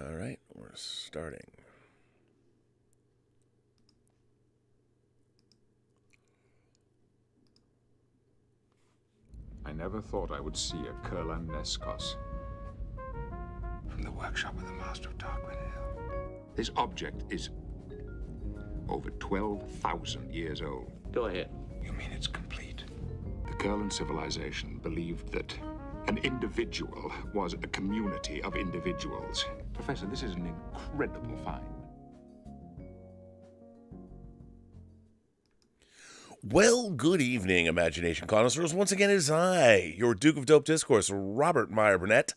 All right, we're starting. I never thought I would see a KURLAN NAISKOS. From the workshop of the Master of Darkwind Hill. This object is over 12,000 years old. Go ahead. You mean it's complete? The KURLAN civilization believed that an individual was a community of individuals. Professor, this is an incredible find. Well, good evening, Imagination Connoisseurs. Once again, it is I, your Duke of Dope Discourse, Robert Meyer Burnett,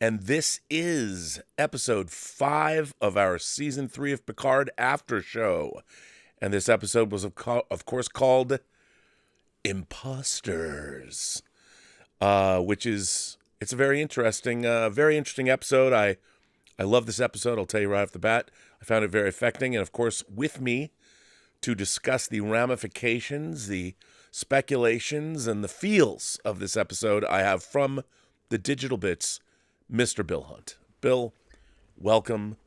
and this is episode 5 of our season 3 of Picard after show. And this episode was, of course, called Imposters, which is, it's a very interesting episode. I love this episode. I'll tell you right off the bat. I found it very affecting. And of course, with me to discuss the ramifications, the speculations, and the feels of this episode, I have from the Digital Bits, Mr. Bill Hunt. Bill, welcome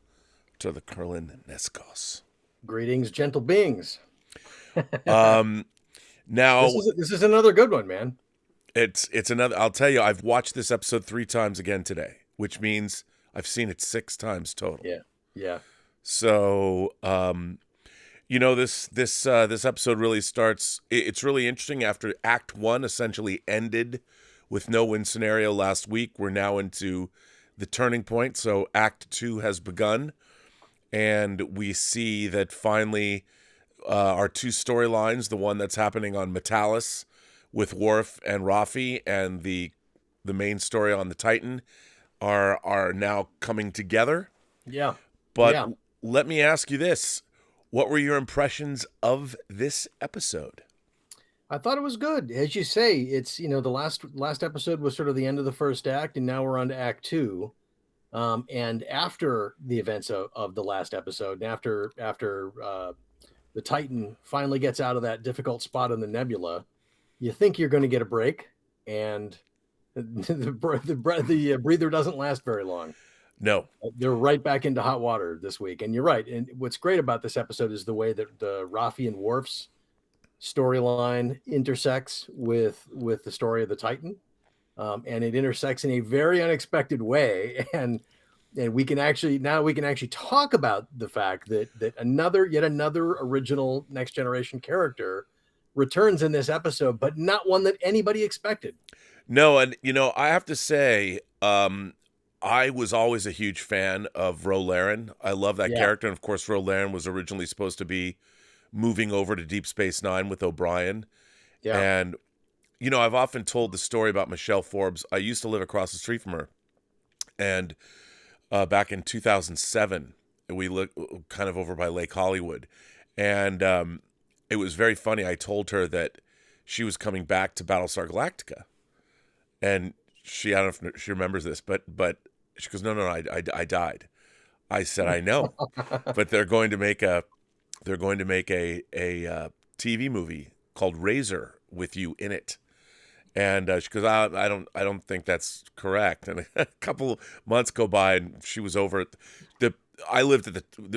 to the KURLAN NAISKOS. Greetings, gentle beings. Now this is another good one, man. It's another. I'll tell you, I've watched this episode 3 times again today, which means I've seen it 6 times total. Yeah. So, this episode really starts. It's really interesting. After Act 1 essentially ended with no win scenario last week, we're now into the turning point. So Act 2 has begun, and we see that finally our 2 storylines, the one that's happening on Metalis with Worf and Raffi, and the main story on the Titan are now coming together. Yeah. But let me ask you this. What were your impressions of this episode? I thought it was good. As you say, it's, the last episode was sort of the end of the first act, and now we're on to Act 2. And after the events of the last episode, and after the Titan finally gets out of that difficult spot in the nebula, you think you're going to get a break, and the breather doesn't last very long. No. They're right back into hot water this week. And you're right. And what's great about this episode is the way that the Raffi and Worf's storyline intersects with the story of the Titan. And it intersects in a very unexpected way. And we can actually talk about the fact that yet another original Next Generation character returns in this episode, but not one that anybody expected. No, and I have to say, I was always a huge fan of Ro Laren. I love that character, and of course, Ro Laren was originally supposed to be moving over to Deep Space Nine with O'Brien. Yeah. And I've often told the story about Michelle Forbes. I used to live across the street from her, and back in 2007, we lived kind of over by Lake Hollywood, and it was very funny. I told her that she was coming back to Battlestar Galactica, and I don't know if she remembers this, but she goes, no, I died. I said, I know, but they're going to make a TV movie called Razor with you in it. And she goes, I don't think that's correct. And a couple months go by, and she was over at there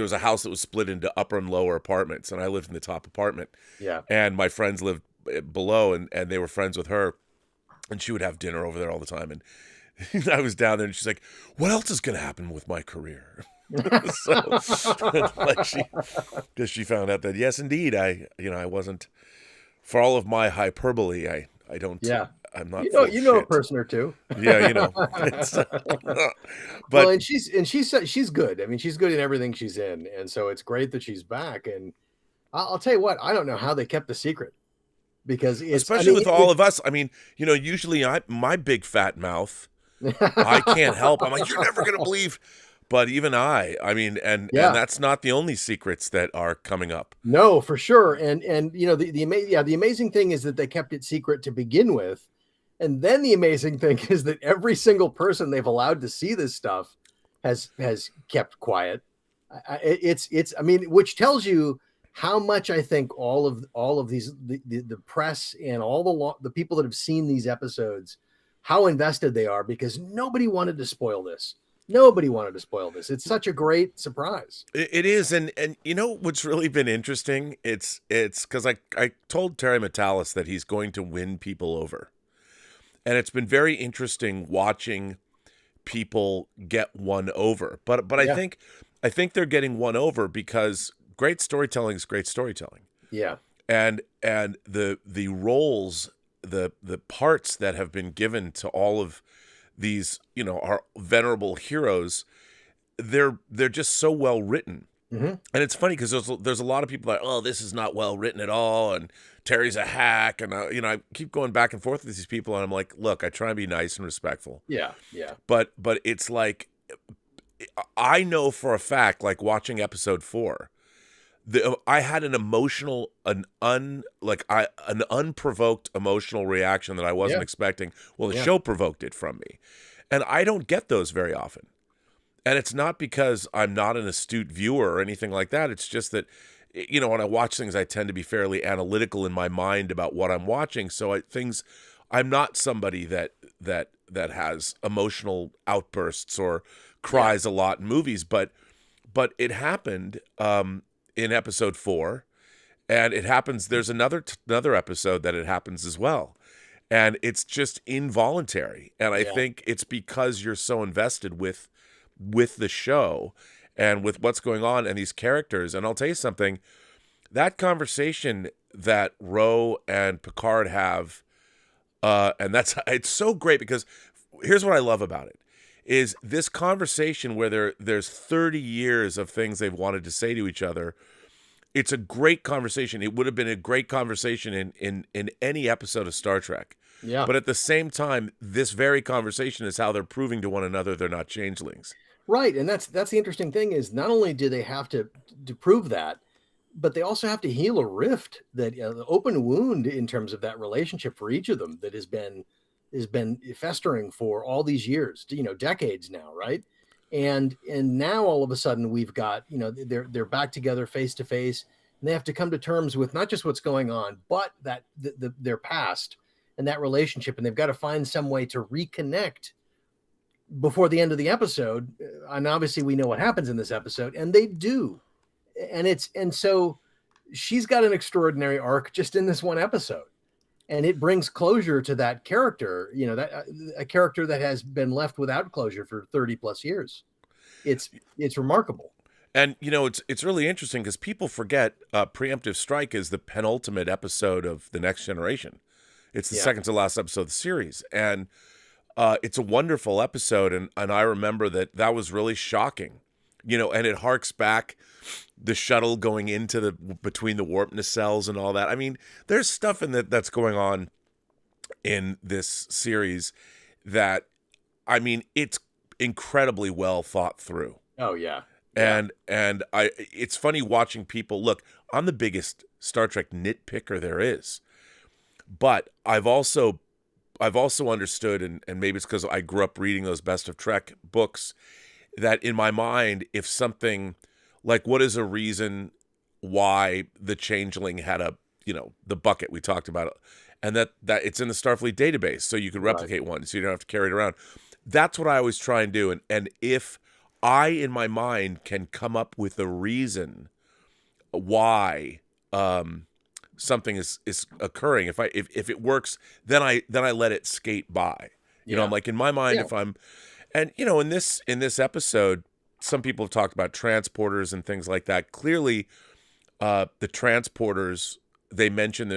was a house that was split into upper and lower apartments, and I lived in the top apartment. Yeah. And my friends lived below, and they were friends with her, and she would have dinner over there all the time. And I was down there, and she's like, what else is going to happen with my career? Because she found out that, yes, indeed, I wasn't, for all of my hyperbole, I don't. Yeah. I'm not. You know a person or two. Yeah, but well, and she's good. I mean, she's good in everything she's in, and so it's great that she's back. And I'll tell you what, I don't know how they kept the secret, because especially with all of us. I mean, usually my big fat mouth, I can't help. I'm like, you're never gonna believe. But even and that's not the only secrets that are coming up. No, for sure. And the amazing thing is that they kept it secret to begin with. And then the amazing thing is that every single person they've allowed to see this stuff has kept quiet. Which tells you how much I think all of these the press and all the people that have seen these episodes, how invested they are, because nobody wanted to spoil this. Nobody wanted to spoil this. It's such a great surprise. It is, and you know what's really been interesting? It's because I told Terry Metalis that he's going to win people over, and it's been very interesting watching people get won over. But Yeah. I think they're getting won over because great storytelling is great storytelling. Yeah. And the roles, the parts that have been given to all of these, you know, our venerable heroes, they're just so well written. Mm-hmm. And it's funny because there's a lot of people that, oh, this is not well written at all, and Terry's a hack, and you know, I keep going back and forth with these people, and I'm like, look, I try and be nice and respectful. Yeah. Yeah. But it's like, I know for a fact, like watching episode 4, I had an emotional, an unprovoked emotional reaction that I wasn't expecting. Well, the show provoked it from me, and I don't get those very often. And it's not because I'm not an astute viewer or anything like that. It's just that, you know, when I watch things, I tend to be fairly analytical in my mind about what I'm watching. So I'm not somebody that has emotional outbursts or cries a lot in movies, but it happened in episode 4, and it happens. There's another episode that it happens as well, and it's just involuntary. And I think it's because you're so invested with the show and with what's going on and these characters. And I'll tell you something, that conversation that Ro and Picard have, and it's so great because here's what I love about it, is this conversation where there's 30 years of things they've wanted to say to each other. It's a great conversation. It would have been a great conversation in any episode of Star Trek. Yeah. But at the same time, this very conversation is how they're proving to one another they're not changelings. Right. And that's the interesting thing is not only do they have to prove that, but they also have to heal a rift, that the open wound in terms of that relationship for each of them that has been festering for all these years, you know, decades now, right? And now all of a sudden we've got, you know, they're back together face to face, and they have to come to terms with not just what's going on, but that their past and that relationship, and they've got to find some way to reconnect before the end of the episode. And obviously we know what happens in this episode, and they do. And so she's got an extraordinary arc just in this one episode. And it brings closure to that character, you know, that a character that has been left without closure for 30 plus years. It's remarkable. And, you know, it's really interesting because people forget Preemptive Strike is the penultimate episode of The Next Generation. It's the second to last episode of the series. And it's a wonderful episode. And I remember that was really shocking, you know, and it harks back the shuttle going into between the warp nacelles and all that. I mean, there's stuff in that's going on in this series that, I mean, it's incredibly well thought through. Oh yeah. And it's funny watching people look. I'm the biggest Star Trek nitpicker there is, but I've also understood, and maybe it's because I grew up reading those Best of Trek books, that in my mind, if something like, what is a reason why the Changeling had the bucket we talked about, and that it's in the Starfleet database, so you could replicate one, so you don't have to carry it around. That's what I always try and do. And if I, in my mind, can come up with a reason why something is occurring, if it works, then I let it skate by. You know, I'm like, in my mind, if I'm, and you know, in this episode, some people have talked about transporters and things like that. Clearly, the transporters, they mention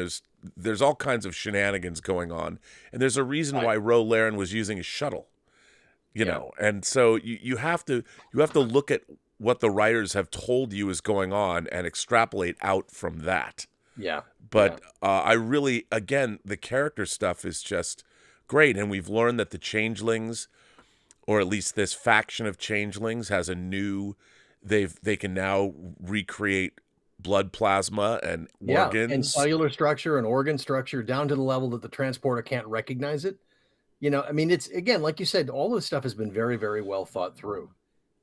there's all kinds of shenanigans going on, and there's a reason why Ro Laren was using a shuttle, you know. And so you have to look at what the writers have told you is going on and extrapolate out from that. Yeah. But I really, again, the character stuff is just great, and we've learned that the Changelings, or at least this faction of Changelings, has a new, they can now recreate blood plasma and organs and cellular structure and organ structure down to the level that the transporter can't recognize it. You know, I mean, it's, again, like you said, all this stuff has been very, very well thought through,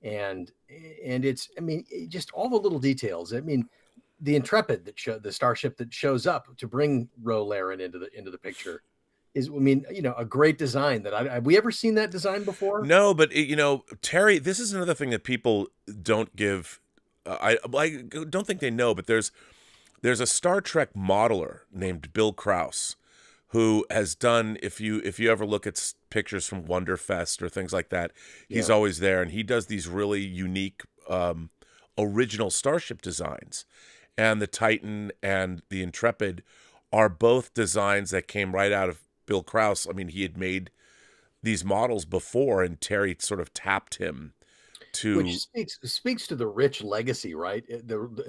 and it's, I mean, just all the little details. I mean, the Intrepid the starship that shows up to bring Ro Laren into the picture, I mean, a great design that have we ever seen that design before? No, but Terry, this is another thing that people don't give. I don't think they know, but there's a Star Trek modeler named Bill Krause, who has done, if you ever look at pictures from Wonderfest or things like that, he's always there, and he does these really unique original starship designs. And the Titan and the Intrepid are both designs that came right out of Bill Krause. I mean, he had made these models before, and Terry sort of tapped him to... Which speaks to the rich legacy, right?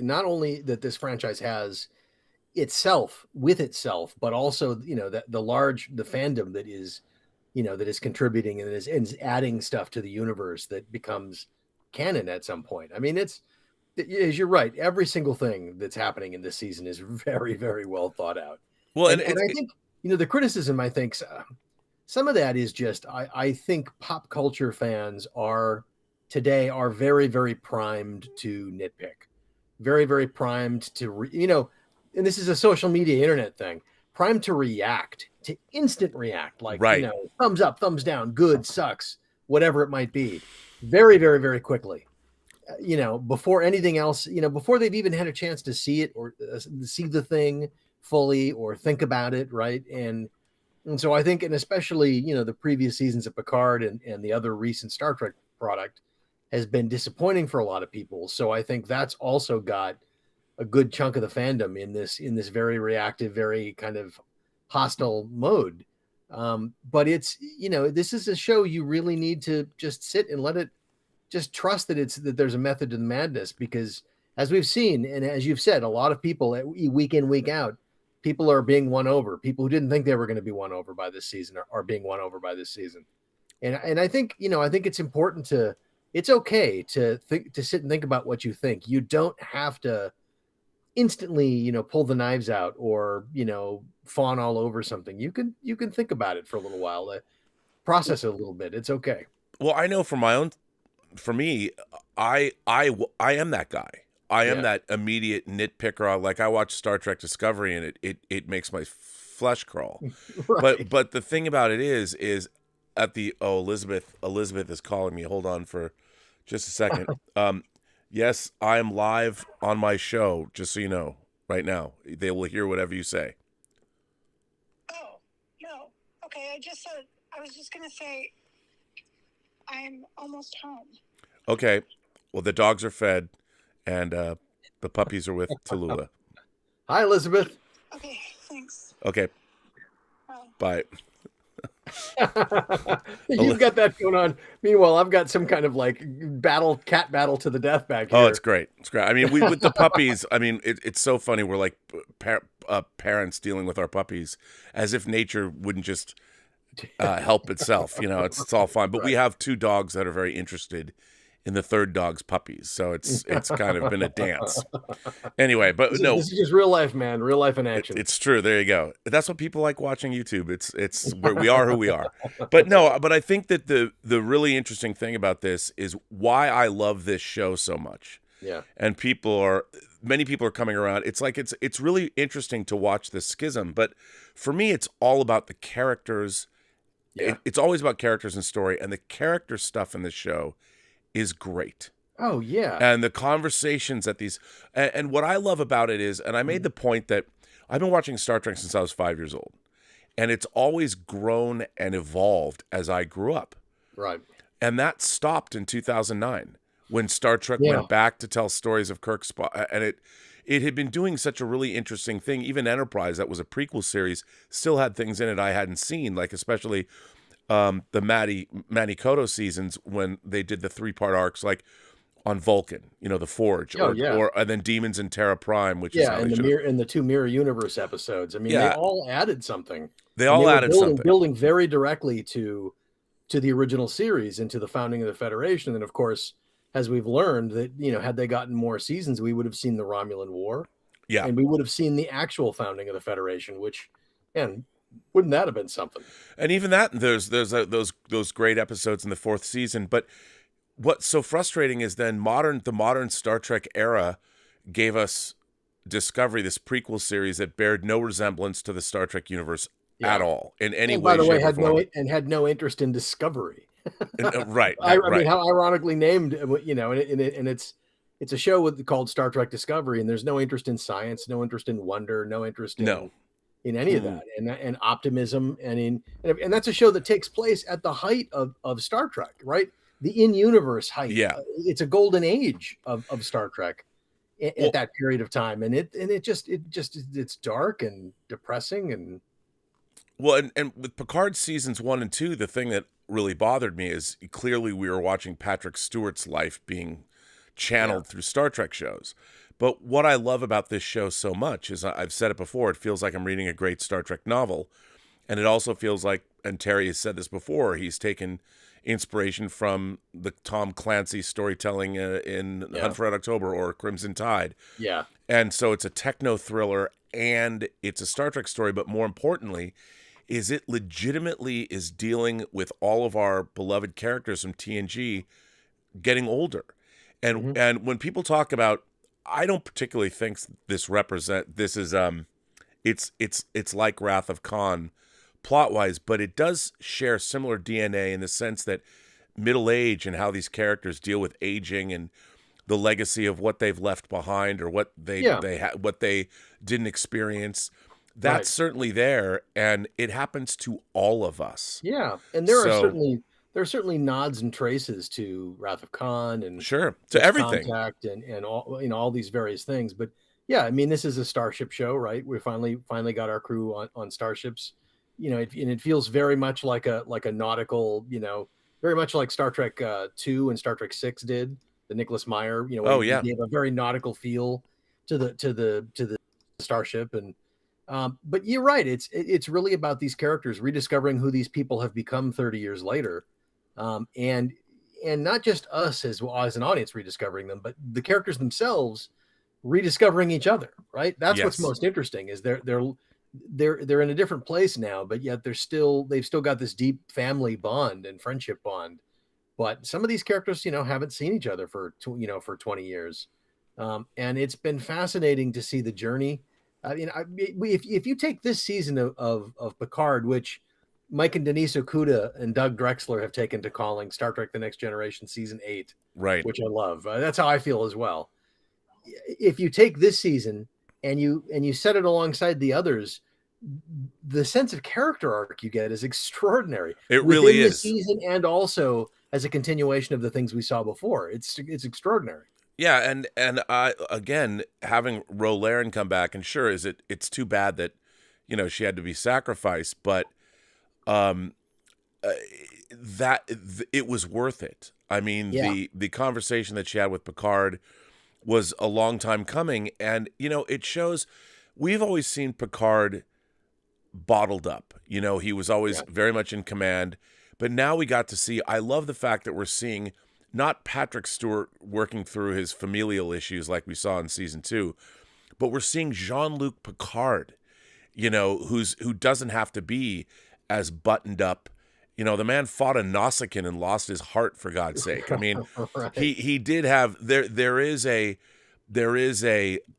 Not only that this franchise has itself, but also that the fandom that is contributing and is adding stuff to the universe that becomes canon at some point. I mean, you're right, every single thing that's happening in this season is very, very well thought out. Well, and I think the criticism, I think some of that is just I think pop culture fans today are very, very primed to nitpick, very, very primed to and this is a social media internet thing, primed to react, to instant react, like, thumbs up, thumbs down, good, sucks, whatever it might be, very, very, very quickly, before anything else, before they've even had a chance to see it or see the thing fully or think about it. Right. And so I think, and especially, the previous seasons of Picard and the other recent Star Trek product has been disappointing for a lot of people. So I think that's also got a good chunk of the fandom in this very reactive, very kind of hostile mode. But it's, this is a show you really need to just sit and let it, just trust that there's a method to the madness, because as we've seen, and as you've said, a lot of people week in, week out, people are being won over. People who didn't think they were going to be won over by this season are being won over by this season. And I think, I think it's important it's okay to sit and think about what you think. You don't have to instantly, pull the knives out or, fawn all over something. You can think about it for a little while, process it a little bit. It's okay. Well, I know for me, I am that guy. I am that immediate nitpicker. Like, I watch Star Trek Discovery and it makes my flesh crawl. Right. But the thing about it is at the, Elizabeth is calling me. Hold on for just a second. Yes, I am live on my show, just so you know, right now. They will hear whatever you say. Oh, no. Okay, I was just going to say, I'm almost home. Okay. Well, the dogs are fed, and the puppies are with Tallulah. Hi, Elizabeth. Okay, thanks. Okay. Bye. You've got that going on. Meanwhile, I've got some kind of like cat battle to the death back here. Oh, it's great. It's great. I mean, with the puppies, I mean, it's so funny. We're like parents dealing with our puppies as if nature wouldn't just help itself. It's all fine. But we have two dogs that are very interested in the third dog's puppies. So it's kind of been a dance. Anyway, but this is just real life, man. Real life in action. It's true. There you go. That's what people like watching YouTube. It's where we are who we are. But I think that the really interesting thing about this is why I love this show so much. Yeah. And many people are coming around. It's like it's really interesting to watch this schism, but for me it's all about the characters. Yeah. It's always about characters and story, and the character stuff in this show is great. Oh, yeah. And the conversations at these... And what I love about it is, and I made the point that I've been watching Star Trek since I was 5 years old, and it's always grown and evolved as I grew up. Right. And that stopped in 2009 when Star Trek went back to tell stories of Kirk Spock. And it had been doing such a really interesting thing. Even Enterprise, that was a prequel series, still had things in it I hadn't seen, like especially... the Manny Koto seasons when they did the 3-part arcs, like on Vulcan, the Forge, and then Demons and Terra Prime, which is how and the 2 Mirror Universe episodes. I mean, they all added something. They added something, building very directly to the original series and to the founding of the Federation. And of course, as we've learned, that had they gotten more seasons, we would have seen the Romulan War, and we would have seen the actual founding of the Federation, which, and wouldn't that have been something? And even that, there's those great episodes in the 4th season. But what's so frustrating is then the modern Star Trek era gave us Discovery, this prequel series that bared no resemblance to the Star Trek universe at all in any and by way, the way, shape, or form. had no interest in Discovery. Right. I right. mean, how ironically named, and it's a show called Star Trek Discovery, and there's no interest in science, no interest in wonder, no interest No. in any of that, and optimism, and that's a show that takes place at the height of Star Trek, right? The in-universe height. Yeah. It's a golden age of Star Trek at that period of time, and it's dark and depressing, and well, and with Picard seasons 1 and 2, the thing that really bothered me is clearly we were watching Patrick Stewart's life being channeled through Star Trek shows. But what I love about this show so much is, I've said it before, it feels like I'm reading a great Star Trek novel. And it also feels like, and Terry has said this before, he's taken inspiration from the Tom Clancy storytelling in Hunt for Red October or Crimson Tide. Yeah. And so it's a techno thriller and it's a Star Trek story, but more importantly, is it legitimately is dealing with all of our beloved characters from TNG getting older. And and when people talk about, I don't particularly think this is it's like Wrath of Khan plot-wise, but it does share similar DNA in the sense that middle age and how these characters deal with aging and the legacy of what they've left behind or what what they didn't experience. That's certainly there, and it happens to all of us. Yeah, and there are certainly nods and traces to Wrath of Khan and to everything, Contact and all all these various things. But yeah, I mean, this is a starship show, right? We finally got our crew on starships. And it feels very much like a nautical, very much like Star Trek 2 and Star Trek 6 did. The Nicholas Meyer, he gave a very nautical feel to the starship. And but you're right, it's really about these characters rediscovering who these people have become 30 years later, and not just us as an audience rediscovering them, but the characters themselves rediscovering each other. Right, that's what's most interesting. Is they're in a different place now, but yet they've still got this deep family bond and friendship bond. But some of these characters, haven't seen each other for 20 years, and it's been fascinating to see the journey. I mean, if you take this season of Picard, which Mike and Denise Okuda and Doug Drexler have taken to calling Star Trek: The Next Generation Season 8, right? Which I love. That's how I feel as well. If you take this season and you set it alongside the others, the sense of character arc you get is extraordinary. It really is. The season and also as a continuation of the things we saw before. It's extraordinary. Yeah, and again, having Ro Laren come back, and sure, it's too bad that she had to be sacrificed, but it was worth it. I mean, the conversation that she had with Picard was a long time coming, and it shows. We've always seen Picard bottled up. He was always very much in command, but now we got to see. I love the fact that we're seeing not Patrick Stewart working through his familial issues like we saw in season 2, but we're seeing Jean-Luc Picard, who doesn't have to be as buttoned up. The man fought a Nausicaan and lost his heart, for God's sake. I mean, he did have there is a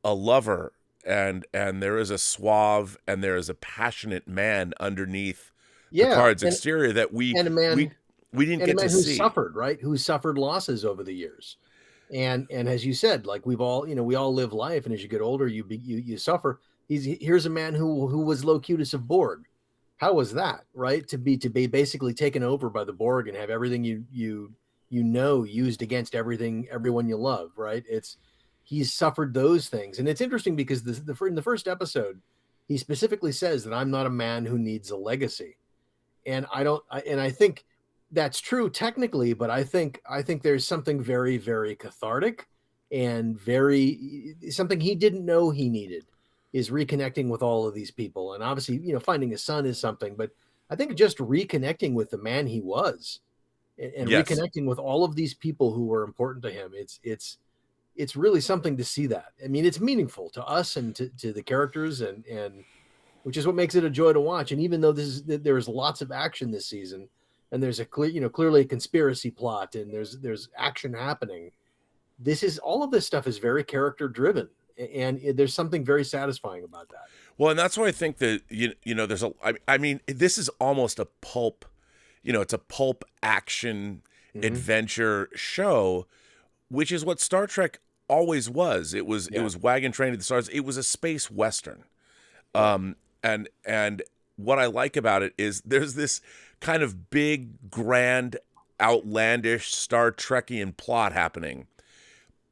lover and there is a suave and there is a passionate man underneath Picard's exterior that we didn't get to see. Who suffered losses over the years. And as you said, like we all live life, and as you get older, you suffer. Here's a man who was Locutus of Borg. How was that, right? To be basically taken over by the Borg and have everything used against everyone you love, right? He's suffered those things. And it's interesting because in the first episode, he specifically says that I'm not a man who needs a legacy. And I think that's true technically, but I think there's something very, very cathartic and something he didn't know he needed is reconnecting with all of these people. And obviously, finding a son is something, but I think just reconnecting with the man he was and reconnecting with all of these people who were important to him. It's really something to see that. I mean, it's meaningful to us and to the characters and which is what makes it a joy to watch. And even though there is lots of action this season, and there's clearly a conspiracy plot, and there's action happening. All of this stuff is very character driven, and there's something very satisfying about that. Well, and that's why I think that you know there's I mean this is almost a pulp, it's a pulp action adventure show, which is what Star Trek always was. It was wagon train to the stars. It was a space western. And what I like about it is there's this kind of big, grand, outlandish Star Trekian plot happening.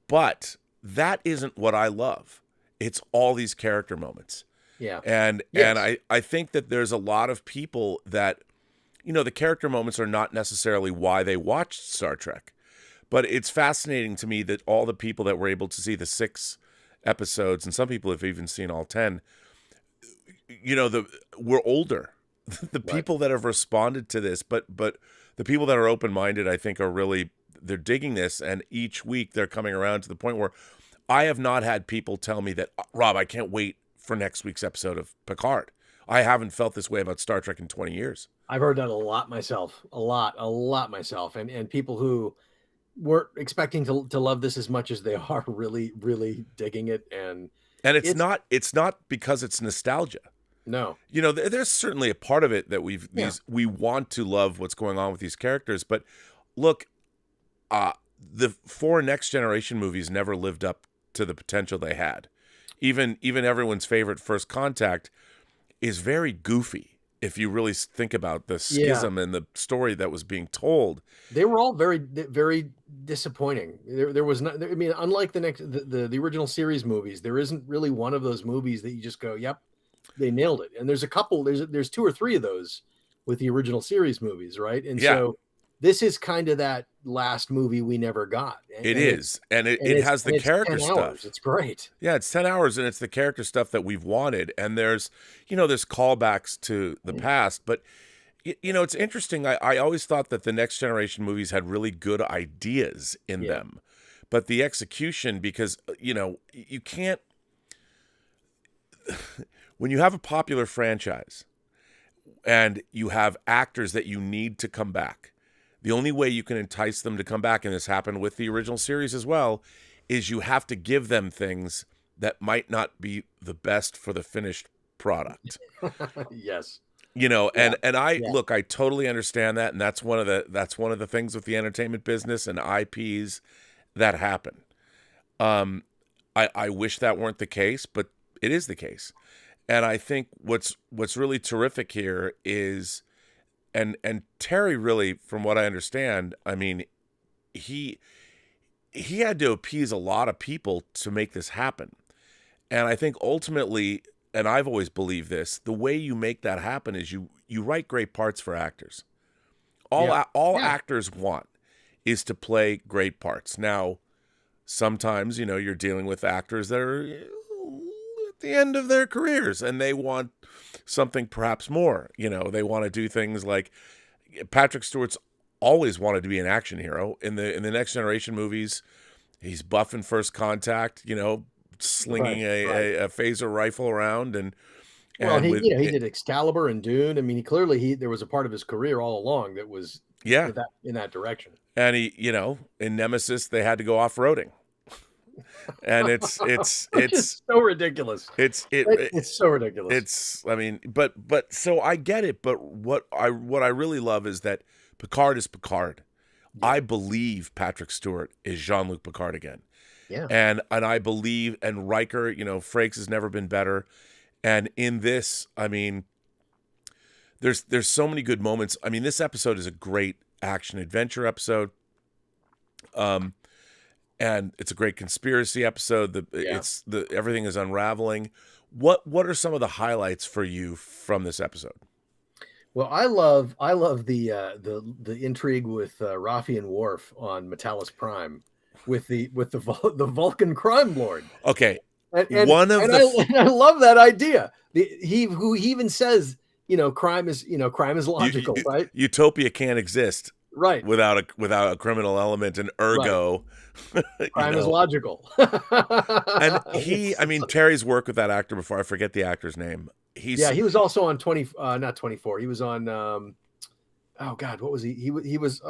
But that isn't what I love. It's all these character moments. Yeah. And I think that there's a lot of people that, the character moments are not necessarily why they watched Star Trek. But it's fascinating to me that all the people that were able to see the 6 episodes, and some people have even seen all 10, we're older. The people that have responded to this, but the people that are open-minded, I think, they're digging this, and each week they're coming around to the point where I have not had people tell me that, Rob, I can't wait for next week's episode of Picard. I haven't felt this way about Star Trek in 20 years. I've heard that a lot myself, a lot myself, and people who weren't expecting to love this as much as they are really, really digging it, and it's not because it's nostalgia. No, there's certainly a part of it that we want to love what's going on with these characters, but look, the 4 Next Generation movies never lived up to the potential they had. Even everyone's favorite First Contact is very goofy. If you really think about the schism and the story that was being told, they were all very, very disappointing. There was not. I mean, unlike the original series movies, there isn't really one of those movies that you just go, "Yep, they nailed it." And there's a couple. There's 2 or 3 of those with the original series movies, right? And so this is kind of that last movie we never got. It has the character stuff. It's great. Yeah, it's 10 hours, and it's the character stuff that we've wanted. And there's callbacks to the past. But, it's interesting. I always thought that the Next Generation movies had really good ideas in them. But the execution, because, you can't... When you have a popular franchise and you have actors that you need to come back, the only way you can entice them to come back, and this happened with the original series as well, is you have to give them things that might not be the best for the finished product. Yes. Look, I totally understand that, and that's one of the things with the entertainment business and IPs that happen. I wish that weren't the case, but it is the case. And I think what's really terrific here is and Terry really, from what I understand, I mean, he had to appease a lot of people to make this happen. And I think ultimately, and I've always believed this, the way you make that happen is you write great parts for actors. All actors want is to play great parts. Now, sometimes, you're dealing with actors that are at the end of their careers and they want something perhaps more. They want to do things like Patrick Stewart's always wanted to be an action hero. In the Next Generation movies, he's buff in First Contact, slinging a phaser rifle around and he did Excalibur and Dune. I mean, there was a part of his career all along that was in that direction. And he, in Nemesis they had to go off-roading. And it's so ridiculous. It's so ridiculous. But so I get it. But what I really love is that Picard is Picard. Yeah. I believe Patrick Stewart is Jean-Luc Picard again. Yeah. And I believe, and Riker, Frakes has never been better. And in this, I mean, there's so many good moments. I mean, this episode is a great action adventure episode. And it's a great conspiracy episode. Everything is unraveling. What are some of the highlights for you from this episode? Well, I love the intrigue with Raffi and Worf on Metalis Prime with the Vulcan crime lord. Okay, I love that idea. He even says, crime is logical, right? Utopia can't exist. Right. Without a criminal element, and ergo crime is logical. And Terry's worked with that actor before. I forget the actor's name. He was also on 24. He was on oh God, what was he? He was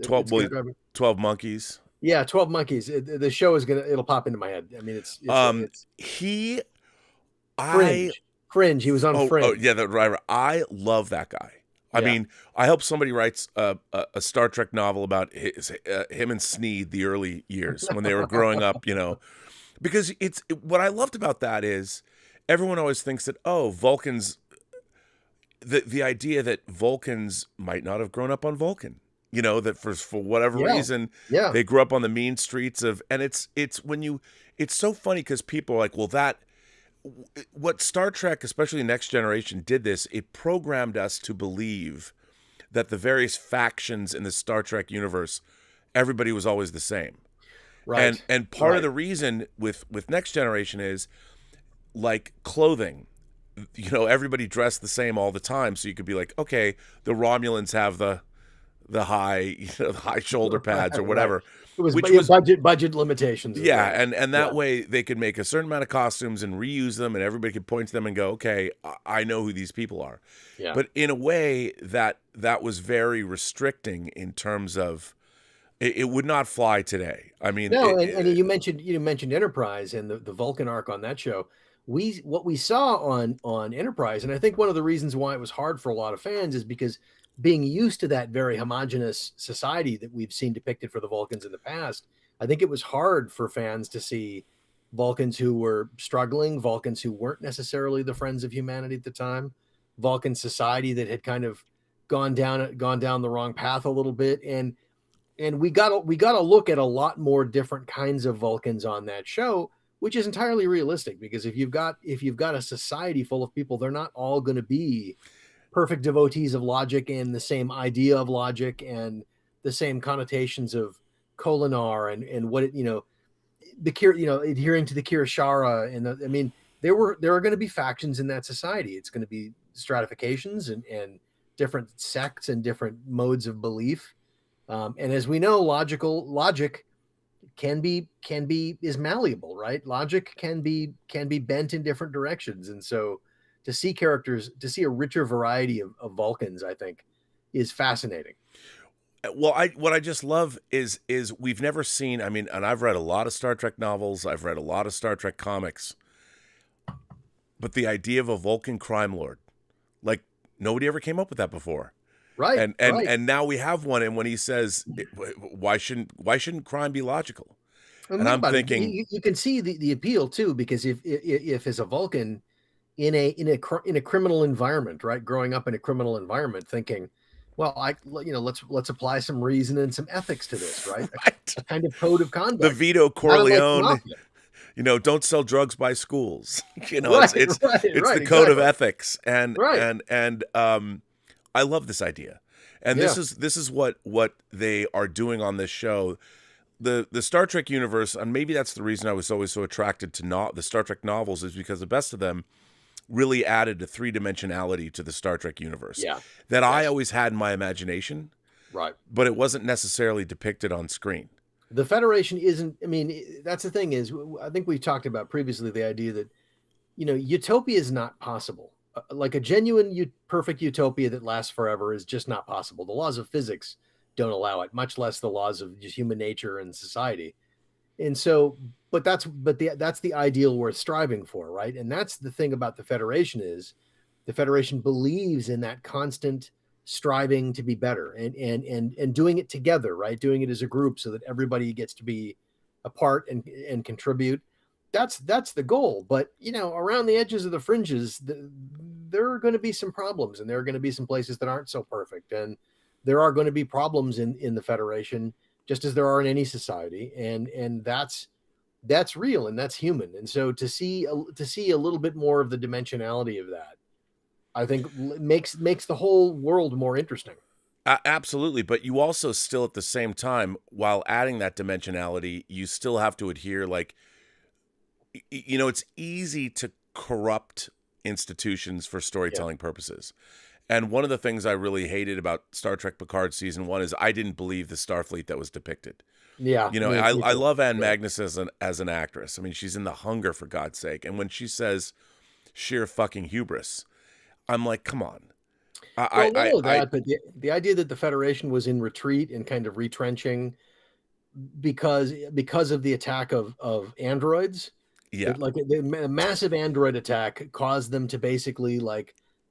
12 Monkeys. Yeah, 12 Monkeys. The show is it'll pop into my head. I mean, it's I Fringe. He was on Fringe. yeah, the driver. I love that guy. I mean, I hope somebody writes a Star Trek novel about him and Sneed the early years when they were growing up, you know, because what I loved about that is everyone always thinks that, oh, Vulcans, the idea that Vulcans might not have grown up on Vulcan, you know, that for whatever reason, they grew up on the mean streets and it's so funny because people are like, well, what Star Trek, especially Next Generation, did this, it programmed us to believe that the various factions in the Star Trek universe, everybody was always the same. Right. And part of the reason with Next Generation is like clothing. You know, everybody dressed the same all the time, so you could be like, okay, the Romulans have the high, the high shoulder pads or whatever. Right. It was budget limitations. Yeah, and that way they could make a certain amount of costumes and reuse them, and everybody could point to them and go, okay, I know who these people are. Yeah. But in a way that was very restricting in terms of it would not fly today. I mean, no, and you mentioned Enterprise and the Vulcan arc on that show. What we saw on Enterprise, and I think one of the reasons why it was hard for a lot of fans is because being used to that very homogenous society that we've seen depicted for the Vulcans in the past, I think it was hard for fans to see Vulcans who were struggling, Vulcans who weren't necessarily the friends of humanity at the time, Vulcan society that had kind of gone down the wrong path a little bit, and we got to look at a lot more different kinds of Vulcans on that show, which is entirely realistic because if you've got a society full of people, they're not all going to be perfect devotees of logic and the same idea of logic and the same connotations of Kolinar and what it, you know, adhering to the Kirishara. And I mean, there are going to be factions in that society. It's going to be stratifications and different sects and different modes of belief. And as we know, logic is malleable, right? Logic can be bent in different directions. And so to see a richer variety of Vulcans, I think, is fascinating. Well, what I just love is we've never seen, I mean, and I've read a lot of Star Trek novels, I've read a lot of Star Trek comics, but the idea of a Vulcan crime lord, like nobody ever came up with that before. Right. And now we have one, and when he says, why shouldn't crime be logical? And I'm thinking you can see the appeal too, because if as a Vulcan in a criminal environment, right, growing up in a criminal environment, thinking, well, let's apply some reason and some ethics to this, right? A kind of code of conduct. The Vito Corleone, don't sell drugs by schools. It's the code of ethics, and I love this idea, and this is what they are doing on this show. The Star Trek universe, and maybe that's the reason I was always so attracted to the Star Trek novels, is because the best of them really added a three-dimensionality to the Star Trek universe that I always had in my imagination, right? But it wasn't necessarily depicted on screen. The Federation isn't. I mean, that's the thing is, I think we talked about previously the idea that utopia is not possible. Like a genuine, perfect utopia that lasts forever is just not possible. The laws of physics don't allow it, much less the laws of just human nature and society. And so, but that's the ideal worth striving for, right? And that's the thing about the Federation is the Federation believes in that constant striving to be better and doing it together, right? Doing it as a group so that everybody gets to be a part and contribute. That's the goal. But around the edges of the fringes, there are going to be some problems, and there are going to be some places that aren't so perfect, and there are going to be problems in the Federation, just as there are in any society, and that's real and that's human. And so to see a little bit more of the dimensionality of that, I think makes the whole world more interesting. Absolutely, but you also still at the same time, while adding that dimensionality, you still have to adhere. Like, it's easy to corrupt institutions for storytelling purposes. And one of the things I really hated about Star Trek Picard season 1 is I didn't believe the Starfleet that was depicted. Yeah. I love Anne Magnus as an actress. I mean, she's in The Hunger, for God's sake. And when she says sheer fucking hubris, I'm like, come on. But the idea that the Federation was in retreat and kind of retrenching, because of the attack of androids. Yeah. The massive android attack caused them to basically to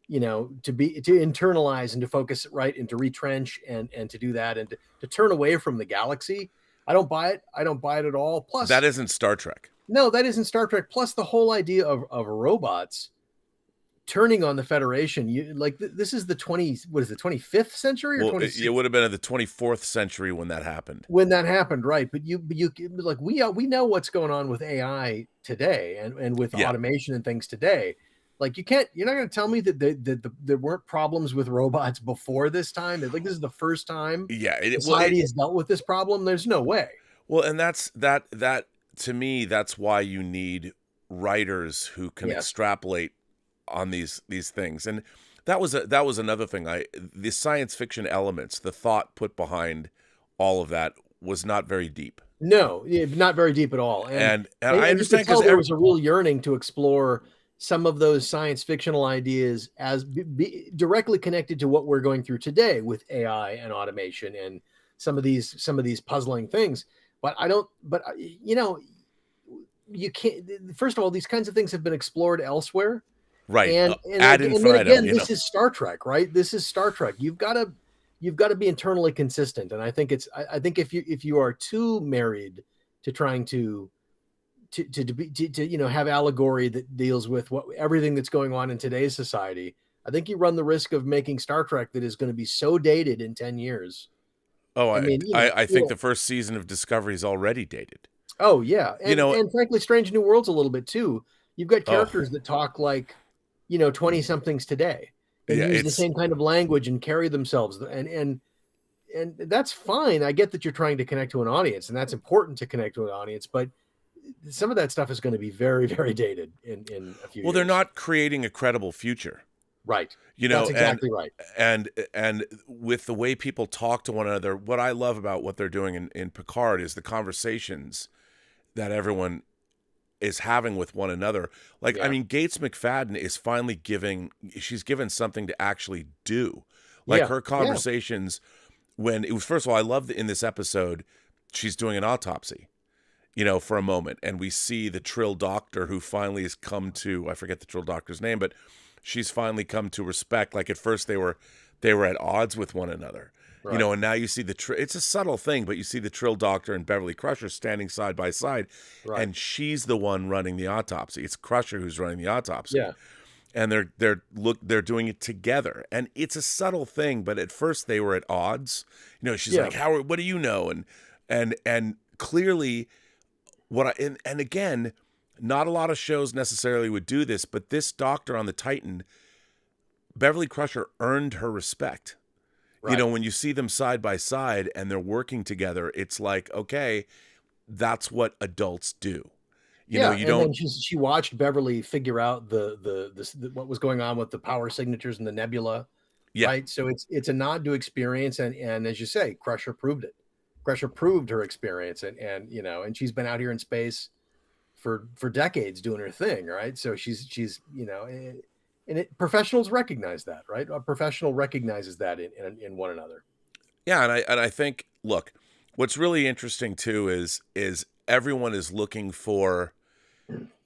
internalize and to focus right and to retrench and to do that and to turn away from the galaxy. I don't buy it. I don't buy it at all. Plus, that isn't Star Trek. No, that isn't Star Trek. Plus, the whole idea of robots turning on the Federation. This is the 25th century or 26th? It would have been in the 24th century when that happened. When that happened, right? But you we know what's going on with AI today and with automation and things today. You're not going to tell me that there weren't problems with robots before this time. This is the first time society has dealt with this problem. There's no way. Well, and that's that to me, that's why you need writers who can extrapolate on these things. And that was another thing. The science fiction elements, the thought put behind all of that was not very deep. No, not very deep at all. And I understand because there was a real yearning to explore some of those science fictional ideas as directly connected to what we're going through today with AI and automation and some of these puzzling things. But you can't. First of all, these kinds of things have been explored elsewhere, right? And then again, this is Star Trek, right? This is Star Trek. You've got to be internally consistent, and I think if you are too married to trying to have allegory that deals with everything that's going on in today's society, I think you run the risk of making Star Trek that is going to be so dated in 10 years. Oh, I think the first season of Discovery is already dated. Oh yeah, and frankly, Strange New Worlds a little bit too. You've got characters that talk like 20-somethings today and use the same kind of language and carry themselves, and that's fine. I get that you're trying to connect to an audience, and that's important to connect to an audience, but some of that stuff is going to be very, very dated in a few years. Well, they're not creating a credible future. Right. That's exactly right. And with the way people talk to one another, what I love about what they're doing in Picard is the conversations that everyone is having with one another. I mean, Gates McFadden is finally she's given something to actually do. Her conversations when it was, first of all, I love that in this episode, she's doing an autopsy, for a moment. And we see the Trill Doctor who finally has come to, I forget the Trill Doctor's name, but she's finally come to respect. At first they were at odds with one another, right. And now you see it's a subtle thing, but you see the Trill Doctor and Beverly Crusher standing side by side, right. And she's the one running the autopsy. It's Crusher who's running the autopsy. Yeah. And they're doing it together. And it's a subtle thing, but at first they were at odds. She's like, Howard, what do you know? And clearly and again, not a lot of shows necessarily would do this, but this doctor on the Titan, Beverly Crusher earned her respect. Right. When you see them side by side and they're working together, it's like, okay, that's what adults do. You don't. Then she watched Beverly figure out the what was going on with the power signatures and the nebula. Yeah. Right. So it's a nod to experience, and as you say, Crusher proved it. Crusher proved her experience, and she's been out here in space for decades doing her thing, right? So she's professionals recognize that, right? A professional recognizes that in one another. Yeah, and I think, look, what's really interesting too is everyone is looking for,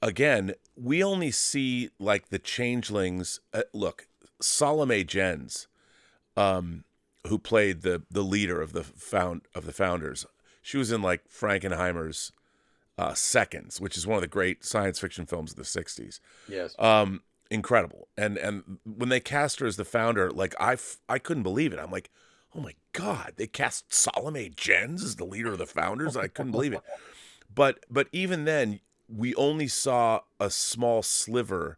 again, we only see the changelings. Look, Salome Jens, who played the leader of the founders, she was in Frankenheimer's Seconds, which is one of the great science fiction films of the 60s. Yes. Incredible. And when they cast her as the founder, I couldn't believe it. I'm like, oh my God, they cast Salome Jens as the leader of the founders? I couldn't believe it. But even then, we only saw a small sliver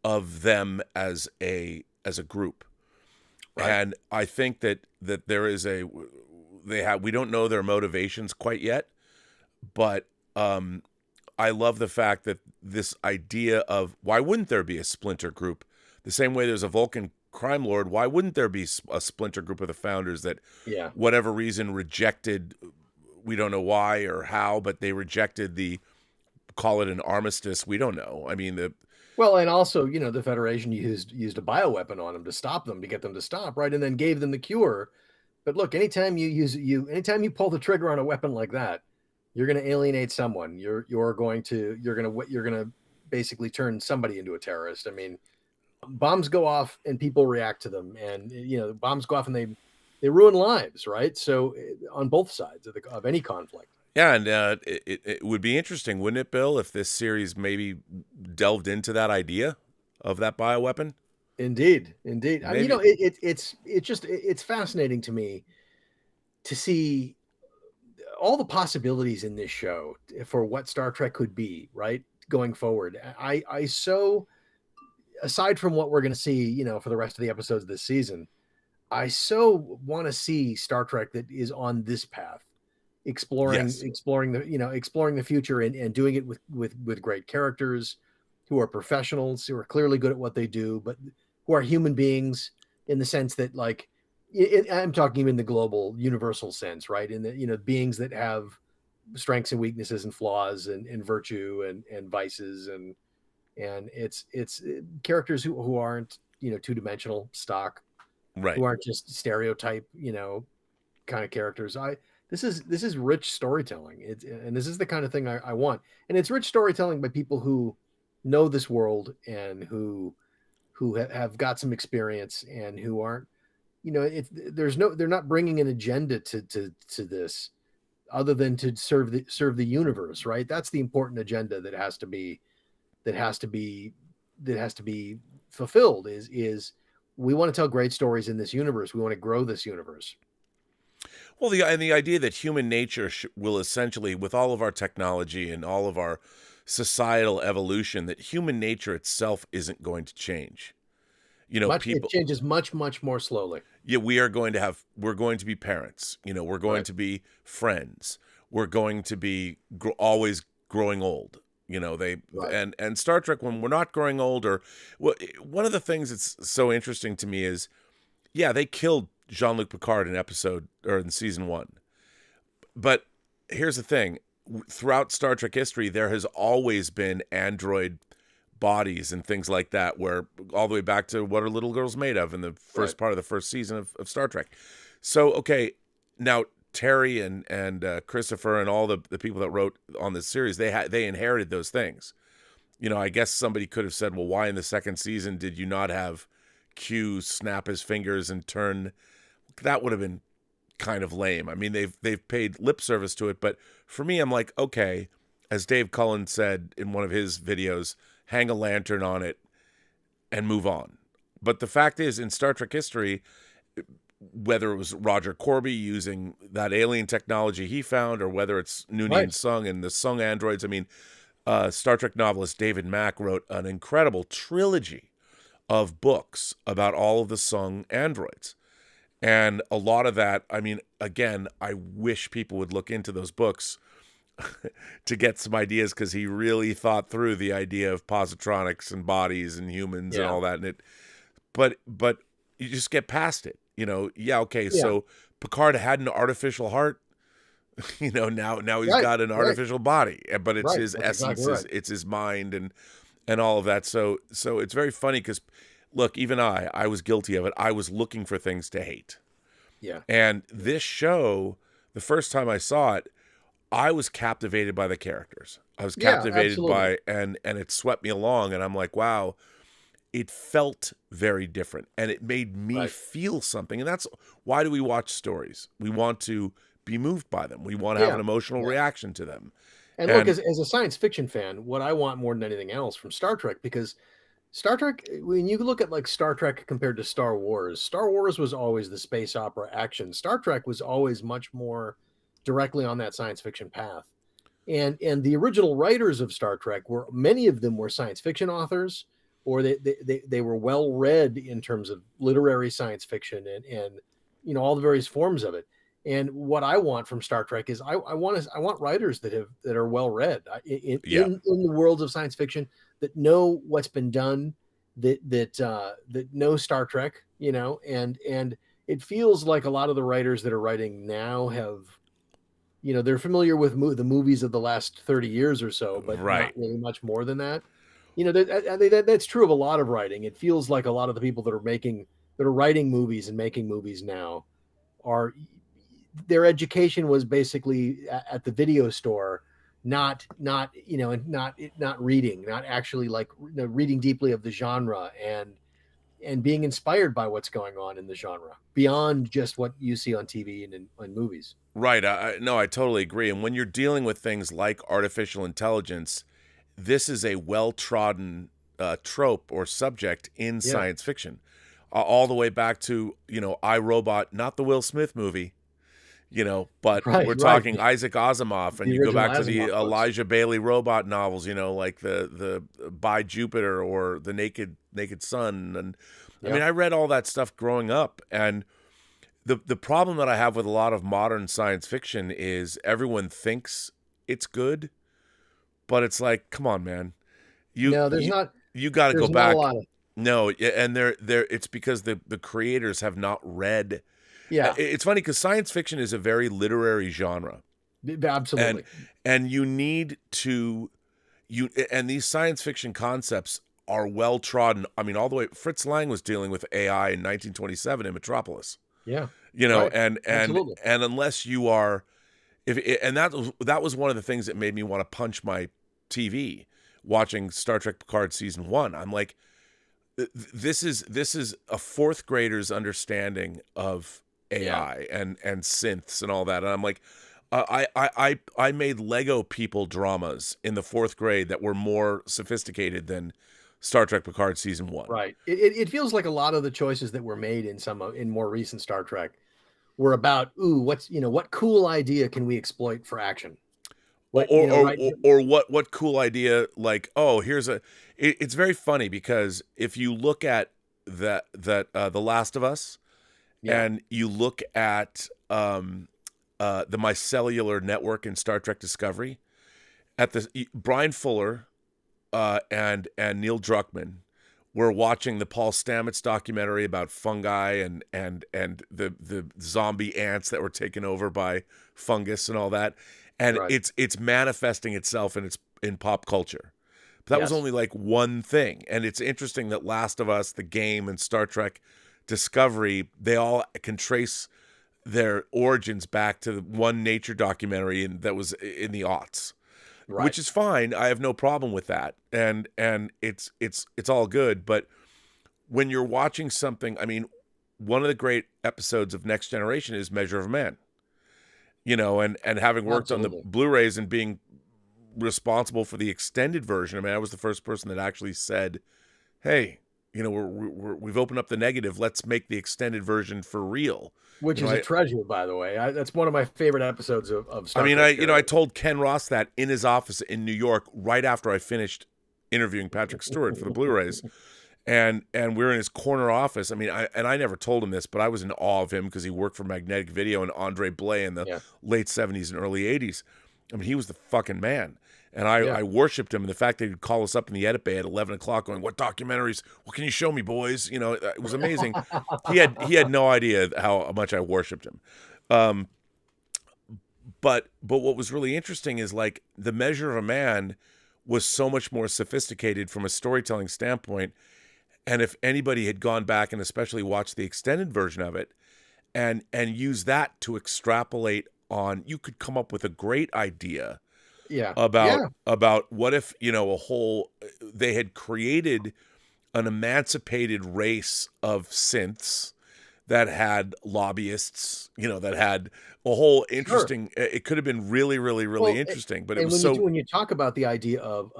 of them as a group. Right. And I think that there is we don't know their motivations quite yet, but I love the fact that this idea of why wouldn't there be a splinter group? The same way there's a Vulcan crime lord, why wouldn't there be a splinter group of the founders that, whatever reason, rejected, we don't know why or how, but they rejected call it an armistice, we don't know. I mean, and also, the Federation used a bioweapon on them to stop them, to get them to stop, right? And then gave them the cure But look, anytime you pull the trigger on a weapon like that, you're going to alienate someone. You're going to basically turn somebody into a terrorist. I mean, bombs go off and people react to them, and bombs go off and they ruin lives, right? So on both sides of any conflict. Yeah, and it would be interesting, wouldn't it, Bill, if this series maybe delved into that idea of that bioweapon? Indeed. I mean, it's fascinating to me to see all the possibilities in this show for what Star Trek could be, right, going forward. I so, aside from what we're going to see, for the rest of the episodes this season, I so want to see Star Trek that is on this path, exploring the future and doing it with great characters who are professionals, who are clearly good at what they do, but who are human beings in the sense that, like, I'm talking even in the global universal sense, right? In the, beings that have strengths and weaknesses and flaws and virtue and vices and it's characters who aren't, two-dimensional stock, Right. who aren't just stereotype, kind of characters. This is rich storytelling. And this is the kind of thing I want. And it's rich storytelling by people who know this world and who have got some experience and who aren't, they're not bringing an agenda to this other than to serve the universe, right? That's the important agenda that has to be fulfilled is we want to tell great stories in this universe. We want to grow this universe. Well, the idea that human nature will essentially, with all of our technology and all of our societal evolution, that human nature itself isn't going to change. It changes much, much more slowly. Yeah, we're going to be parents. We're going to be friends. We're going to be always growing old. And Star Trek, when we're not growing old, one of the things that's so interesting to me is, yeah, they killed Jean-Luc Picard in season 1. But here's the thing. Throughout Star Trek history, there has always been android bodies and things like that, where all the way back to What Are Little Girls Made Of in the first part of the first season of Star Trek. So, okay, now Terry and Christopher and all the people that wrote on this series, they inherited those things. I guess somebody could have said, well, why in the second season did you not have Q snap his fingers and turn? That would have been kind of lame. I mean, they've paid lip service to it, but for me, I'm like, okay, as Dave Cullen said in one of his videos, hang a lantern on it and move on. But the fact is, in Star Trek history, whether it was Roger Corby using that alien technology he found, or whether it's Noonien Sung and the Sung androids, I mean, Star Trek novelist David Mack wrote an incredible trilogy of books about all of the Sung androids. And a lot of that, I mean, again, I wish people would look into those books to get some ideas, because he really thought through the idea of positronics and bodies and humans and all that. And but you just get past it, So Picard had an artificial heart, now he's got an artificial body, but it's his essence, it's his mind and all of that. So it's very funny because, look, even I was guilty of it. I was looking for things to hate. Yeah. And this show, the first time I saw it, I was captivated by the characters. I was captivated by, and it swept me along. And I'm like, wow, it felt very different. And it made me feel something. And that's why do we watch stories? We want to be moved by them. We want to have an emotional reaction to them. And look, as a science fiction fan, what I want more than anything else from Star Trek, because Star Trek, when you look at like Star Trek compared to Star Wars was always the space opera action. Star Trek was always much more directly on that science fiction path. And the original writers of Star Trek many of them were science fiction authors, or they were well read in terms of literary science fiction and all the various forms of it. And what I want from Star Trek is I want writers that are well read in the worlds of science fiction, that know what's been done, that know Star Trek, and it feels like a lot of the writers that are writing now have, they're familiar with the movies of the last 30 years or so, but not really much more than that. That's true of a lot of writing. It feels like a lot of the people that are writing movies and making movies now are their education was basically at the video store, not not reading, not actually like reading deeply of the genre and being inspired by what's going on in the genre beyond just what you see on TV and in movies. Right. No, I totally agree. And when you're dealing with things like artificial intelligence, this is a well-trodden trope or subject in science fiction, all the way back to, I, Robot, not the Will Smith movie, but we're talking Isaac Asimov, and you go back to the Elijah Bailey robot novels, like the By Jupiter or the Naked Sun. And I mean, I read all that stuff growing up, and the problem that I have with a lot of modern science fiction is everyone thinks it's good, but it's like, come on, man. You got to go back. No, and it's because the creators have not read. Yeah, it's funny because science fiction is a very literary genre. Absolutely. And you need to and these science fiction concepts are well trodden. I mean, all the way Fritz Lang was dealing with AI in 1927 in Metropolis. Yeah. And unless you are that was one of the things that made me want to punch my TV watching Star Trek Picard season 1. I'm like, this is a fourth grader's understanding of AI and synths and all that. And I'm like, I made Lego people dramas in the fourth grade that were more sophisticated than Star Trek Picard season 1. Right. It feels like a lot of the choices that were made in more recent Star Trek were about, what cool idea can we exploit for action? What cool idea, like, it's very funny because if you look at The Last of Us and you look at the micellular network in Star Trek Discovery, at Brian Fuller and Neil Druckmann were watching the Paul Stamets documentary about fungi and the zombie ants that were taken over by fungus and all that. And it's manifesting itself in pop culture. But that was only like one thing. And it's interesting that Last of Us, the game, and Star Trek Discovery, they all can trace their origins back to the one nature documentary that was in the aughts. Right. Which is fine. I have no problem with that. And it's all good. But when you're watching something, I mean, one of the great episodes of Next Generation is Measure of Man. And having worked on the Blu-rays and being responsible for the extended version, I mean, I was the first person that actually said, hey, we've opened up the negative. Let's make the extended version for real. Which is a treasure, by the way. That's one of my favorite episodes of Star Trek. I mean, I told Ken Ross that in his office in New York right after I finished interviewing Patrick Stewart for the Blu-rays. And we're in his corner office. I mean, I never told him this, but I was in awe of him because he worked for Magnetic Video and Andre Blay in the late 70s and early 80s. I mean, he was the fucking man. And I worshipped him. And the fact that he'd call us up in the edit bay at 11 o'clock going, what documentaries? What can you show me, boys? It was amazing. He had no idea how much I worshipped him. But what was really interesting is like The Measure of a Man was so much more sophisticated from a storytelling standpoint. And if anybody had gone back and especially watched the extended version of it and use that to extrapolate on, you could come up with a great idea about what if, they had created an emancipated race of synths that had lobbyists, that had a whole interesting, it could have been really, really, really interesting, but it was when you talk about the idea of,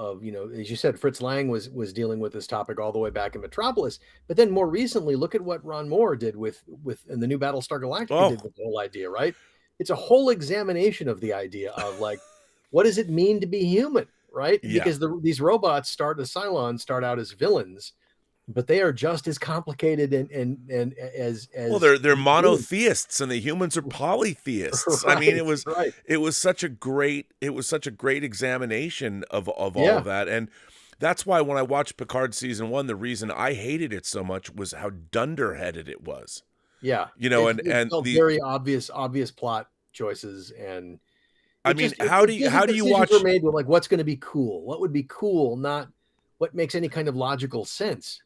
as you said, Fritz Lang was dealing with this topic all the way back in Metropolis, but then more recently, look at what Ron Moore did with in the new Battlestar Galactica did with the whole idea, right? It's a whole examination of the idea of like, what does it mean to be human, right? Yeah. Because these robots the Cylons start out as villains, but they are just as complicated and as well. They're monotheists, and the humans are polytheists. Right, I mean, it was such a great examination of all of that, and that's why when I watched Picard season 1, the reason I hated it so much was how dunderheaded it was. Yeah, and the very obvious plot choices and. I mean, how do you watch? Were made with like what's going to be cool? What would be cool? Not what makes any kind of logical sense.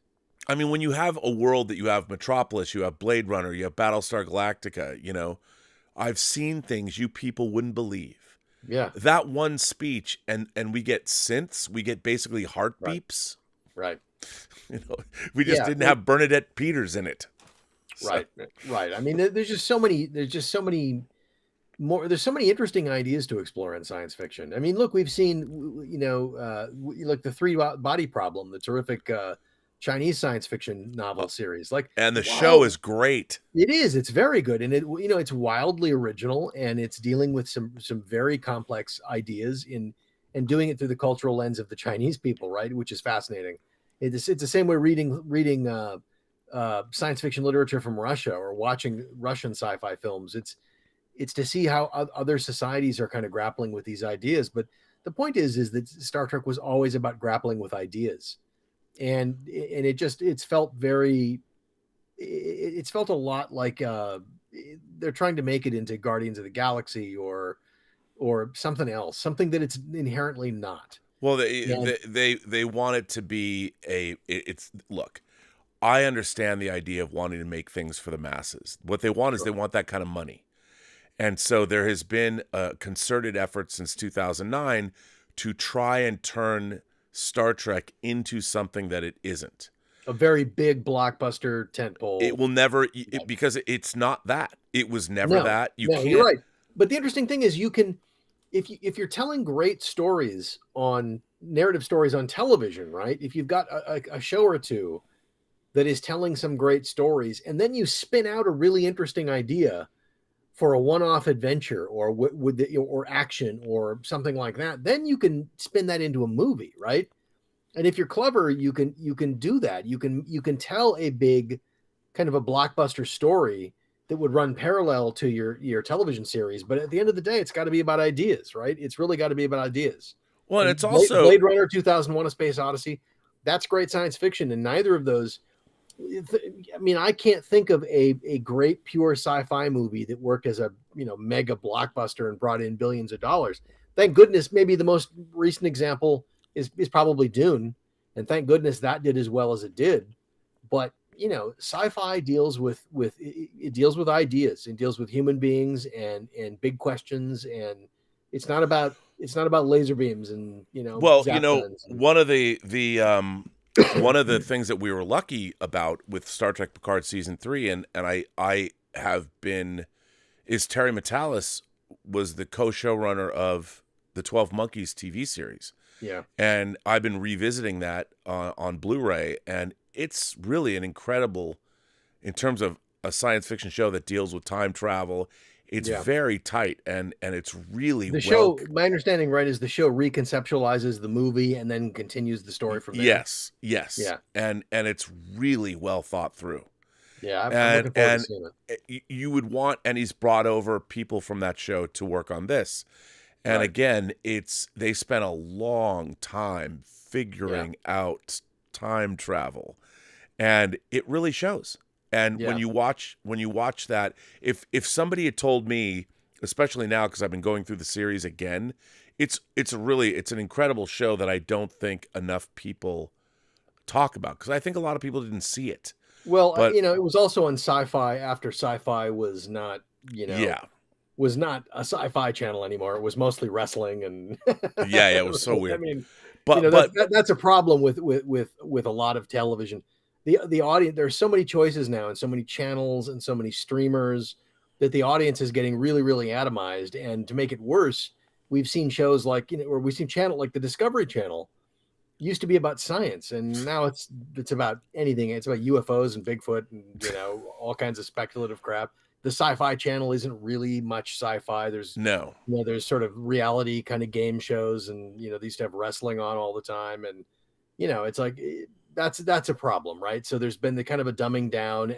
I mean, when you have a world that you have Metropolis, you have Blade Runner, you have Battlestar Galactica, you know, I've seen things you people wouldn't believe. Yeah. That one speech, and we get synths, we get basically heart Right. beeps. Right. You know, we just didn't have Bernadette Peters in it. Right. Right. I mean, there's just so many there's so many interesting ideas to explore in science fiction. I mean, look, we've seen, you know, like the Three Body Problem, the terrific Chinese science fiction novel series. Like, and the show is great. It is. It's very good, and it, you know, it's wildly original, and it's dealing with some very complex ideas and doing it through the cultural lens of the Chinese people, right? Which is fascinating. It's the same way reading science fiction literature from Russia or watching Russian sci-fi films. It's to see how other societies are kind of grappling with these ideas. But the point is that Star Trek was always about grappling with ideas, and it's felt a lot like they're trying to make it into Guardians of the Galaxy or something else, something that it's inherently not. Well, they want it to be look. I understand the idea of wanting to make things for the masses. What they want is they want that kind of money. And so there has been a concerted effort since 2009 to try and turn Star Trek into something that it isn't. A very big blockbuster tentpole. It will never, because it's not that. It was never that. You're right. But the interesting thing is, you can, if you're telling great stories on narrative stories on television, right? If you've got a show or two that is telling some great stories, and then you spin out a really interesting idea for a one-off adventure or action or something like that, then you can spin that into a movie, right? And if you're clever, you can do that. You can tell a big kind of a blockbuster story that would run parallel to your television series. But at the end of the day, it's got to be about ideas, right? It's really got to be about ideas. Well, and it's also Blade Runner 2001: A Space Odyssey. That's great science fiction, and neither of those. I mean, I can't think of a great pure sci-fi movie that worked as a, you know, mega blockbuster and brought in billions of dollars. Thank goodness, maybe the most recent example is probably Dune, and thank goodness that did as well as it did. But, you know, sci-fi deals with ideas, and deals with human beings and big questions, and it's not about laser beams and, you know. Well, you know, one of the one of the things that we were lucky about with Star Trek Picard season 3, and I have been, is Terry Matalas was the co-showrunner of the 12 Monkeys TV series. Yeah. And I've been revisiting that on Blu-ray, and it's really an incredible, in terms of a science fiction show that deals with time travel. It's very tight, and it's really show. My understanding, right, is the show reconceptualizes the movie and then continues the story from there. Yes, yeah, and it's really well thought through. Yeah, I'm looking forward to seeing it. You would want, and he's brought over people from that show to work on this. And again, they spent a long time figuring out time travel, and it really shows. And when you watch that, if somebody had told me, especially now because I've been going through the series again, it's an incredible show that I don't think enough people talk about, because I think a lot of people didn't see it. Well, you know, it was also on Sci-Fi after Sci-Fi was not, you know, was not a Sci-Fi channel anymore. It was mostly wrestling and it was so weird. I mean, but, you know, that's a problem with a lot of television. The audience, there's so many choices now and so many channels and so many streamers that the audience is getting really, really atomized. And to make it worse, we've seen shows like, you know, or we've seen channel like the Discovery Channel used to be about science, and now it's about anything. It's about UFOs and Bigfoot and, you know, all kinds of speculative crap. The Sci-Fi Channel isn't really much sci-fi. There's there's sort of reality kind of game shows, and, you know, they used to have wrestling on all the time, and, you know, it's like that's a problem, right? So there's been the kind of a dumbing down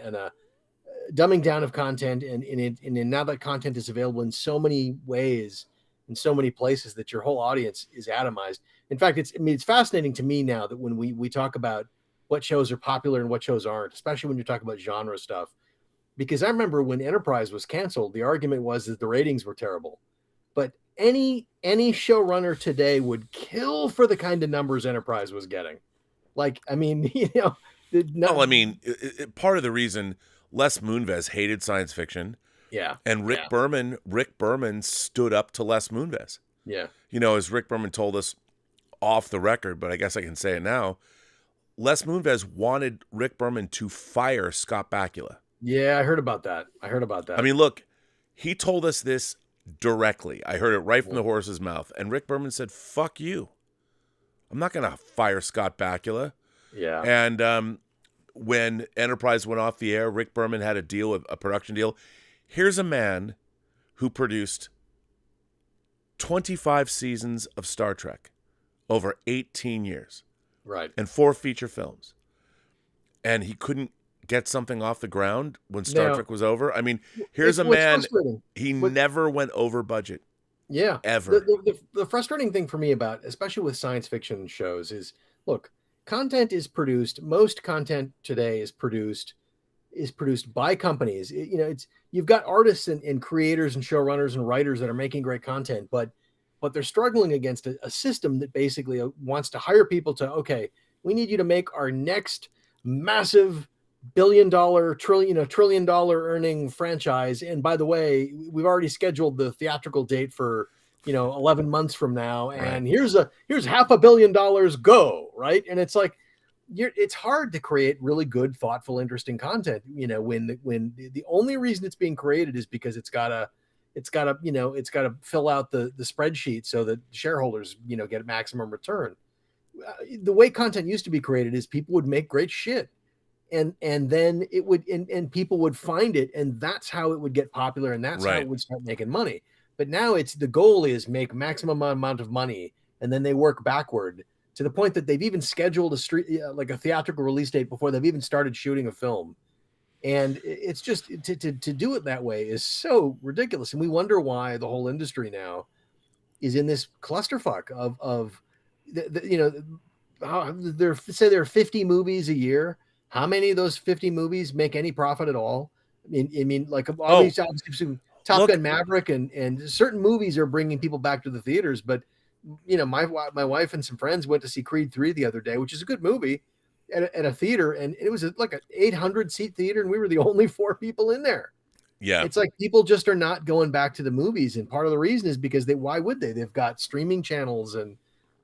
of content, and now that content is available in so many ways, in so many places, that your whole audience is atomized. In fact, it's fascinating to me now that when we talk about what shows are popular and what shows aren't, especially when you talk about genre stuff, because I remember when Enterprise was canceled, the argument was that the ratings were terrible, but any showrunner today would kill for the kind of numbers Enterprise was getting. Like, I mean, you know, Well, I mean, part of the reason Les Moonves hated science fiction, and Rick Berman stood up to Les Moonves. Yeah. You know, as Rick Berman told us off the record, but I guess I can say it now, Les Moonves wanted Rick Berman to fire Scott Bakula. Yeah, I heard about that. I mean, look, he told us this directly. I heard it right from the horse's mouth. And Rick Berman said, fuck you. I'm not going to fire Scott Bakula. Yeah. And when Enterprise went off the air, Rick Berman had a production deal. Here's a man who produced 25 seasons of Star Trek over 18 years. Right. And 4 feature films. And he couldn't get something off the ground when Star Trek was over. I mean, here's a man, he never went over budget. Yeah. Ever. The frustrating thing for me about, especially with science fiction shows, is, look, content is produced. Most content today is produced by companies. You've got artists and creators and showrunners and writers that are making great content, but they're struggling against a system that basically wants to hire people to, okay, we need you to make our next massive trillion dollar earning franchise. And by the way, we've already scheduled the theatrical date for, 11 months from now. And here's $500 million, go. Right. And it's like, it's hard to create really good, thoughtful, interesting content, when the only reason it's being created is because it's got to fill out the spreadsheet so that shareholders, get maximum return. The way content used to be created is people would make great shit, and then it would, and people would find it, and that's how it would get popular, and that's how it would start making money. But now the goal is make maximum amount of money, and then they work backward to the point that they've even scheduled a theatrical release date before they've even started shooting a film. And it's just to do it that way is so ridiculous. And we wonder why the whole industry now is in this clusterfuck of there are 50 movies a year. How many of those 50 movies make any profit at all? I mean, like all these obviously Top Gun Maverick and certain movies are bringing people back to the theaters. But, my wife and some friends went to see Creed 3 the other day, which is a good movie, at a theater, and it was like an 800 seat theater, and we were the only 4 people in there. Yeah. It's like people just are not going back to the movies. And part of the reason is because why would they? They've got streaming channels, and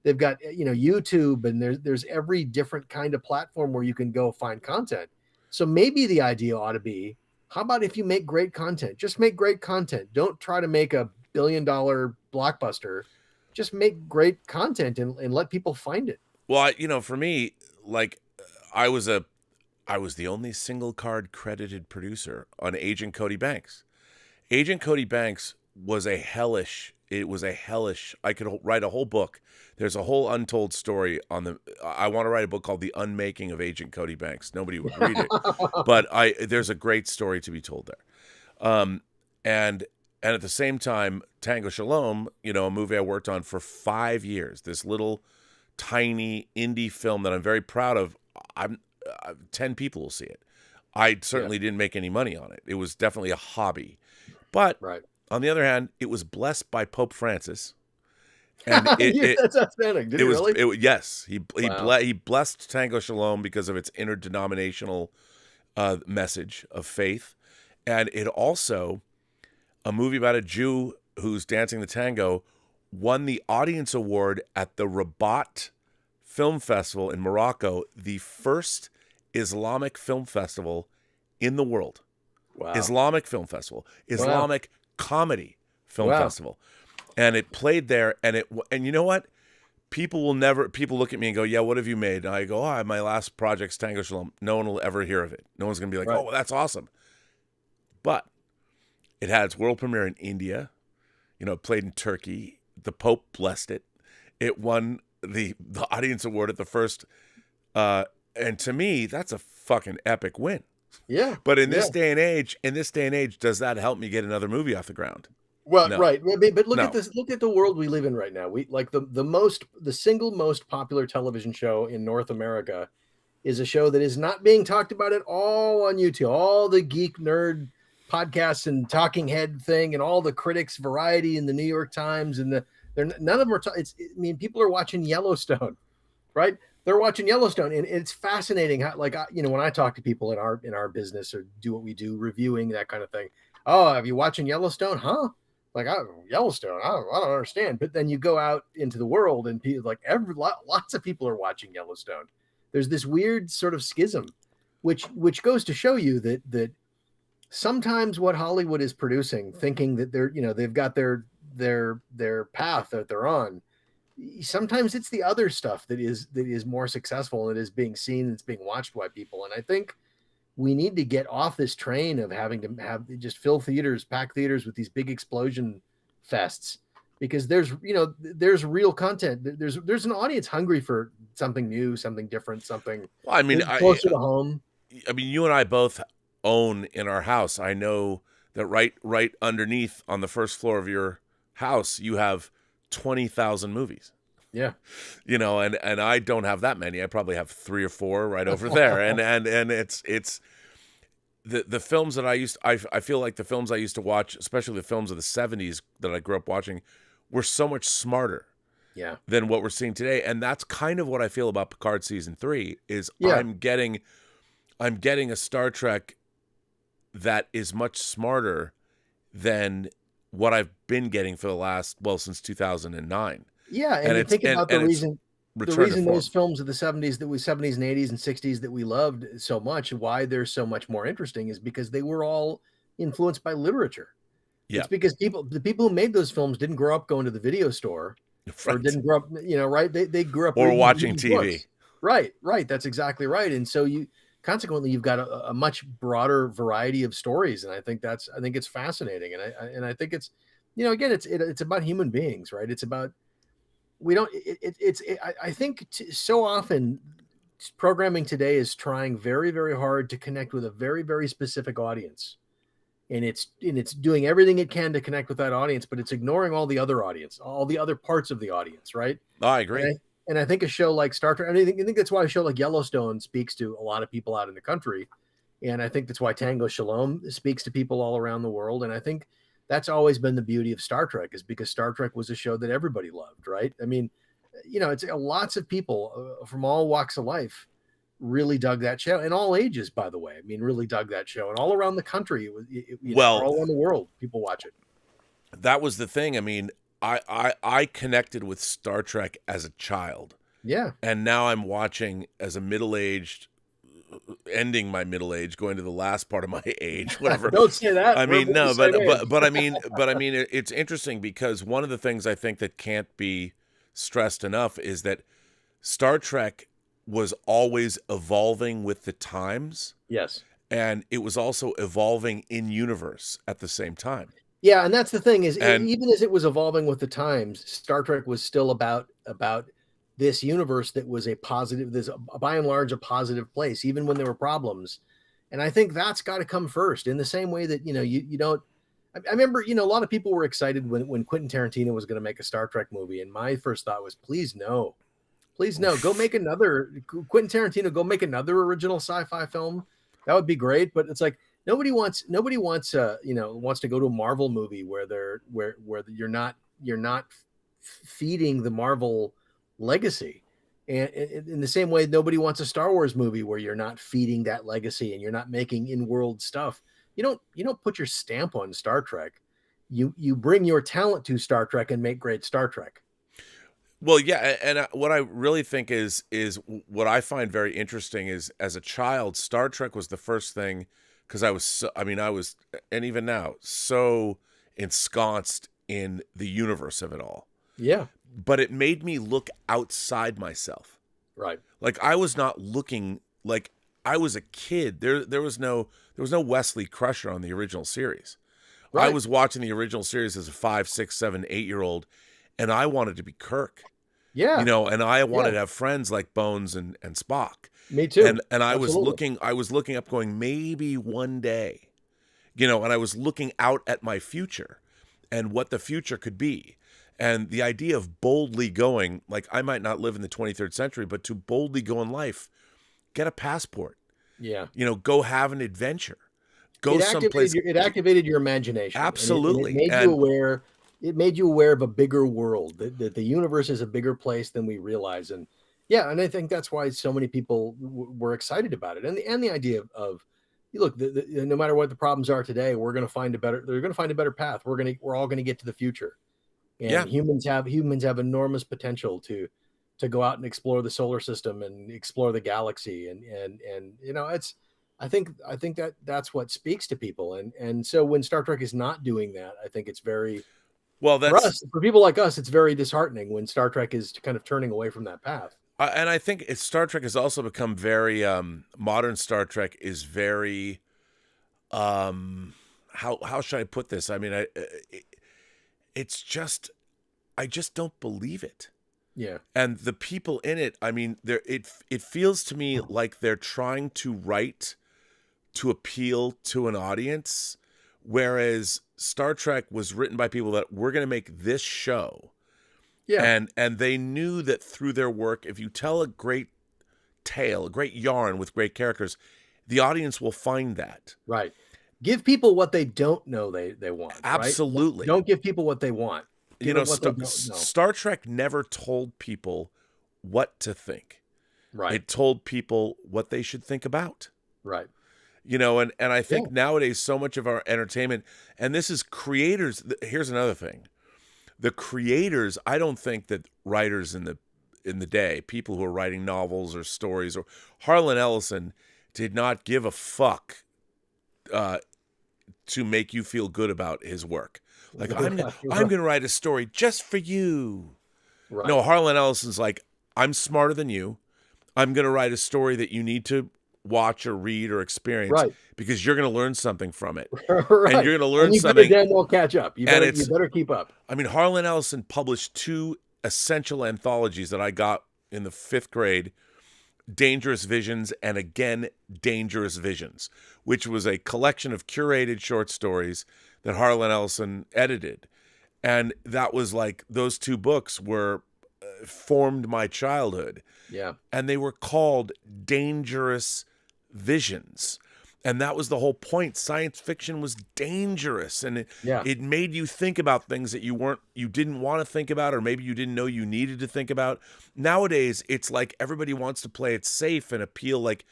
they've got, YouTube, and there's every different kind of platform where you can go find content. So maybe the idea ought to be, how about if you make great content, just make great content. Don't try to make $1 billion blockbuster. Just make great content and let people find it. Well, for me, like, I was the only single card credited producer on Agent Cody Banks. Agent Cody Banks was a hellish. I could write a whole book. There's a whole untold story I want to write a book called The Unmaking of Agent Cody Banks. Nobody would read it, but there's a great story to be told there. And at the same time, Tango Shalom, a movie I worked on for 5 years, this little tiny indie film that I'm very proud of. 10 people will see it. I certainly didn't make any money on it. It was definitely a hobby. But on the other hand, it was blessed by Pope Francis. And that's outstanding. Did it really? Yes. He blessed Tango Shalom because of its interdenominational message of faith. And it also, a movie about a Jew who's dancing the tango, won the audience award at the Rabat Film Festival in Morocco, the first Islamic film festival in the world. Wow. Islamic film festival, Islamic comedy film festival. And it played there, and you know what? People look at me and go, yeah, what have you made? And I go, my last project's Tango Shalom. No one will ever hear of it. No one's going to be like, oh, that's awesome. But it had its world premiere in India. It played in Turkey. The Pope blessed it. It won the audience award at the first, and to me, that's a fucking epic win. Yeah. But in this day and age, does that help me get another movie off the ground? Well, no. Right. But look at this. Look at the world we live in right now. We like the single most popular television show in North America is a show that is not being talked about at all on YouTube. All the geek nerd podcasts and talking head thing, and all the critics, Variety, and the New York Times, and none of them are. People are watching Yellowstone, right? They're watching Yellowstone, and it's fascinating how, like, when I talk to people in our business or do what we do, reviewing that kind of thing. Oh, have you watching Yellowstone? Huh? Like, Yellowstone, I don't understand. But then you go out into the world, and people, like, lots of people are watching Yellowstone. There's this weird sort of schism, which goes to show you that sometimes what Hollywood is producing, thinking that they've got their path that they're on. Sometimes it's the other stuff that is more successful and it is being seen, it's being watched by people. And I think we need to get off this train of having to have just pack theaters with these big explosion fests, because there's real content. There's an audience hungry for something new, something different, something closer to home. I mean, you and I both own in our house. I know that right underneath on the first floor of your house, you have 20,000 movies. Yeah. And I don't have that many. I probably have 3 or 4 right over there. And it's the films that I feel like the films I used to watch, especially the films of the 70s that I grew up watching, were so much smarter than what we're seeing today. And that's kind of what I feel about Picard season 3 is I'm getting a Star Trek that is much smarter than what I've been getting for the last, since 2009. Yeah, and you think about the reason those films of the 70s and 80s and 60s that we loved so much, why they're so much more interesting, is because they were all influenced by literature. Yeah. It's because the people who made those films didn't grow up going to the video store, or didn't grow up, right? They grew up or watching TV. Books. Right. That's exactly right. And so consequently, you've got a much broader variety of stories, and I think it's fascinating, and I think it's, again, it's about human beings, right? It's about I think so often programming today is trying very, very hard to connect with a very, very specific audience, and it's doing everything it can to connect with that audience, but it's ignoring all the other parts of the audience, right? I agree. And I think a show like Star Trek, I think that's why a show like Yellowstone speaks to a lot of people out in the country. And I think that's why Tango Shalom speaks to people all around the world. And I think that's always been the beauty of Star Trek, is because Star Trek was a show that everybody loved, right? I mean, it's lots of people from all walks of life really dug that show, and all ages, by the way. I mean, really dug that show, and all around the country, all around the world, people watch it. That was the thing. I mean, I connected with Star Trek as a child. Yeah. And now I'm watching as a middle-aged, ending my middle age, going to the last part of my age, whatever. Don't say that. I mean, no, but I mean, it's interesting because one of the things I think that can't be stressed enough is that Star Trek was always evolving with the times. Yes. And it was also evolving in universe at the same time. Yeah, and that's the thing is, even as it was evolving with the times, Star Trek was still about this universe that was by and large a positive place, even when there were problems. And I think that's got to come first, in the same way that, you don't. I remember, a lot of people were excited when Quentin Tarantino was going to make a Star Trek movie, and my first thought was, please no, go make another Quentin Tarantino, go make another original sci-fi film. That would be great. But it's like, Nobody wants to go to a Marvel movie where you're not feeding the Marvel legacy, and in the same way, nobody wants a Star Wars movie where you're not feeding that legacy and you're not making in-world stuff. You don't put your stamp on Star Trek. You bring your talent to Star Trek and make great Star Trek. Well, yeah, and what I really think is what I find very interesting is, as a child, Star Trek was the first thing. Because I was, and even now, so ensconced in the universe of it all. Yeah. But it made me look outside myself. Right. Like, I was not looking, like, I was a kid. There was no Wesley Crusher on the original series. Right. I was watching the original series as a 5, 6, 7, 8-year-old, and I wanted to be Kirk. Yeah. And I wanted to have friends like Bones and Spock. Me too. And I was looking up going, maybe one day, and I was looking out at my future and what the future could be. And the idea of boldly going, like, I might not live in the 23rd century, but to boldly go in life, get a passport. Yeah. Go have an adventure. Go someplace. It activated your imagination. Absolutely. It made you aware of a bigger world, that the universe is a bigger place than we realize. And Yeah, and I think that's why so many people were excited about it, and the idea of look, no matter what the problems are today, we're going to find a better. They're going to find a better path. We're all going to get to the future, Yeah. and humans have enormous potential to go out and explore the solar system and explore the galaxy, and you know, it's. I think that's what speaks to people, and so when Star Trek is not doing that, I think it's very. Well, For people like us, it's very disheartening when Star Trek is kind of turning away from that path. And I think Star Trek has also become very modern. Star Trek is very how should I put this? I mean, it's just I just don't believe it. Yeah. And the people in it, I mean, it feels to me like they're trying to write to appeal to an audience, whereas Star Trek was written by people that we're going to make this show. Yeah. And they knew that through their work, if you tell a great tale, a great yarn with great characters, the audience will find that. Right. Give people what they don't know they want. Absolutely. Right? Don't give people what they want. You know, Star Trek never told people what to think. Right. It told people what they should think about. Right. You know, and I think nowadays so much of our entertainment, and this is creators. Here's another thing. The creators, I don't think that writers in the day, people who are writing novels or stories, or Harlan Ellison did not give a fuck to make you feel good about his work. Like, I'm going to write a story just for you. Right. No, Harlan Ellison's like, I'm smarter than you. I'm going to write a story that you need to watch or read or experience because you're going to learn something from it. Right. And you're going to learn something. You better damn well catch up. You better keep up. I mean, Harlan Ellison published 2 essential anthologies that I got in the 5th grade, Dangerous Visions and Again Dangerous Visions, which was a collection of curated short stories that Harlan Ellison edited. And that was like, those 2 books were formed my childhood. Yeah. And they were called Dangerous Visions. And that was the whole point. Science fiction was dangerous, and it made you think about things that you didn't want to think about, or maybe you didn't know you needed to think about. Nowadays, it's like everybody wants to play it safe and appeal. Like,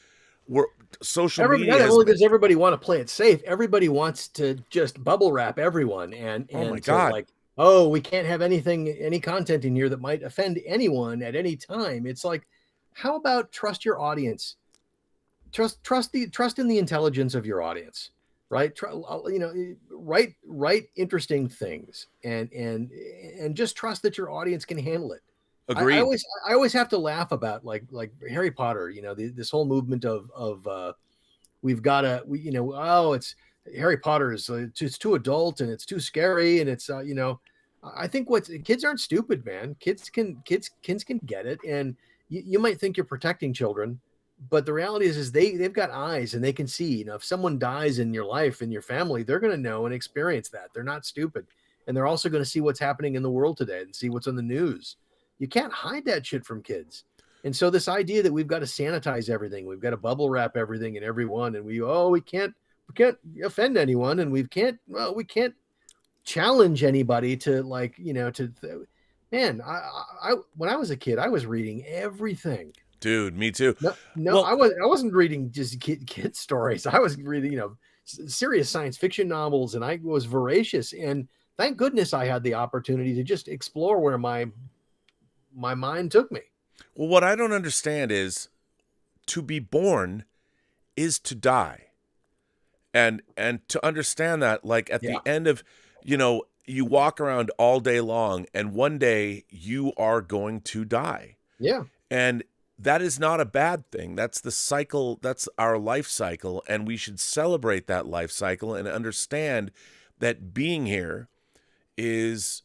social media. Not only does everybody want to play it safe, everybody wants to just bubble wrap everyone, and oh my God. Like, oh, we can't have any content in here that might offend anyone at any time. It's like, how about trust your audience? Trust in the intelligence of your audience, right? Write interesting things, and just trust that your audience can handle it. Agreed. I always have to laugh about like Harry Potter. You know, this whole movement of we've got to it's Harry Potter is it's too adult and it's too scary, and it's I think kids aren't stupid, man. Kids can get it, and you might think you're protecting children, but the reality is they've got eyes and they can see. You know, if someone dies in your life, in your family, they're going to know and experience that. They're not stupid, and they're also going to see what's happening in the world today and see what's on the news. You can't hide that shit from kids. And so this idea that we've got to sanitize everything, we've got to bubble wrap everything and everyone, and we can't offend anyone, and we can't challenge anybody to man, I when I was a kid, I was reading everything. Dude, me too. No, I wasn't reading just kid stories. I was reading, serious science fiction novels, and I was voracious. And thank goodness I had the opportunity to just explore where my mind took me. Well, what I don't understand is to be born is to die. And to understand that, like at the end of, you walk around all day long and one day you are going to die. Yeah. And that is not a bad thing. That's the cycle. That's our life cycle. And we should celebrate that life cycle and understand that being here is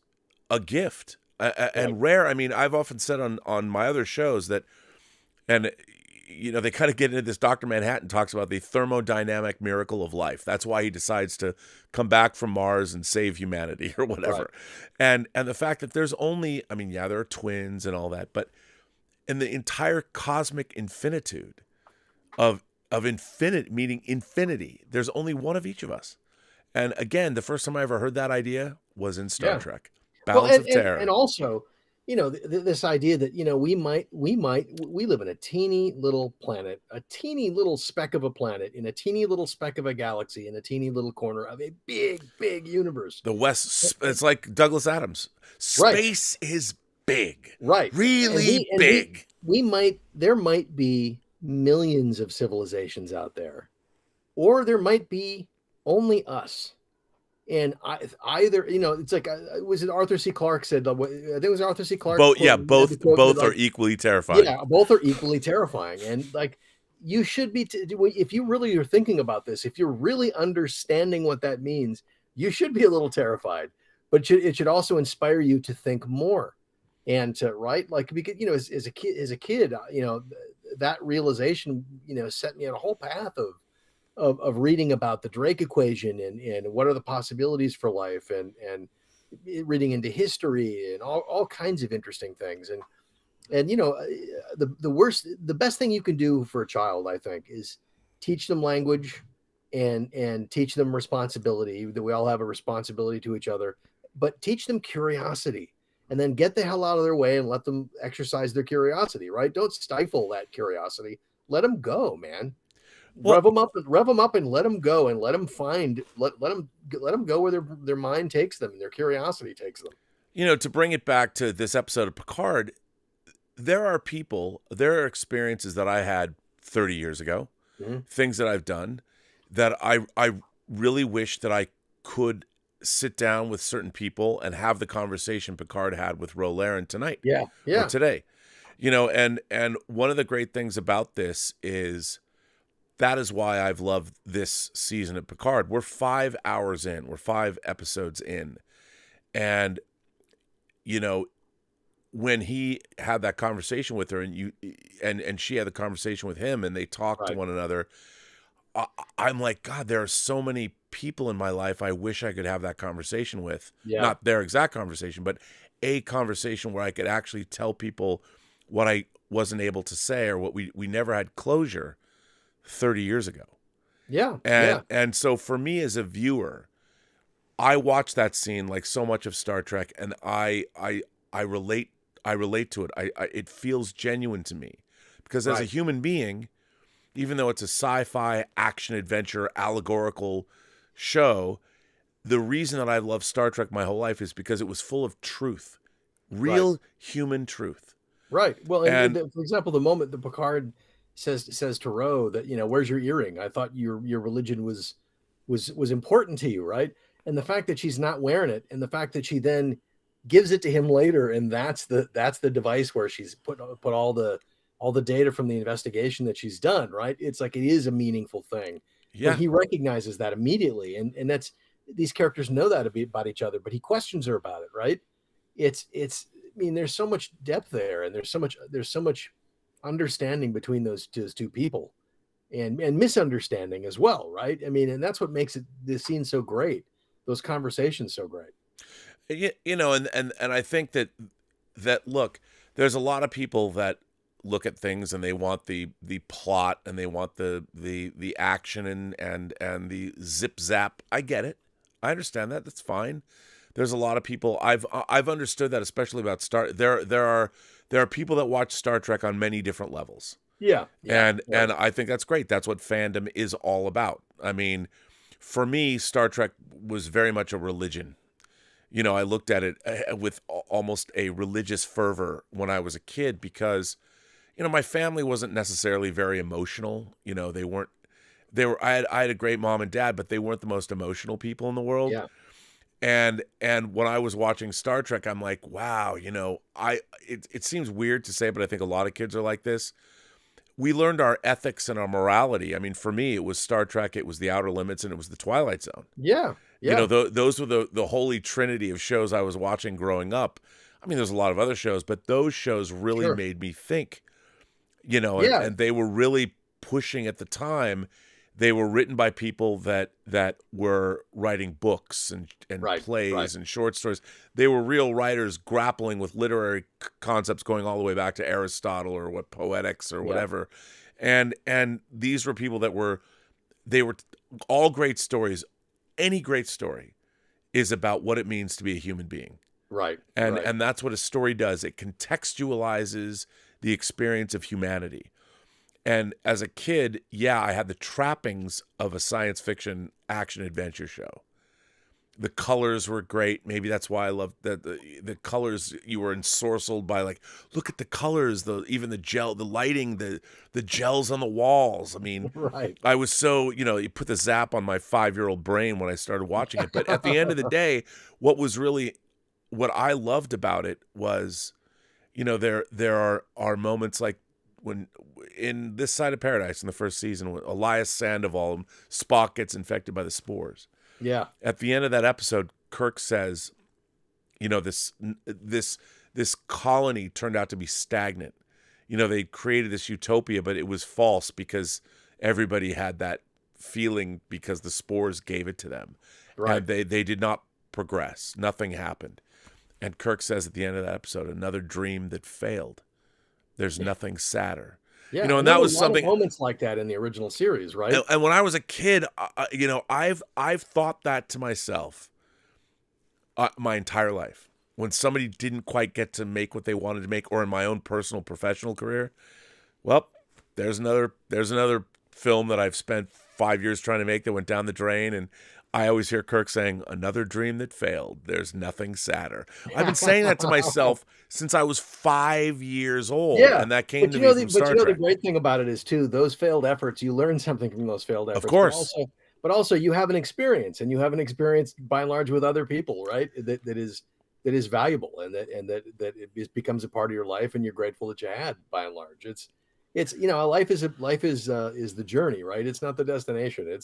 a gift and rare. I mean, I've often said on my other shows that, and they kind of get into this. Dr. Manhattan talks about the thermodynamic miracle of life. That's why he decides to come back from Mars and save humanity or whatever. Right. And the fact that there's only, there are twins and all that, but in the entire cosmic infinitude of infinite, meaning infinity, there's only one of each of us. And again, the first time I ever heard that idea was in Star Trek. Balance of Terror. And also, this idea that, we live in a teeny little planet, a teeny little speck of a planet in a teeny little speck of a galaxy in a teeny little corner of a big, big universe. The West, it's like Douglas Adams. Right. Space is big. Right. Really big. There might be millions of civilizations out there, or there might be only us. And either, it's like, was it Arthur C. Clarke said? I think it was Arthur C. Clarke. Both are equally terrifying. Yeah, both are equally terrifying. And like, you should be, if you really are thinking about this, if you're really understanding what that means, you should be a little terrified. But it should also inspire you to think more, and to like, because as a kid, that realization, set me on a whole path of reading about the Drake equation and what are the possibilities for life, and reading into history and all kinds of interesting things. And the best thing you can do for a child, I think, is teach them language and teach them responsibility, that we all have a responsibility to each other, but teach them curiosity, and then get the hell out of their way and let them exercise their curiosity, right? Don't stifle that curiosity. Let them go, man. Rev them up and let them go, and let them go where their mind takes them and their curiosity takes them. To bring it back to this episode of Picard, there are experiences that I had 30 years ago, things that I've done that I really wish that I could sit down with certain people and have the conversation Picard had with Ro Laren tonight. Yeah. Or today. And one of the great things about this is, that is why I've loved this season of Picard. We're 5 hours in. We're 5 episodes in. And, when he had that conversation with her, and she had the conversation with him, and they talked to one another, I'm like, God, there are so many people in my life I wish I could have that conversation with. Yeah. Not their exact conversation, but a conversation where I could actually tell people what I wasn't able to say, or what we never had closure 30 years ago. Yeah. And so for me as a viewer, I watch that scene like so much of Star Trek, and I relate to it. It feels genuine to me, because as a human being, even though it's a sci-fi action adventure allegorical show, the reason that I love Star Trek my whole life is because it was full of truth, real human truth. Right. Well, and for example, the moment that Picard says to Ro that, where's your earring? I thought your religion was important to you, right? And the fact that she's not wearing it, and the fact that she then gives it to him later, and that's the device where she's put all the data from the investigation that she's done, right? It's like, it is a meaningful thing. Yeah. But he recognizes that immediately, and that's, these characters know that about each other, but he questions her about it, right? It's there's so much depth there, and there's so much understanding between those two people, and misunderstanding as well, right? And that's what makes this scene so great, those conversations so great. And I think that look, there's a lot of people that look at things and they want the plot, and they want the action and the zip zap. I get it. I understand that. That's fine. There's a lot of people, I've understood that, especially about there are people that watch Star Trek on many different levels. Yeah. And I think that's great. That's what fandom is all about. For me, Star Trek was very much a religion. I looked at it with almost a religious fervor when I was a kid, because, my family wasn't necessarily very emotional. I had a great mom and dad, but they weren't the most emotional people in the world. Yeah. And when I was watching Star Trek, I'm like, wow, it seems weird to say, but I think a lot of kids are like this. We learned our ethics and our morality. For me, it was Star Trek, it was The Outer Limits, and it was The Twilight Zone. Yeah. Those were the holy trinity of shows I was watching growing up. There's a lot of other shows, but those shows really made me think, and they were really pushing at the time. They were written by people that were writing books and plays and short stories. They were real writers grappling with literary concepts going all the way back to Aristotle, or what, poetics or whatever. And these were people that were all great stories. Any great story is about what it means to be a human being. Right. And that's what a story does. It contextualizes the experience of humanity. And as a kid, yeah, I had the trappings of a science fiction action adventure show. The colors were great. Maybe that's why I loved the colors. You were ensorcelled by, like, look at the colors, even the gel, the lighting, the gels on the walls. I mean, right. I was so, you put the zap on my 5-year-old brain when I started watching it. But at the end of the day, what I loved about it was, there are moments like when in This Side of Paradise in the first season, when Elias Sandoval, Spock gets infected by the spores. Yeah. At the end of that episode, Kirk says, this colony turned out to be stagnant. They created this utopia, but it was false because everybody had that feeling because the spores gave it to them. Right. And they did not progress. Nothing happened. And Kirk says at the end of that episode, another dream that failed. There's nothing sadder. Yeah, and that was something. Moments like that in the original series, right? And when I was a kid, I've thought that to myself my entire life. When somebody didn't quite get to make what they wanted to make, or in my own personal professional career, well, there's another film that I've spent 5 years trying to make that went down the drain. And I always hear Kirk saying, another dream that failed. There's nothing sadder. I've been saying that to myself since I was 5 years old. Yeah. And that came to me from Star Trek. The great thing about it is, too, those failed efforts, you learn something from those failed efforts. Of course. But also you have an experience, and you have an experience by and large with other people, right? That is valuable, and that it becomes a part of your life, and you're grateful that you had, by and large. It's life is the journey, right? It's not the destination.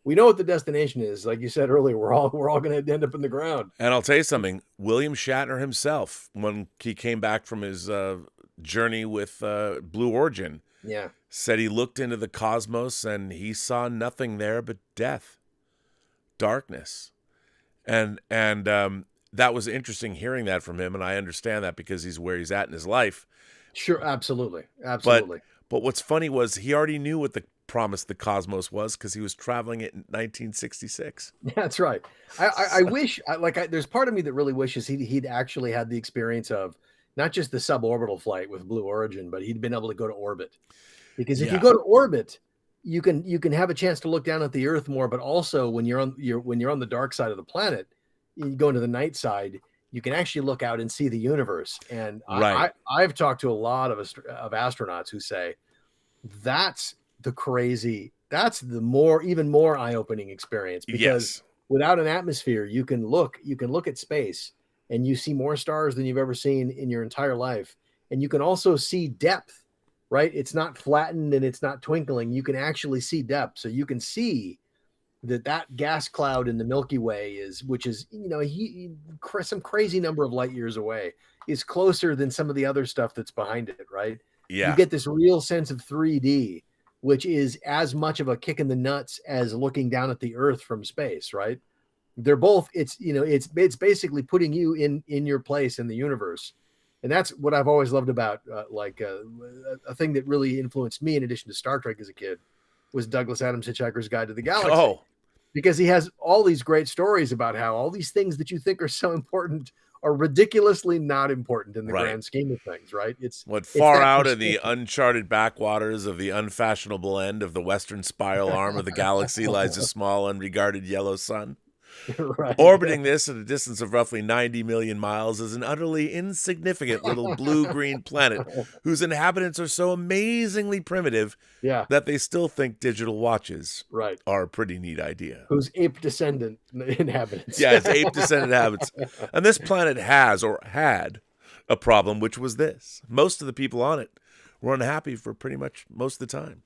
We know what the destination is. Like you said earlier, we're all going to end up in the ground. And I'll tell you something. William Shatner himself, when he came back from his journey with Blue Origin, said he looked into the cosmos and he saw nothing there but death, darkness, and that was interesting hearing that from him. And I understand that because he's where he's at in his life. Sure, absolutely. But what's funny was he already knew what the promise the cosmos was because he was traveling it in 1966. That's right. I wish, there's part of me that really wishes he'd actually had the experience of not just the suborbital flight with Blue Origin, but he'd been able to go to orbit. Because if you go to orbit, you can have a chance to look down at the Earth more. But also when you're on the dark side of the planet, you go into the night side, you can actually look out and see the universe. And right. I've talked to a lot of astronauts who say that's the even more eye-opening experience, because without an atmosphere, you can look at space and you see more stars than you've ever seen in your entire life. And you can also see depth, right? It's not flattened and it's not twinkling. You can actually see depth. So you can see that gas cloud in the Milky Way which is some crazy number of light years away, is closer than some of the other stuff that's behind it, right? Yeah. You get this real sense of 3D, which is as much of a kick in the nuts as looking down at the Earth from space, right? They're both, it's basically putting you in your place in the universe. And that's what I've always loved about a thing that really influenced me in addition to Star Trek as a kid was Douglas Adams' Hitchhiker's Guide to the Galaxy. Oh, because he has all these great stories about how all these things that you think are so important are ridiculously not important in the grand scheme of things, right? It's far out in the uncharted backwaters of the unfashionable end of the western spiral arm of the galaxy lies a small, unregarded yellow sun. Right. Orbiting this at a distance of roughly 90 million miles is an utterly insignificant little blue-green planet whose inhabitants are so amazingly primitive that they still think digital watches are a pretty neat idea. Whose ape descendant inhabitants. Yeah, it's ape descendant inhabitants. And this planet has or had a problem, which was this. Most of the people on it were unhappy for pretty much most of the time.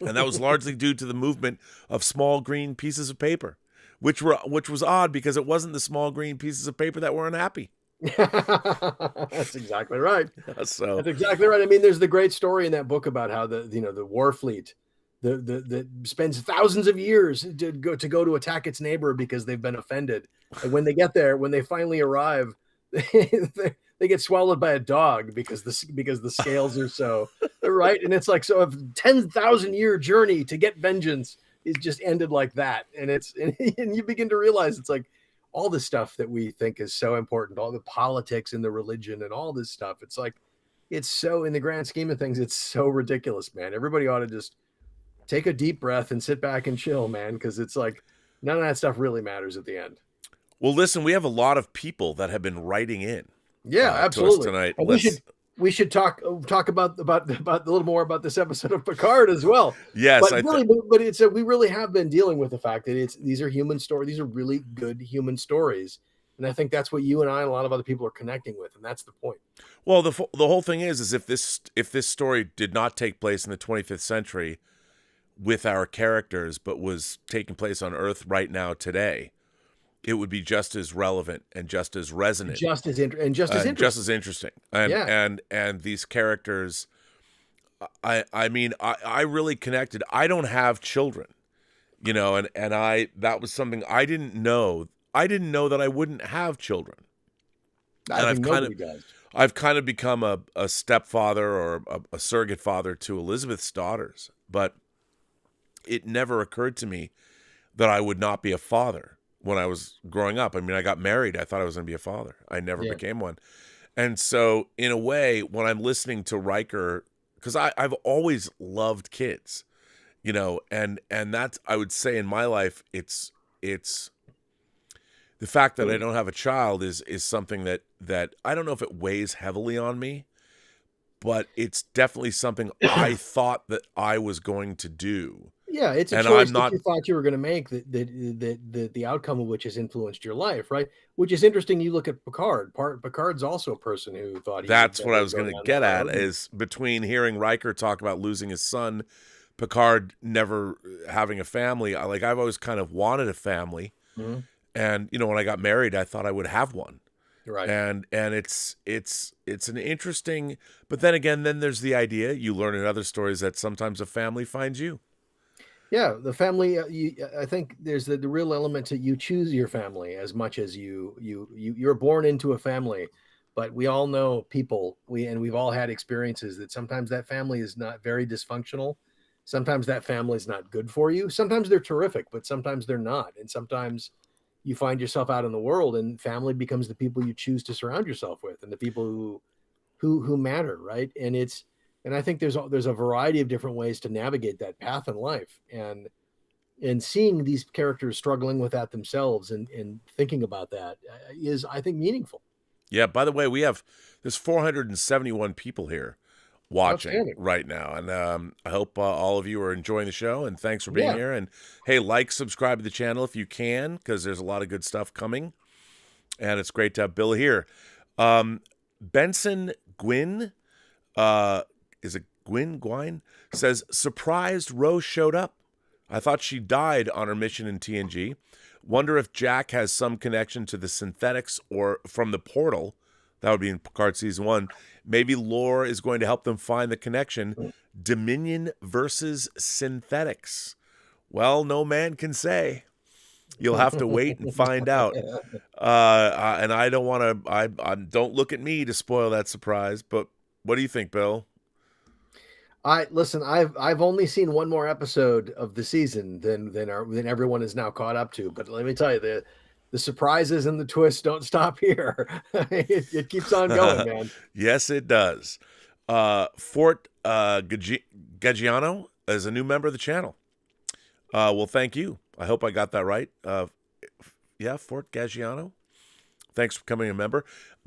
And that was largely due to the movement of small green pieces of paper. Which was odd because it wasn't the small green pieces of paper that were unhappy. That's exactly right. That's exactly right. I mean, there's the great story in that book about how the war fleet that spends thousands of years to go to attack its neighbor because they've been offended. And when they get there, when they finally arrive, they get swallowed by a dog because the scales are so right. And it's like, so a 10,000 year journey to get vengeance is just ended like that. And you begin to realize it's like all the stuff that we think is so important, all the politics and the religion and all this stuff. It's like, it's so, in the grand scheme of things, it's so ridiculous, man. Everybody ought to just take a deep breath and sit back and chill, man, because it's like none of that stuff really matters at the end. Well, listen, we have a lot of people that have been writing in. Yeah, absolutely. To us tonight. We should talk about a little more about this episode of Picard as well. Yes, but it's we really have been dealing with the fact that these are human stories. These are really good human stories, and I think that's what you and I and a lot of other people are connecting with, and that's the point. Well, the whole thing is if this story did not take place in the 25th century with our characters, but was taking place on Earth right now today, it would be just as relevant and just as resonant, just as interesting. And these characters, I mean, I really connected. I don't have children, you know, and that was something I didn't know. I didn't know that I wouldn't have children. I've kind of become a stepfather or a surrogate father to Elizabeth's daughters, but it never occurred to me that I would not be a father. When I was growing up, I mean, I got married. I thought I was going to be a father. I never became one. And so in a way, when I'm listening to Riker, because I've always loved kids, you know, and that's, I would say in my life, it's the fact that I don't have a child is something that I don't know if it weighs heavily on me, but it's definitely something I thought that I was going to do. Yeah, it's a choice that you thought you were going to make that the outcome of which has influenced your life, right? Which is interesting. You look at Picard. Picard's also a person who thought that's what I was going to get at. Is between hearing Riker talk about losing his son, Picard never having a family. I've always kind of wanted a family, and you know, when I got married, I thought I would have one. Right. And it's an interesting, but then again, then there's the idea you learn in other stories that sometimes a family finds you. Yeah, the family. I think there's the real element to you choose your family as much as you're born into a family. But we all know people. We've all had experiences that sometimes that family is not very dysfunctional. Sometimes that family is not good for you. Sometimes they're terrific, but sometimes they're not. And sometimes you find yourself out in the world, and family becomes the people you choose to surround yourself with, and the people who matter, right? And I think there's a variety of different ways to navigate that path in life, and seeing these characters struggling with that themselves and thinking about that is, I think, meaningful. Yeah. By the way, there's 471 people here watching right now, and I hope all of you are enjoying the show. And thanks for being here. And hey, subscribe to the channel if you can, because there's a lot of good stuff coming, and it's great to have Bill here. Benson Gwyn. Is it Gwyn says, surprised Ro showed up. I thought she died on her mission in TNG. Wonder if Jack has some connection to the synthetics or from the portal. That would be in Picard season 1. Maybe Lore is going to help them find the connection. Dominion versus synthetics. Well, no man can say. You'll have to wait and find out. And I don't want to. I don't look at me to spoil that surprise. But what do you think, Bill? Listen, I've only seen one more episode of the season than everyone is now caught up to. But let me tell you, the surprises and the twists don't stop here. it keeps on going, man. Yes, it does. Fort Gaggiano is a new member of the channel. Well, thank you. I hope I got that right. Fort Gaggiano. Thanks for becoming a member.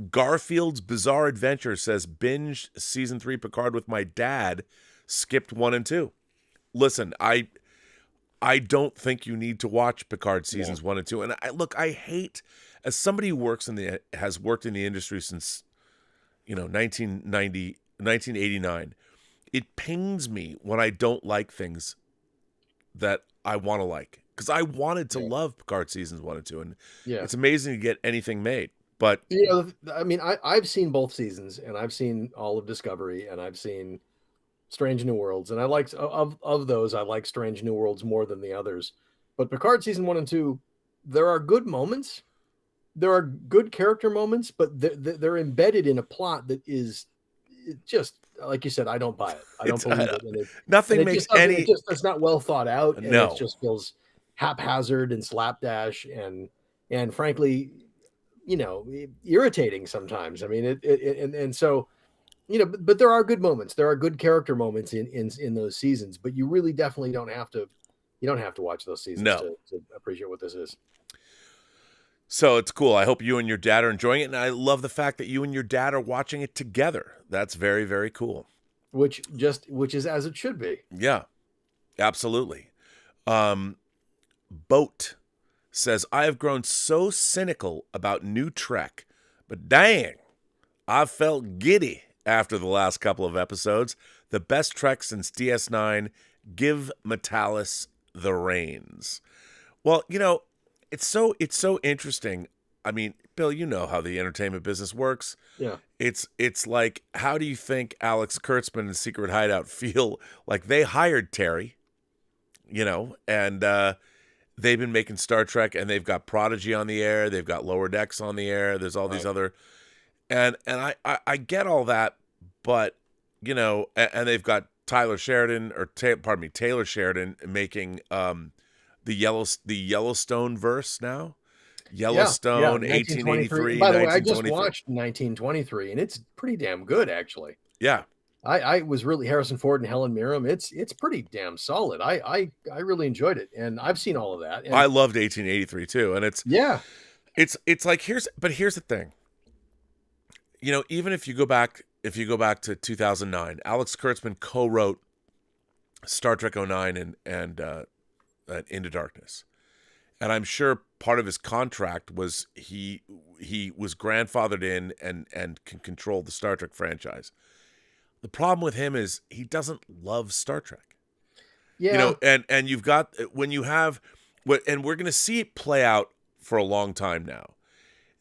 Garfield's Bizarre Adventure says, binged season 3 Picard with my dad, skipped 1 and 2. Listen, I don't think you need to watch Picard seasons 1 and 2. And I hate, as somebody who has worked in the industry since 1989, it pains me when I don't like things that I want to like. Because I wanted to love Picard seasons 1 and 2, and it's amazing to get anything made. But I mean, I've seen both seasons, and I've seen all of Discovery, and I've seen Strange New Worlds, and I like of those, I like Strange New Worlds more than the others. But Picard season 1 and 2, there are good moments, there are good character moments, but they're embedded in a plot that is just, like you said, I don't buy it. I don't believe it. Nothing makes any. It's not well thought out, and it just feels haphazard and slapdash, and and frankly, irritating sometimes. I mean, and so, but there are good moments. There are good character moments in those seasons, but you really definitely don't have to. You don't have to watch those seasons No. to appreciate what this is. So it's cool. I hope you and your dad are enjoying it, and I love the fact that you and your dad are watching it together. That's very, very cool. Which is as it should be. Yeah, absolutely. Boat says, I have grown so cynical about new Trek, but dang, I felt giddy after the last couple of episodes. The best Trek since DS9. Give Metalis the reins. Well, it's so interesting. I mean, Bill, you know how the entertainment business works. Yeah. It's like, how do you think Alex Kurtzman and Secret Hideout feel? Like, they hired Terry, and they've been making Star Trek, and they've got Prodigy on the air, they've got Lower Decks on the air, there's all these other, and I get all that, but and they've got Taylor Sheridan making the Yellowstone verse now. Yellowstone, 1883. By the way, I just watched 1923, and it's pretty damn good, actually. Yeah. I was really Harrison Ford and Helen Mirren. It's pretty damn solid. I really enjoyed it, and I've seen all of that. And I loved 1883 too, and it's like here's the thing. Even if you go back to 2009, Alex Kurtzman co-wrote Star Trek 09 and Into Darkness. And I'm sure part of his contract was he was grandfathered in and can control the Star Trek franchise. The problem with him is he doesn't love Star Trek. Yeah. And you've got, when you have, and we're going to see it play out for a long time now,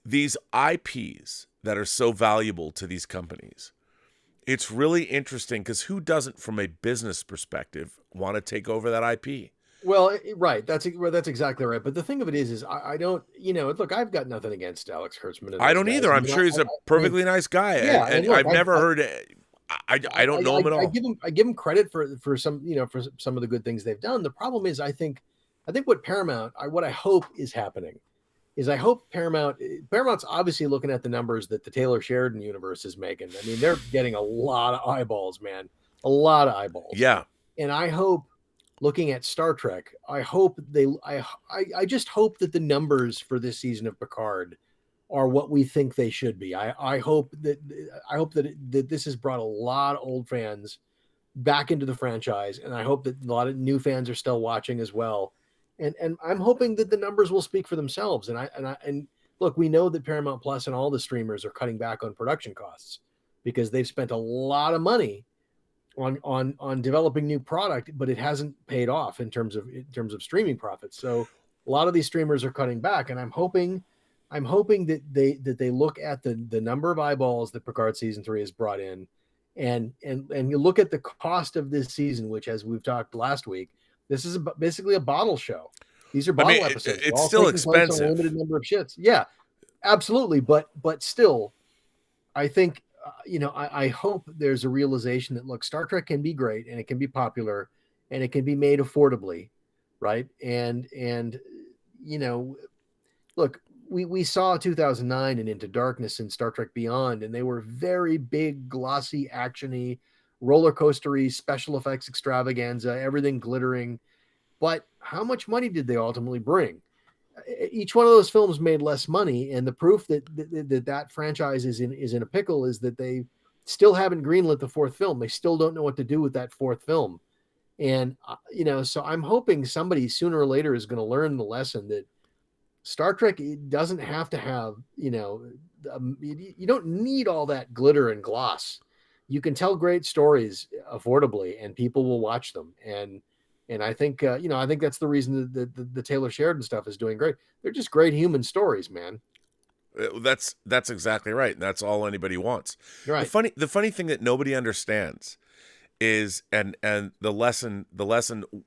these IPs that are so valuable to these companies. It's really interesting because who doesn't, from a business perspective, want to take over that IP? Well, right. That's exactly right. But the thing of it is I don't, look, I've got nothing against Alex Kurtzman. I don't either. I'm sure he's a perfectly nice guy. Yeah, and look, I've never heard, I don't know him at all. I give him credit for some, for some of the good things they've done. The problem is, I think what Paramount, what I hope is happening is I hope Paramount's obviously looking at the numbers that the Taylor Sheridan universe is making. I mean, they're getting a lot of eyeballs, man, a lot of eyeballs. Yeah. And I hope, looking at Star Trek, I just hope that the numbers for this season of Picard are what we think they should be. I hope that this has brought a lot of old fans back into the franchise, and I hope that a lot of new fans are still watching as well. And I'm hoping that the numbers will speak for themselves. And look, we know that Paramount Plus and all the streamers are cutting back on production costs because they've spent a lot of money on developing new product, but it hasn't paid off in terms of streaming profits. So a lot of these streamers are cutting back, and I'm hoping that they look at the number of eyeballs that Picard season 3 has brought in, and you look at the cost of this season, which, as we've talked last week, this is basically a bottle show. These are bottle episodes. It's still expensive. A limited number of shits. Yeah, absolutely. But still, I think, I hope there's a realization that, look, Star Trek can be great, and it can be popular, and it can be made affordably, right? And look, we saw 2009 and Into Darkness and Star Trek Beyond, and they were very big, glossy, actiony, roller coastery, special effects extravaganza, everything glittering. But how much money did they ultimately bring? Each one of those films made less money, and the proof that franchise is in a pickle is that they still haven't greenlit the fourth film. They still don't know what to do with that fourth film. And so I'm hoping somebody sooner or later is going to learn the lesson that Star Trek doesn't have to have, you don't need all that glitter and gloss. You can tell great stories affordably, and people will watch them. And I think, I think that's the reason that the Taylor Sheridan stuff is doing great. They're just great human stories, man. That's exactly right. And that's all anybody wants. Right. The funny thing that nobody understands is, and the lesson,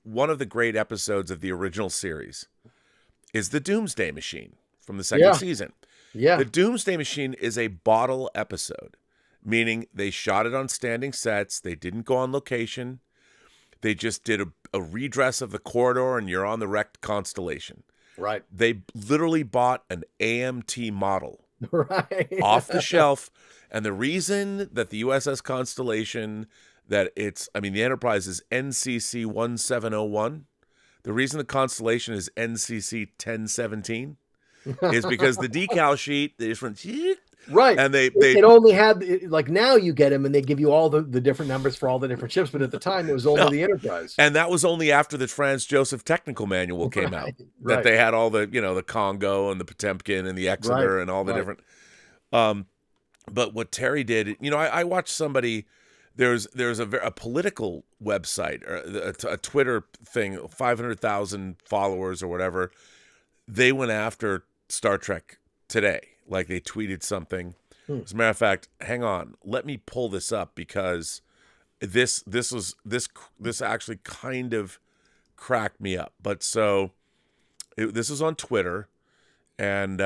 one of the great episodes of the original series is the Doomsday Machine from the second season. Yeah. The Doomsday Machine is a bottle episode, meaning they shot it on standing sets. They didn't go on location. They just did a redress of the corridor, and you're on the wrecked Constellation. Right. They literally bought an AMT model Right. off the shelf. And the reason that the USS Constellation, the Enterprise is NCC 1701. The reason the Constellation is NCC 1017 is because the decal sheet, they just went, right. And it only had, like, now you get them and they give you all the different numbers for all the different ships. But at the time, it was only the Enterprise. And that was only after the Franz Joseph Technical Manual came out. That they had all the, the Congo and the Potemkin and the Exeter and all the different. But what Terry did, I watched somebody. There's a political website or a Twitter thing, 500,000 followers or whatever. They went after Star Trek today. Like, they tweeted something. As a matter of fact, hang on, let me pull this up because this actually kind of cracked me up. But so this is on Twitter, and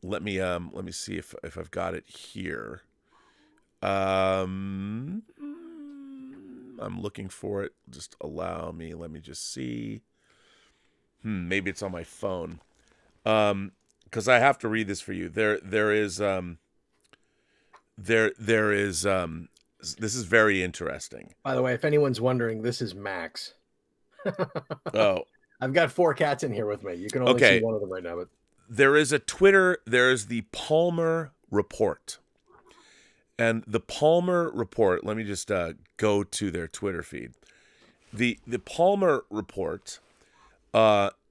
let me see if I've got it here. I'm looking for it. Just allow me. Let me just see. Maybe it's on my phone. Because I have to read this for you. There is this is very interesting. By the way, if anyone's wondering, this is Max. Oh, I've got 4 cats in here with me. You can only see one of them right now, but there is a Twitter. There's the Palmer Report, and the Palmer Report. Let me just go to their Twitter feed. The Palmer Report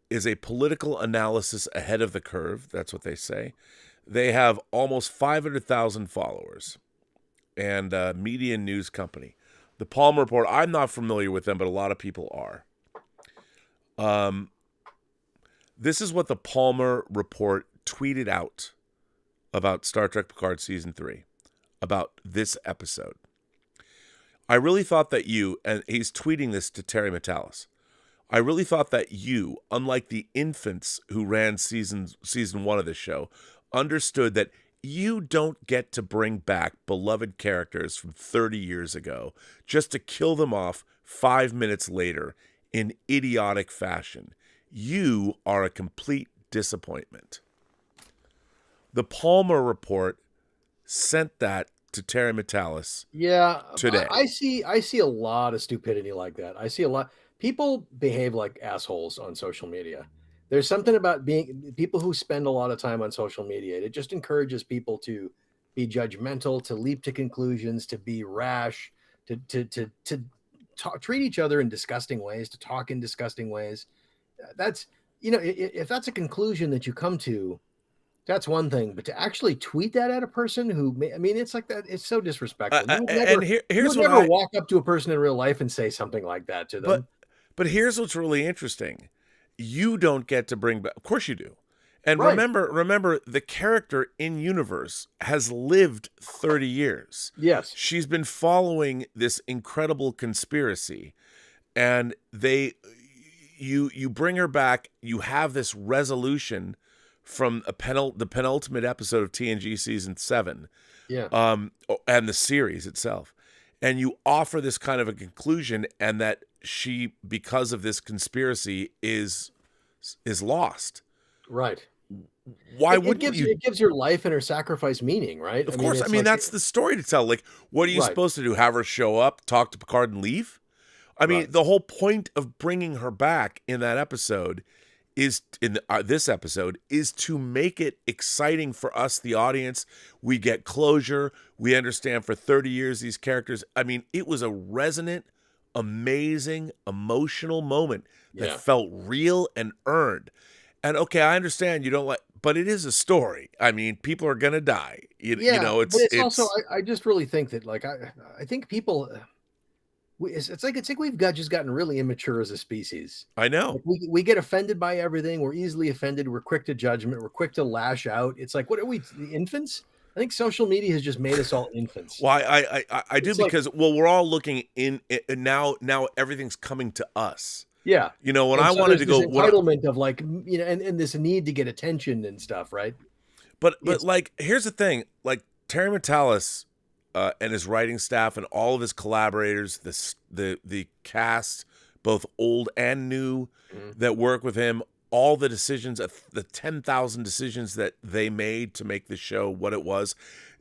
is a political analysis ahead of the curve. That's what they say. They have almost 500,000 followers and media and news company. The Palmer Report, I'm not familiar with them, but a lot of people are. This is what the Palmer Report tweeted out about Star Trek Picard Season 3, about this episode. I really thought that you, and he's tweeting this to Terry Matalas, I really thought that you, unlike the infants who ran season 1 of this show, understood that you don't get to bring back beloved characters from 30 years ago just to kill them off 5 minutes later in idiotic fashion. You are a complete disappointment. The Palmer Report sent that to Terry Matalas. Yeah, today. I see a lot of stupidity like that. I see a lot. People behave like assholes on social media. There's something about people who spend a lot of time on social media. It just encourages people to be judgmental, to leap to conclusions, to be rash, to treat each other in disgusting ways, to talk in disgusting ways. That's, if that's a conclusion that you come to, that's one thing. But to actually tweet that at a person it's like that. It's so disrespectful. You would never walk up to a person in real life and say something like that to them. But here's what's really interesting. You don't get to bring back. Of course you do. And remember, the character in universe has lived 30 years. Yes. She's been following this incredible conspiracy, and you bring her back. You have this resolution from the penultimate episode of TNG season 7. Yeah. And the series itself. And you offer this kind of a conclusion, and that she, because of this conspiracy, is lost. Right. Why wouldn't you? It gives her life and her sacrifice meaning, right? Of course. That's the story to tell. Like, what are you supposed to do? Have her show up, talk to Picard, and leave? The whole point of bringing her back in that episode this episode is to make it exciting for us, the audience. We get closure. We understand for 30 years these characters. It was a resonant, amazing, emotional moment that felt real and earned. And okay, I understand you don't like, but it is a story. People are gonna die. It's also. I just really think that, like, I think people. It's like we've just gotten really immature as a species. I know. Like we get offended by everything. We're easily offended. We're quick to judgment. We're quick to lash out. It's like, what are we, the infants? I think social media has just made us all infants. Well, I do, because we're all looking in now everything's coming to us. Yeah. When I wanted to go, entitlement of, like, and this need to get attention and stuff, right? But like, here's the thing, like Terry Matalas and his writing staff and all of his collaborators, the cast, both old and new, that work with him, all the decisions, the 10,000 decisions that they made to make the show what it was,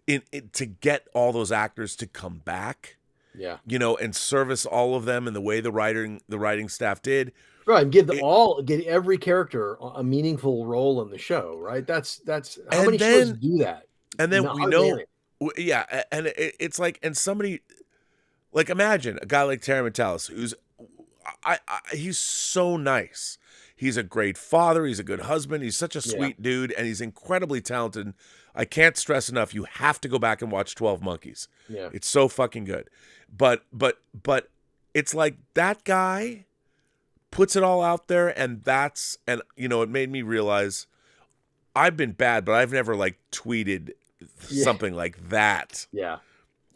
to get all those actors to come back, Yeah. you know, and service all of them in the way the writing staff did. Right, and get every character a meaningful role in the show, right? That's how many shows do that? And then Not we hardly know, any. yeah, and it's like, and somebody, like, imagine a guy like Terry Metalis, who's, he's so nice. He's a great father. He's a good husband. He's such a sweet dude, and he's incredibly talented. I can't stress enough, you have to go back and watch 12 Monkeys. Yeah. It's so fucking good. But it's like that guy puts it all out there, and you know, it made me realize I've been bad, but I've never like tweeted something like that. Yeah.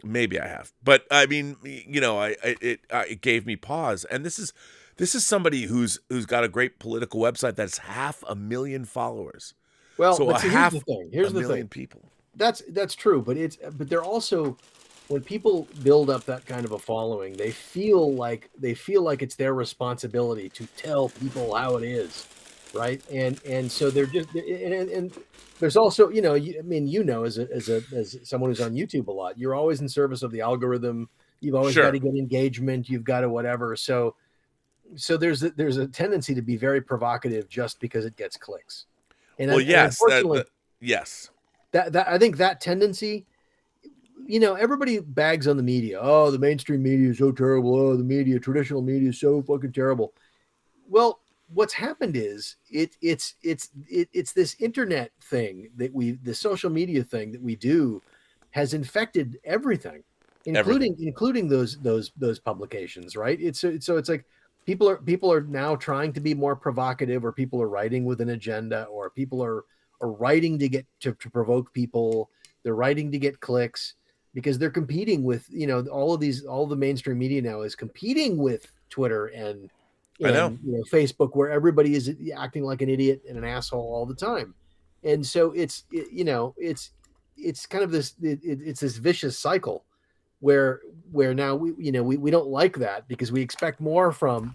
Maybe I have. But I mean, you know, it gave me pause. And this is somebody who's got a great political website that's 500,000 followers. Well, so here's the thing. Here's the thing. People. That's true, but they're also, when people build up that kind of a following, they feel like it's their responsibility to tell people how it is, right? And so they're just, and there's also, you know, I mean, you know, as someone who's on YouTube a lot, you're always in service of the algorithm. You've always got to get engagement. You've got to whatever. So there's a tendency to be very provocative just because it gets clicks. And well, yes, yes. That I think that tendency, you know, everybody bags on the media. Oh, the mainstream media is so terrible. Oh, the traditional media is so fucking terrible. Well, what's happened is it's this internet thing that the social media thing that we do has infected everything, including those publications, right? So it's like people are now trying to be more provocative, or people are writing with an agenda, or people are writing to provoke people. They're writing to get clicks because they're competing with, you know, all the mainstream media now is competing with Twitter and you know, Facebook, where everybody is acting like an idiot and an asshole all the time. And so it's kind of this, it's this vicious cycle where now we don't like that because we expect more from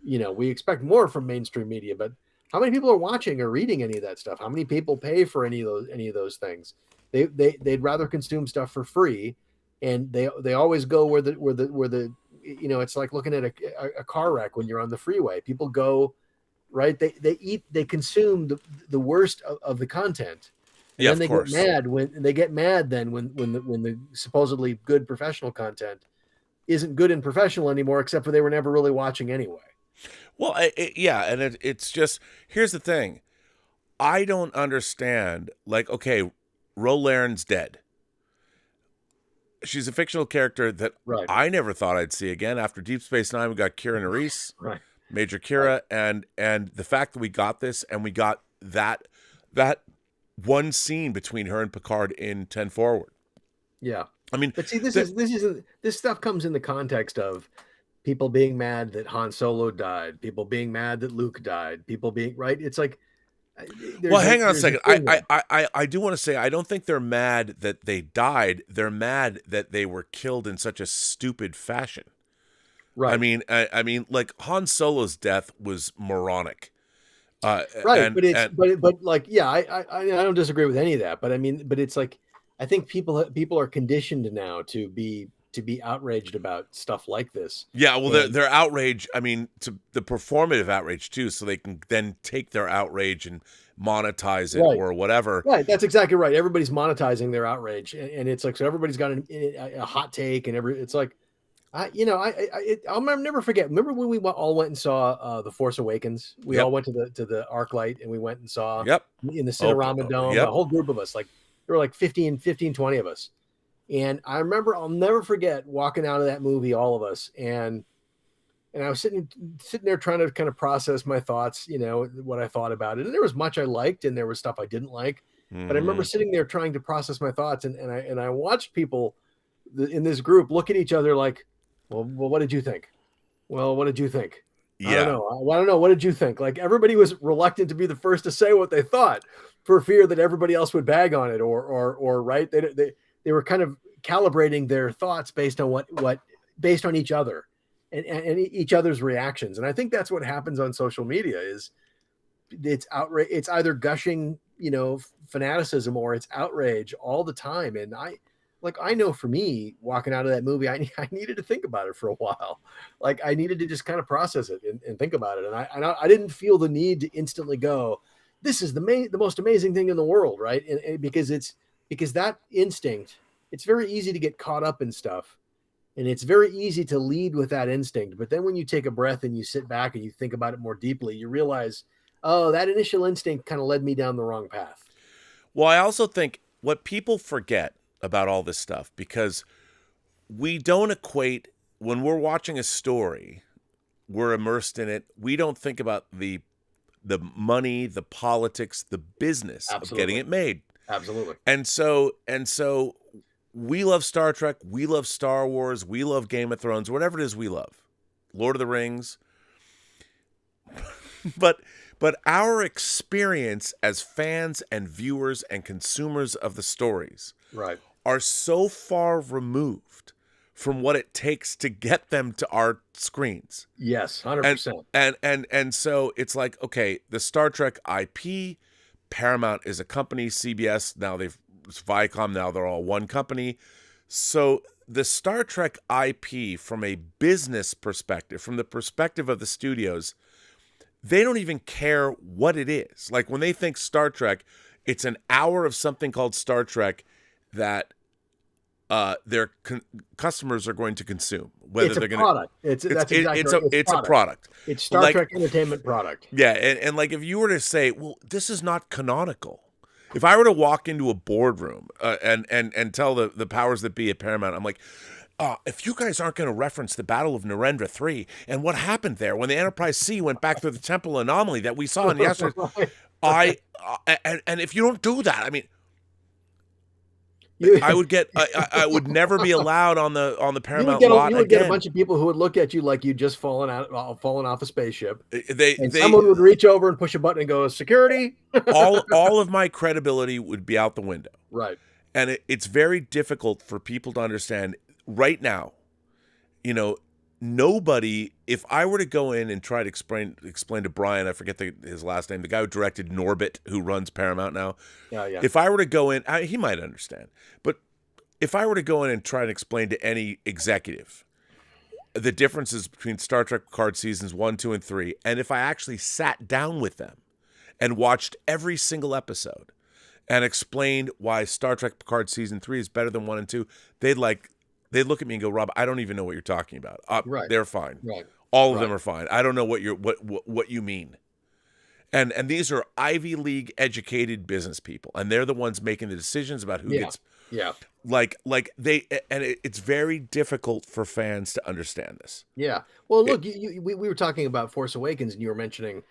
mainstream media, but how many people are watching or reading any of that stuff? How many people pay for any of those things? They'd rather consume stuff for free, and they always go where the you know, it's like looking at a car wreck when you're on the freeway. People go, right? They consume the worst of the content. And then they get mad when the supposedly good professional content isn't good and professional anymore, except for they were never really watching anyway. Well, and it's just, here's the thing. I don't understand, like, okay, Ro Laren's dead. She's a fictional character that I never thought I'd see again. After Deep Space Nine, we got Kira Nerys, Major Kira, and the fact that we got this, and we got that one scene between her and Picard in 10 Forward. Yeah. I mean, but see, this stuff comes in the context of people being mad that Han Solo died, people being mad that Luke died, people being right. It's like, well, hang on a second. I do want to say, I don't think they're mad that they died. They're mad that they were killed in such a stupid fashion. Right. I mean, like, Han Solo's death was moronic. Right. But like, yeah, I don't disagree with any of that, but I mean, but it's like, I think people are conditioned now to be outraged about stuff like this. Yeah, well, their outrage, I mean, to the performative outrage too, so they can then take their outrage and monetize it or whatever. Right, that's exactly right. Everybody's monetizing their outrage, and it's like, so everybody's got a hot take, and it's like, I'll never forget. Remember when we all went and saw The Force Awakens? We all went to the ArcLight, and we went and saw in the Cinerama Dome, a whole group of us, like there were like 15, 20 of us. And I remember, I'll never forget walking out of that movie, all of us, and I was sitting there trying to kind of process my thoughts, you know, what I thought about it. And there was much I liked, and there was stuff I didn't like. But I remember sitting there trying to process my thoughts, and I watched people in this group look at each other like, well, what did you think? Well, what did you think? Yeah. I don't know. What did you think? Like, everybody was reluctant to be the first to say what they thought for fear that everybody else would bag on it or right. They were kind of calibrating their thoughts based on based on each other and each other's reactions. And I think that's what happens on social media is it's outrage. It's either gushing, fanaticism, or it's outrage all the time. And I know for me, walking out of that movie, I needed to think about it for a while. Like, I needed to just kind of process it and think about it. And I didn't feel the need to instantly go, this is the most amazing thing in the world, right? And because that instinct, it's very easy to get caught up in stuff, and it's very easy to lead with that instinct. But then when you take a breath and you sit back and you think about it more deeply, you realize, oh, that initial instinct kind of led me down the wrong path. Well, I also think what people forget about all this stuff, because we don't equate, when we're watching a story, we're immersed in it. We don't think about the money, the politics, the business of getting it made. Absolutely. And so we love Star Trek, we love Star Wars, we love Game of Thrones, whatever it is we love. Lord of the Rings. But our experience as fans and viewers and consumers of the stories, right, are so far removed from what it takes to get them to our screens. Yes, 100%. And so it's like, okay, the Star Trek IP, Paramount is a company, CBS, now it's Viacom, now they're all one company. So the Star Trek IP, from a business perspective, from the perspective of the studios, they don't even care what it is. Like, when they think Star Trek, it's an hour of something called Star Trek that their customers are going to consume. Whether they're going to, it's a product. It's Star Trek entertainment product. Yeah, and like, if you were to say, well, this is not canonical. If I were to walk into a boardroom and tell the powers that be at Paramount, I'm like, if you guys aren't going to reference the Battle of Narendra 3 and what happened there when the Enterprise C went back through the temple anomaly that we saw in the asteroid, and if you don't do that, I mean, I would never be allowed on the Paramount lot. You would get a bunch of people who would look at you like you'd just fallen off a spaceship. Someone would reach over and push a button and go, security. all of my credibility would be out the window. Right. And it's very difficult for people to understand right now. Nobody, if I were to go in and try to explain to Brian, I forget his last name, the guy who directed Norbit, who runs Paramount now. Yeah. If I were to go in, he might understand. But if I were to go in and try to explain to any executive the differences between Star Trek Picard seasons 1, 2, and 3, and if I actually sat down with them and watched every single episode and explained why Star Trek Picard season 3 is better than 1 and 2, they'd look at me and go, Rob, I don't even know what you're talking about. Right. They're fine. Right. All of them are fine. I don't know what you mean. And these are Ivy League educated business people, and they're the ones making the decisions about who gets. Yeah. It's very difficult for fans to understand this. Yeah. Well, look, we were talking about Force Awakens, and you were mentioning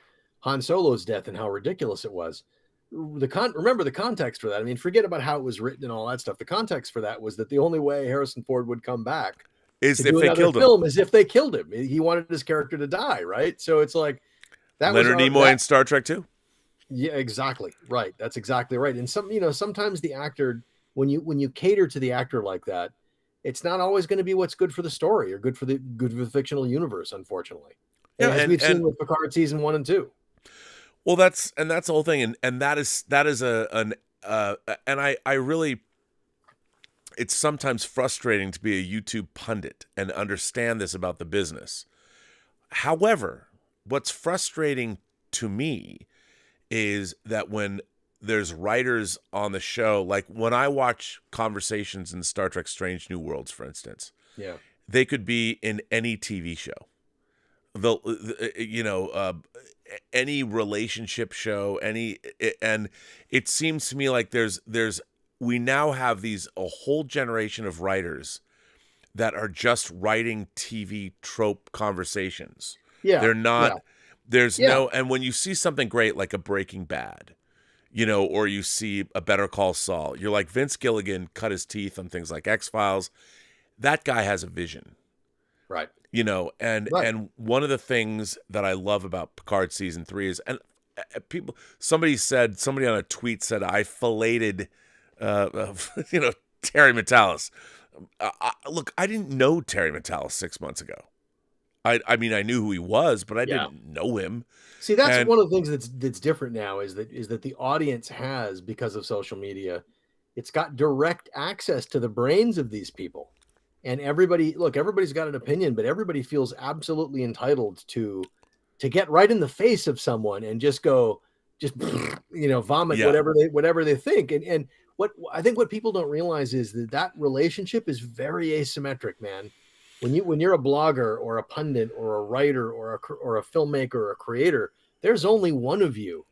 Han Solo's death and how ridiculous it was. Remember the context for that. I mean, forget about how it was written and all that stuff. The context for that was that the only way Harrison Ford would come back is if they killed him. Is if they killed him. He wanted his character to die, right? So it's like that. Leonard Nimoy in Star Trek 2. Yeah, exactly. Right. That's exactly right. And sometimes the actor, when you cater to the actor like that, it's not always going to be what's good for the story or good for the fictional universe, unfortunately. Yeah, as we've seen with Picard season 1 and 2. Well, that's the whole thing, and that is and I really, it's sometimes frustrating to be a YouTube pundit and understand this about the business. However, what's frustrating to me is that when there's writers on the show, like when I watch conversations in Star Trek Strange New Worlds, for instance, they could be in any TV show. Any relationship show, and it seems to me like we now have a whole generation of writers that are just writing TV trope conversations. Yeah. They're not, and when you see something great like a Breaking Bad, or you see a Better Call Saul, you're like, Vince Gilligan cut his teeth on things like X-Files. That guy has a vision. Right. And one of the things that I love about Picard season 3 is, and somebody on a tweet said, I filleted, Terry Matalas. Look, I didn't know Terry Matalas 6 months ago. I mean, I knew who he was, but I Yeah. didn't know him. See, that's And one of the things that's different now is that the audience has, because of social media, it's got direct access to the brains of these people. And everybody's got an opinion, but everybody feels absolutely entitled to get right in the face of someone and just go, vomit Yeah. whatever they think. And what I think what people don't realize is that relationship is very asymmetric, man. When you're a blogger or a pundit or a writer or a filmmaker or a creator, there's only one of you,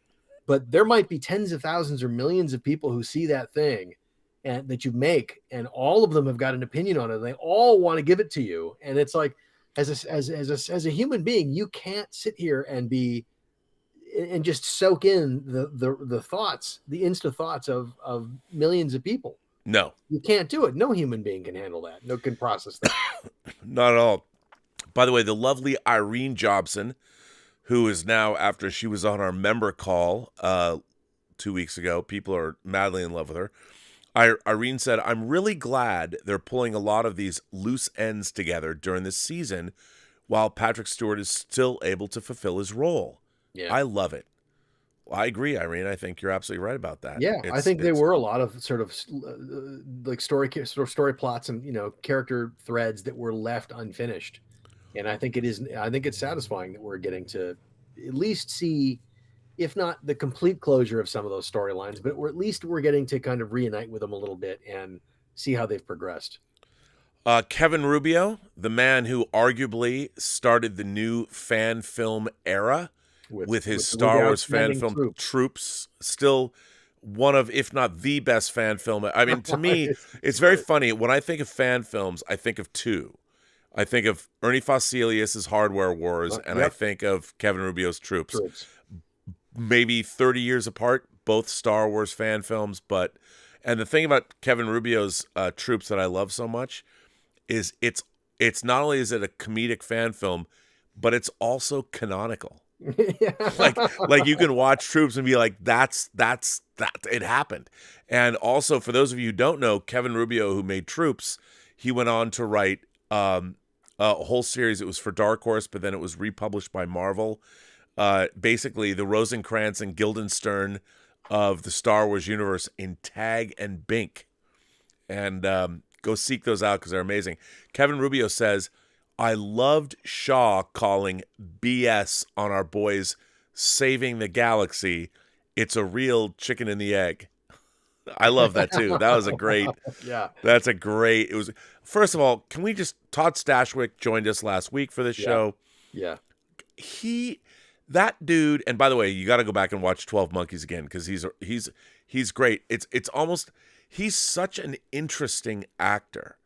but there might be tens of thousands or millions of people who see that thing and that you make, and all of them have got an opinion on it. They all want to give it to you, and it's like, as a human being, you can't sit here and just soak in the thoughts, the insta thoughts of millions of people. no, You can't do it. No human being can handle that. No can process that. not at all. By the way, the lovely Irene Jobson, who is now, after she was on our member call 2 weeks ago, people are madly in love with her. Irene said, "I'm really glad they're pulling a lot of these loose ends together during this season while Patrick Stewart is still able to fulfill his role." Yeah. I love it. Well, I agree, Irene. I think you're absolutely right about that. Yeah, I think there were a lot of sort of like story plots and character threads that were left unfinished, and I think it's satisfying that we're getting to at least see, if not the complete closure of some of those storylines, but we're getting to kind of reunite with them a little bit and see how they've progressed. Kevin Rubio, the man who arguably started the new fan film era with his Star Wars fan film Troops, still one of, if not the best fan film. I mean, to me, it's very funny. When I think of fan films, I think of two. I think of Ernie Fossilius' Hardware Wars, and I think of Kevin Rubio's Troops. Maybe 30 years apart, both Star Wars fan films. And the thing about Kevin Rubio's Troops that I love so much is it's not only is it a comedic fan film, but it's also canonical. like you can watch Troops and be like, that's it happened. And also, for those of you who don't know, Kevin Rubio, who made Troops, he went on to write a whole series. It was for Dark Horse, but then it was republished by Marvel. Basically the Rosencrantz and Guildenstern of the Star Wars universe in Tag and Bink. And go seek those out because they're amazing. Kevin Rubio says, "I loved Shaw calling BS on our boys saving the galaxy. It's a real chicken and the egg." I love that too. That was a great. Yeah. That's a great. It was. First of all, can we just? Todd Stashwick joined us last week for this show. Yeah. That dude. And by the way, you got to go back and watch 12 Monkeys again because he's great. It's almost. He's such an interesting actor.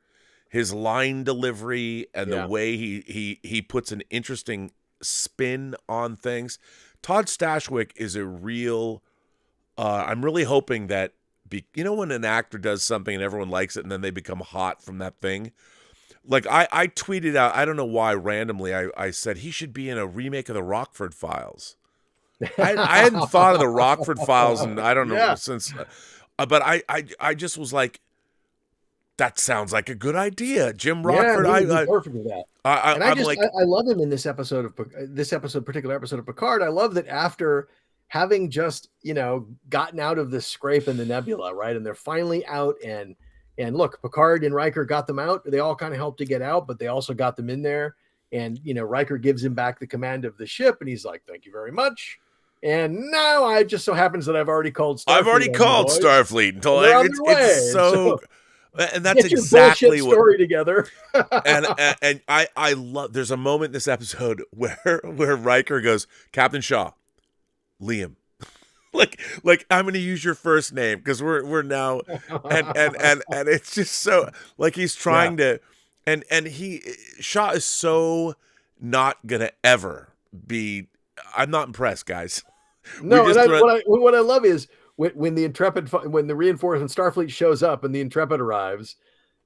His line delivery and the way he puts an interesting spin on things. Todd Stashwick is a real. I'm really hoping that. When an actor does something and everyone likes it and then they become hot from that thing? Like I tweeted out, I don't know why, randomly, I said he should be in a remake of the Rockford Files. I hadn't thought of the Rockford Files and I don't know since, but I just was like, that sounds like a good idea. Jim Rockford. Yeah, he's perfect with that. I love him in this particular episode of Picard. I love that after having just, gotten out of the scrape in the nebula, right? And they're finally out and look, Picard and Riker got them out. They all kind of helped to get out, but they also got them in there. And, Riker gives him back the command of the ship and he's like, "Thank you very much." And now it just so happens that I've already called Starfleet. I've already called Starfleet until it's so and that's get your exactly what story together. and I love, there's a moment in this episode where Riker goes, "Captain Shaw, Liam." like I'm going to use your first name because we're now and it's just so like he's trying to and Shaw is so not going to ever be. I'm not impressed, guys. No, what I love is when the reinforcement Starfleet shows up and the Intrepid arrives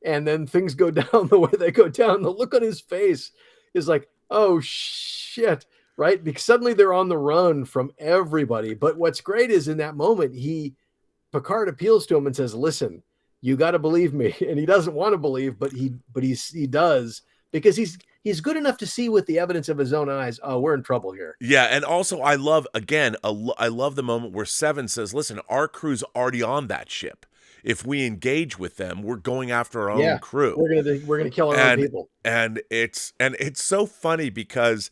and then things go down the way they go down, the look on his face is like, "Oh shit." Right? Because suddenly they're on the run from everybody. But what's great is in that moment, Picard appeals to him and says, "Listen, you got to believe me." And he doesn't want to believe, but he does, because he's good enough to see with the evidence of his own eyes, oh, we're in trouble here. Yeah, and also I love I love the moment where Seven says, "Listen, our crew's already on that ship. If we engage with them, we're going after our own crew. We're gonna kill our own people." And it's so funny because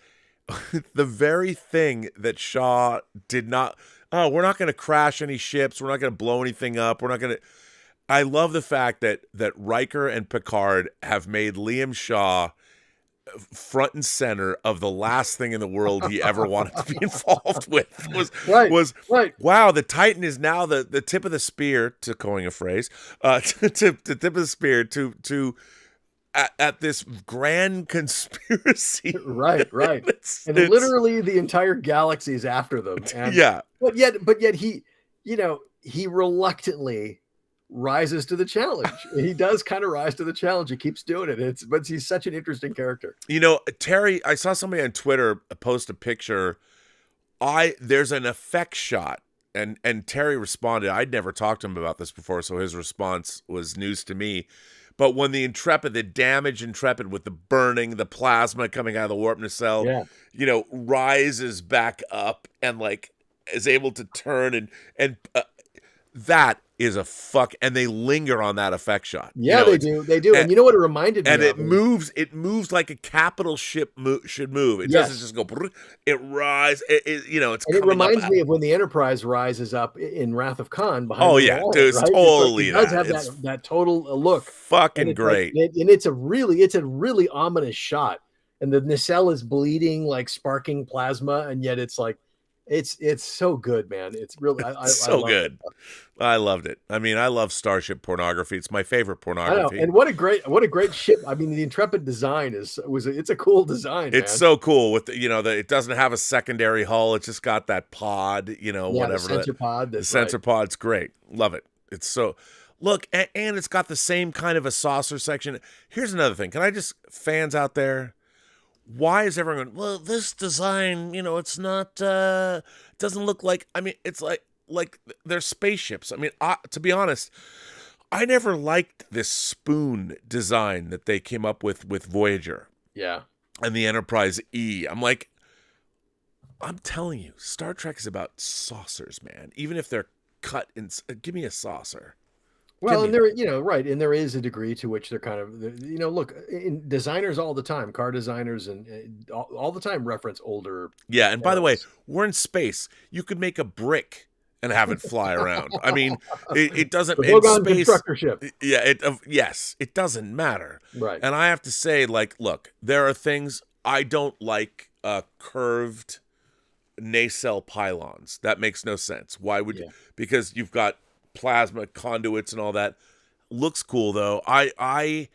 the very thing that Shaw did not. Oh, we're not going to crash any ships. We're not going to blow anything up. We're not going to. I love the fact that Riker and Picard have made Liam Shaw front and center of the last thing in the world he ever wanted to be involved with. Was wow, the Titan is now the tip of the spear, to coin a phrase, to the tip of the spear to at this grand conspiracy. Right. And literally the entire galaxy is after them. And, But yet he, he reluctantly rises to the challenge. He does kind of rise to the challenge. He keeps doing it. But he's such an interesting character. Terry, I saw somebody on Twitter post a picture. There's an effect shot, and Terry responded. I'd never talked to him about this before, so his response was news to me. But when the damaged Intrepid with the burning, the plasma coming out of the warp nacelle, rises back up and is able to turn and that is a and they linger on that effect shot. Yeah, they do. And you know what it reminded me of? And it moves like a capital ship should move. It doesn't just go, it rises. It's and it reminds me of when the Enterprise rises up in Wrath of Khan behind dude, it's right? totally it does have that total look. Fucking great. And it's a really ominous shot. And the nacelle is bleeding, sparking plasma, and yet it's it's so good, man. It's really so good. I loved it. I mean, I love starship pornography. It's my favorite pornography. I know. And what a great ship. I mean, the Intrepid design it's a cool design. It's so cool with it doesn't have a secondary hull. It's just got that pod, whatever. The sensor pod. The sensor pod's great. Love it. It's so look, and it's got the same kind of a saucer section. Here's another thing. Can I just fans out there? Why is everyone going, well, this design, it's not, doesn't look like, I mean, it's like they're spaceships. I mean, to be honest, I never liked this spoon design that they came up with Voyager. Yeah. And the Enterprise E. I'm telling you, Star Trek is about saucers, man. Even if they're cut in, give me a saucer. Well, and there, right, and there is a degree to which they're kind of, look, in designers all the time, car designers and all the time reference older. Yeah, and by the way, we're in space. You could make a brick and have it fly around. I mean, it doesn't. The Vogon constructor ship. Yeah, yes, it doesn't matter. Right. And I have to say, look, there are things I don't like. Curved nacelle pylons. That makes no sense. Why would you? Because you've got plasma conduits and all that. Looks cool though. I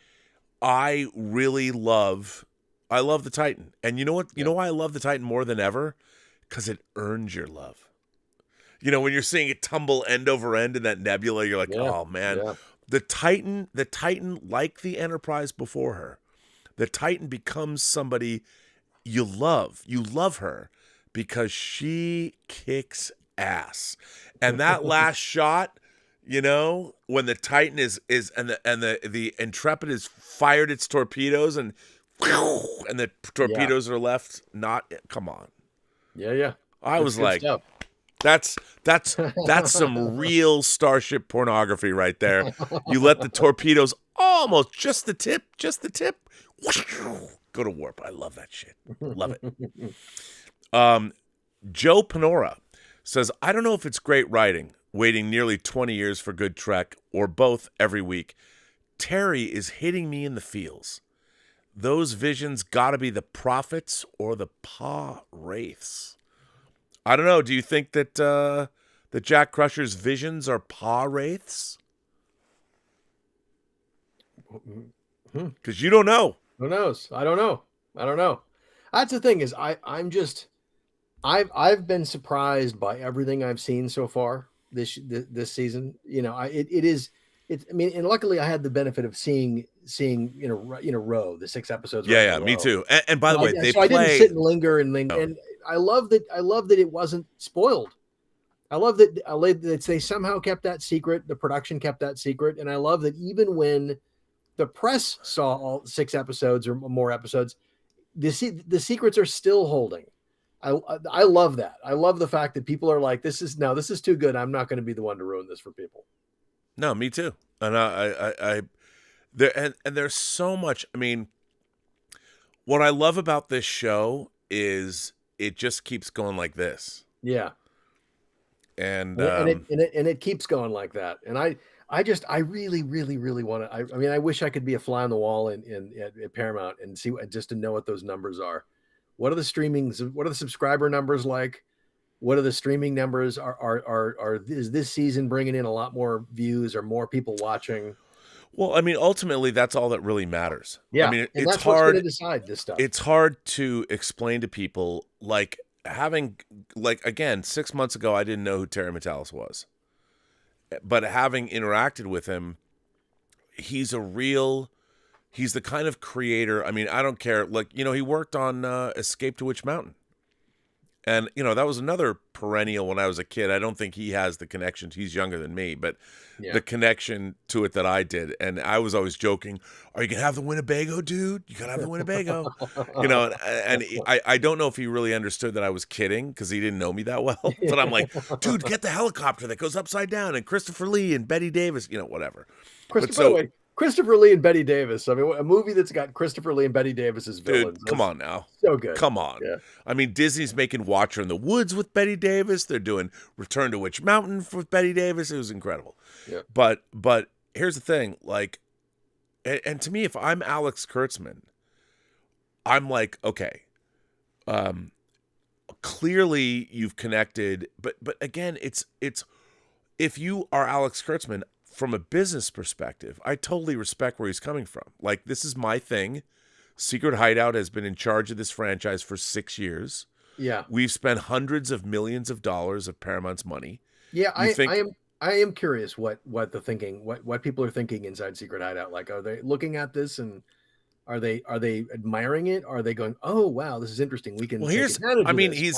really love the Titan. And you know what? You know why I love the Titan more than ever? Because it earns your love. When you're seeing it tumble end over end in that nebula, you're like, oh man. Yeah. The Titan, like the Enterprise before her, the Titan becomes somebody you love. You love her because she kicks ass. And that last shot, when the Titan is and the Intrepid has fired its torpedoes and the torpedoes are left come on. Yeah. I was like, stuff. That's some real starship pornography right there. You let the torpedoes almost just the tip go to warp. I love that shit. Love it. Joe Panora says, I don't know if it's great writing, waiting nearly 20 years for good Trek, or both every week. Terry is hitting me in the feels. Those visions gotta be the prophets or the wraiths. I don't know. Do you think that Jack Crusher's visions are wraiths? Because you don't know. Who knows? I don't know. That's the thing is I've been surprised by everything I've seen so far this season. And luckily I had the benefit of seeing Ro, the 6 episodes. Yeah, me too. And by the way, I didn't sit and linger and I love that it wasn't spoiled. I love that they somehow kept that secret. The production kept that secret, and I love that even when the press saw all 6 episodes or more episodes, the secrets are still holding. I love that. I love the fact that people are like, this is too good. I'm not going to be the one to ruin this for people. No, me too. And I there and there's so much. I mean, what I love about this show is it just keeps going like this. Yeah. And it keeps going like that. And I really, really, really want to. I mean, I wish I could be a fly on the wall at Paramount and see just to know what those numbers are. What are the subscriber numbers like? What are the streaming numbers? Is this season bringing in a lot more views or more people watching? Well, I mean, ultimately, that's all that really matters. Yeah, I mean, and it's that's what's hard going to decide this stuff. It's hard to explain to people, again, 6 months ago, I didn't know who Terry Matalas was. But having interacted with him, he's the kind of creator. I mean, I don't care. He worked on Escape to Witch Mountain. And, that was another perennial when I was a kid. I don't think he has the connections. He's younger than me, but the connection to it that I did. And I was always joking, are you going to have the Winnebago, dude? You got to have the Winnebago. And I don't know if he really understood that I was kidding because he didn't know me that well. But I'm like, dude, get the helicopter that goes upside down and Christopher Lee and Betty Davis, whatever. By the way, Christopher Lee and Betty Davis. I mean, a movie that's got Christopher Lee and Betty Davis as villains. Dude, come on now. So good. Come on. Yeah. I mean, Disney's making Watcher in the Woods with Betty Davis. They're doing Return to Witch Mountain with Betty Davis. It was incredible. Yeah. But here's the thing. And to me, if I'm Alex Kurtzman, I'm like, okay, clearly you've connected. But again, it's if you are Alex Kurtzman, from a business perspective, I totally respect where he's coming from. This is my thing. Secret Hideout has been in charge of this franchise for 6 years. Yeah. We've spent hundreds of millions of dollars of Paramount's money. Yeah, I am curious what the thinking, what people are thinking inside Secret Hideout. Are they looking at this and are they admiring it? Are they going, oh wow, this is interesting. We can. Well, he's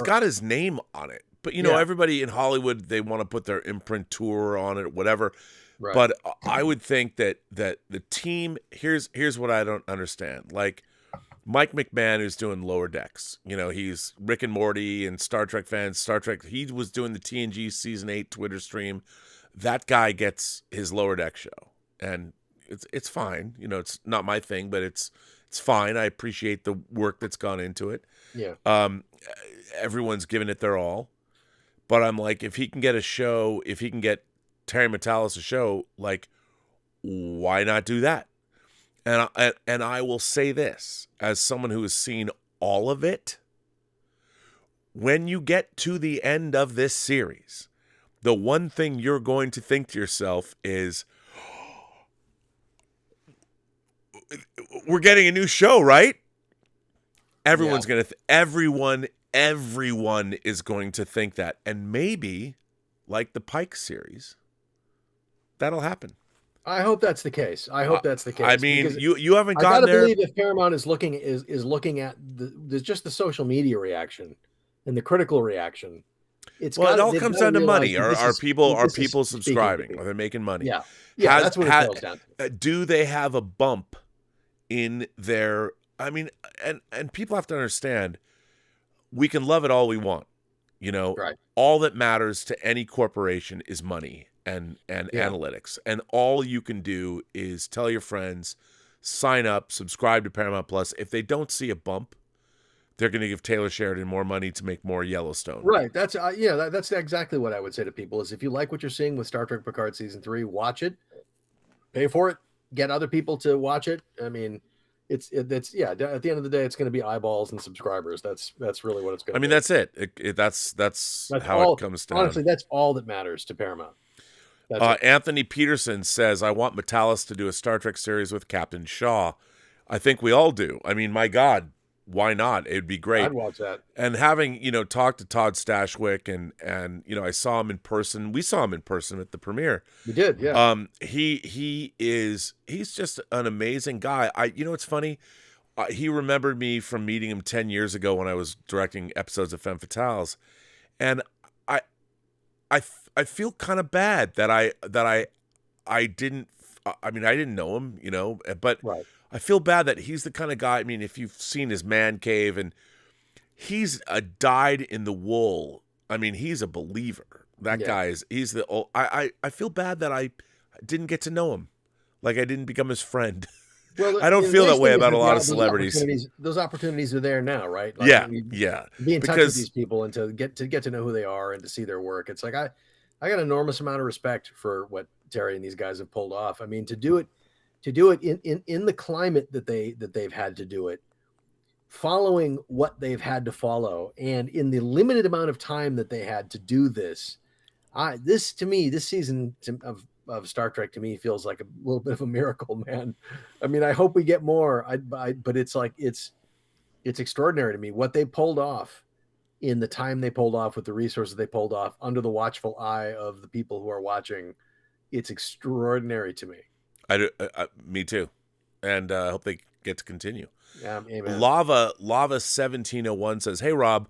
got his name on it, but everybody in Hollywood, they want to put their imprimatur on it, whatever. Right. But I would think that the team, here's what I don't understand. Mike McMahon, who's doing Lower Decks, he's Rick and Morty and Star Trek fans. Star Trek, he was doing the TNG Season 8 Twitter stream. That guy gets his Lower Deck show, and it's fine. It's not my thing, but it's fine. I appreciate the work that's gone into it. Yeah. Everyone's given it their all, but I'm like, if he can get a show, if he can get Terry Matalas a show, why not do that? And I will say this as someone who has seen all of it. When you get to the end of this series, the one thing you're going to think to yourself is, we're getting a new show, right? Everyone's going to everyone is going to think that. And maybe like the Pike series, that'll happen. I hope that's the case. I mean, you haven't gotten there. I believe if Paramount is looking at just the social media reaction and the critical reaction, it all comes down to money. Are people subscribing? Are they making money? Yeah, that's what it boils down to. Do they have a bump in their? I mean, and people have to understand, we can love it all we want, Right. All that matters to any corporation is money and analytics. And all you can do is tell your friends, sign up, subscribe to Paramount Plus. If they don't see a bump, they're going to give Taylor Sheridan more money to make more Yellowstone. Right. That's that's exactly what I would say to people is if you like what you're seeing with Star Trek Picard Season 3, watch it, pay for it, get other people to watch it. I mean, it's at the end of the day, it's going to be eyeballs and subscribers. That's really what it's going to be. I mean, that's it. That's how it comes down. Honestly, that's all that matters to Paramount. Anthony Peterson says, I want Matalas to do a Star Trek series with Captain Shaw. I think we all do. I mean, my God, why not? It'd be great. I'd watch that. And having, talked to Todd Stashwick and I saw him in person. We saw him in person at the premiere. We did, yeah. He's just an amazing guy. It's funny. He remembered me from meeting him 10 years ago when I was directing episodes of Femme Fatales. And I feel kind of bad that I didn't know him, but right. I feel bad that he's the kind of guy. I mean, if you've seen his man cave, and he's a dyed in the wool. I mean, he's a believer. That guy is. He's the. I feel bad that I didn't get to know him, like I didn't become his friend. Well, I don't feel that way about a lot of celebrities. Those opportunities are there now, right? Like, yeah. Be in touch with these people and to get to know who they are and to see their work. It's like I got an enormous amount of respect for what Terry and these guys have pulled off. I mean, to do it in the climate that they've had to do it, following what they've had to follow, and in the limited amount of time that they had to do this. This season of Star Trek to me feels like a little bit of a miracle, man. I mean, I hope we get more. But it's like it's extraordinary to me what they pulled off in the time they pulled off with the resources they pulled off under the watchful eye of the people who are watching. It's extraordinary to me. Me too, and I hope they get to continue. Yeah, amen. Lava 1701 says, "Hey Rob,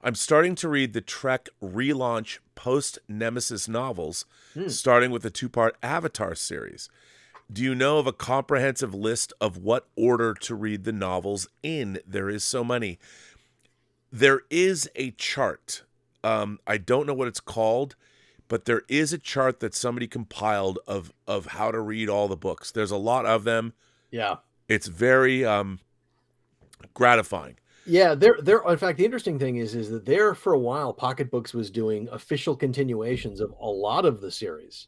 I'm starting to read the Trek relaunch post-Nemesis novels, starting with the 2-part Avatar series. Do you know of a comprehensive list of what order to read the novels in? There is so many." There is a chart. I don't know what it's called, but there is a chart that somebody compiled of how to read all the books. There's a lot of them. Yeah. It's very gratifying. Yeah, there. In fact, the interesting thing is that there for a while, Pocket Books was doing official continuations of a lot of the series.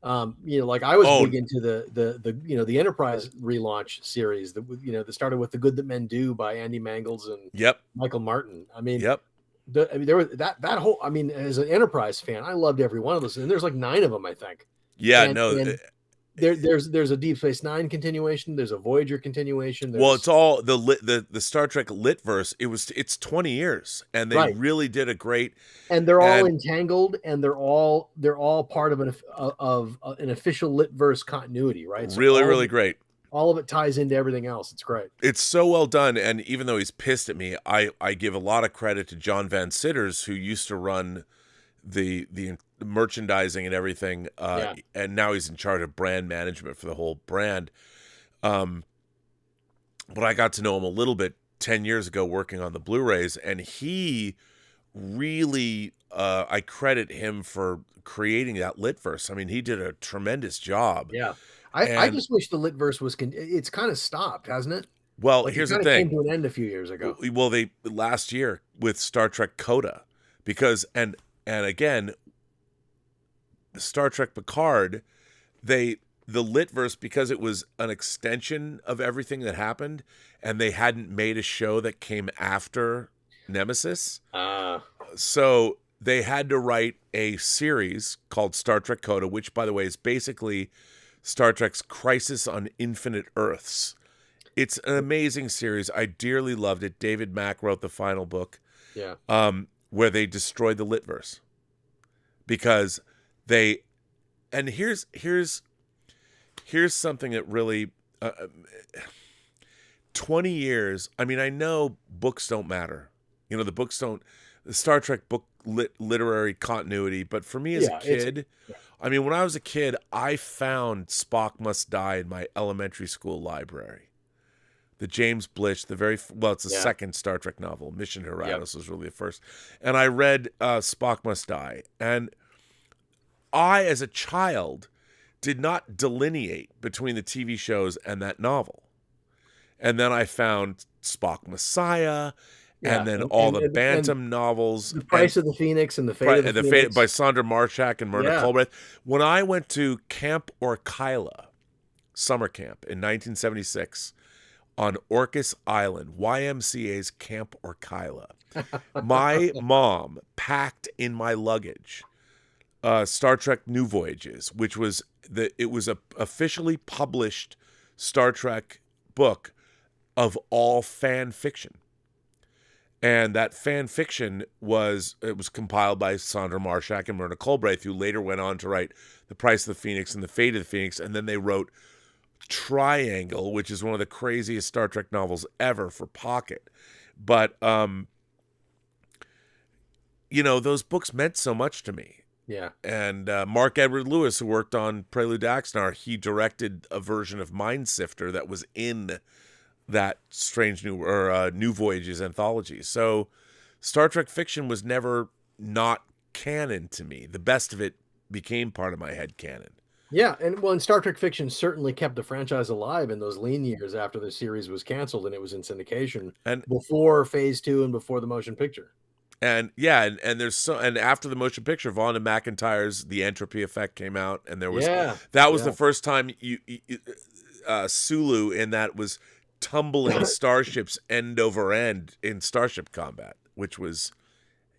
Like I was big into the Enterprise relaunch series that started with The Good That Men Do by Andy Mangels and Michael Martin. I mean, there was that whole. I mean, as an Enterprise fan, I loved every one of those, and there's like 9 of them, I think. Yeah, There's a Deep Space Nine continuation. There's a Voyager continuation. Well, it's all the Star Trek Litverse. It's 20 years, and they really did a great. And they're all entangled, and they're all part of an official Litverse continuity, right? So really great. All of it ties into everything else. It's great. It's so well done, and even though he's pissed at me, I give a lot of credit to John Van Sitters, who used to run the merchandising and everything, and now he's in charge of brand management for the whole brand. But I got to know him a little bit 10 years ago working on the Blu-rays, and he really, I credit him for creating that Litverse. I mean, he did a tremendous job. Yeah. I just wish the Litverse was, it's kind of stopped, hasn't it? Well, here's the thing. It came to an end a few years ago. Well, last year with Star Trek Coda, because, and again, Star Trek Picard, the Litverse, because it was an extension of everything that happened, and they hadn't made a show that came after Nemesis. So they had to write a series called Star Trek Coda, which, by the way, is basically Star Trek's Crisis on Infinite Earths. It's an amazing series. I dearly loved it. David Mack wrote the final book. Yeah. Where they destroyed the Litverse. Because they, and here's something that really, 20 years, I mean, I know books don't matter. The Star Trek book literary continuity, but for me as a kid, I mean, when I was a kid, I found Spock Must Die in my elementary school library. The James Blish, it's the second Star Trek novel. Mission to Eratos was really the first. And I read Spock Must Die. And I, as a child, did not delineate between the TV shows and that novel. And then I found Spock Messiah, and then all the Bantam novels. The Price of the Phoenix and the Fate of the Phoenix. By Sandra Marshak and Myrna Colbreth. When I went to Camp Orkyla, summer camp, in 1976, on Orcas Island, YMCA's Camp Orkyla, my mom packed in my luggage Star Trek New Voyages, which was a officially published Star Trek book of all fan fiction. And that fan fiction was compiled by Sandra Marshak and Myrna Colbreth, who later went on to write The Price of the Phoenix and The Fate of the Phoenix, and then they wrote Triangle, which is one of the craziest Star Trek novels ever for Pocket. But those books meant so much to me. Yeah. And Mark Edward Lewis, who worked on Prelude to Axanar, he directed a version of Mind Sifter that was in that Strange New Voyages anthology. So Star Trek fiction was never not canon to me. The best of it became part of my head canon. Yeah, and Star Trek fiction certainly kept the franchise alive in those lean years after the series was canceled and it was in syndication, and before Phase 2 and before the motion picture. And yeah, and there's and after the motion picture, Vaughn and McIntyre's The Entropy Effect came out, and there was that was the first time Sulu in that was tumbling starships end over end in starship combat, which was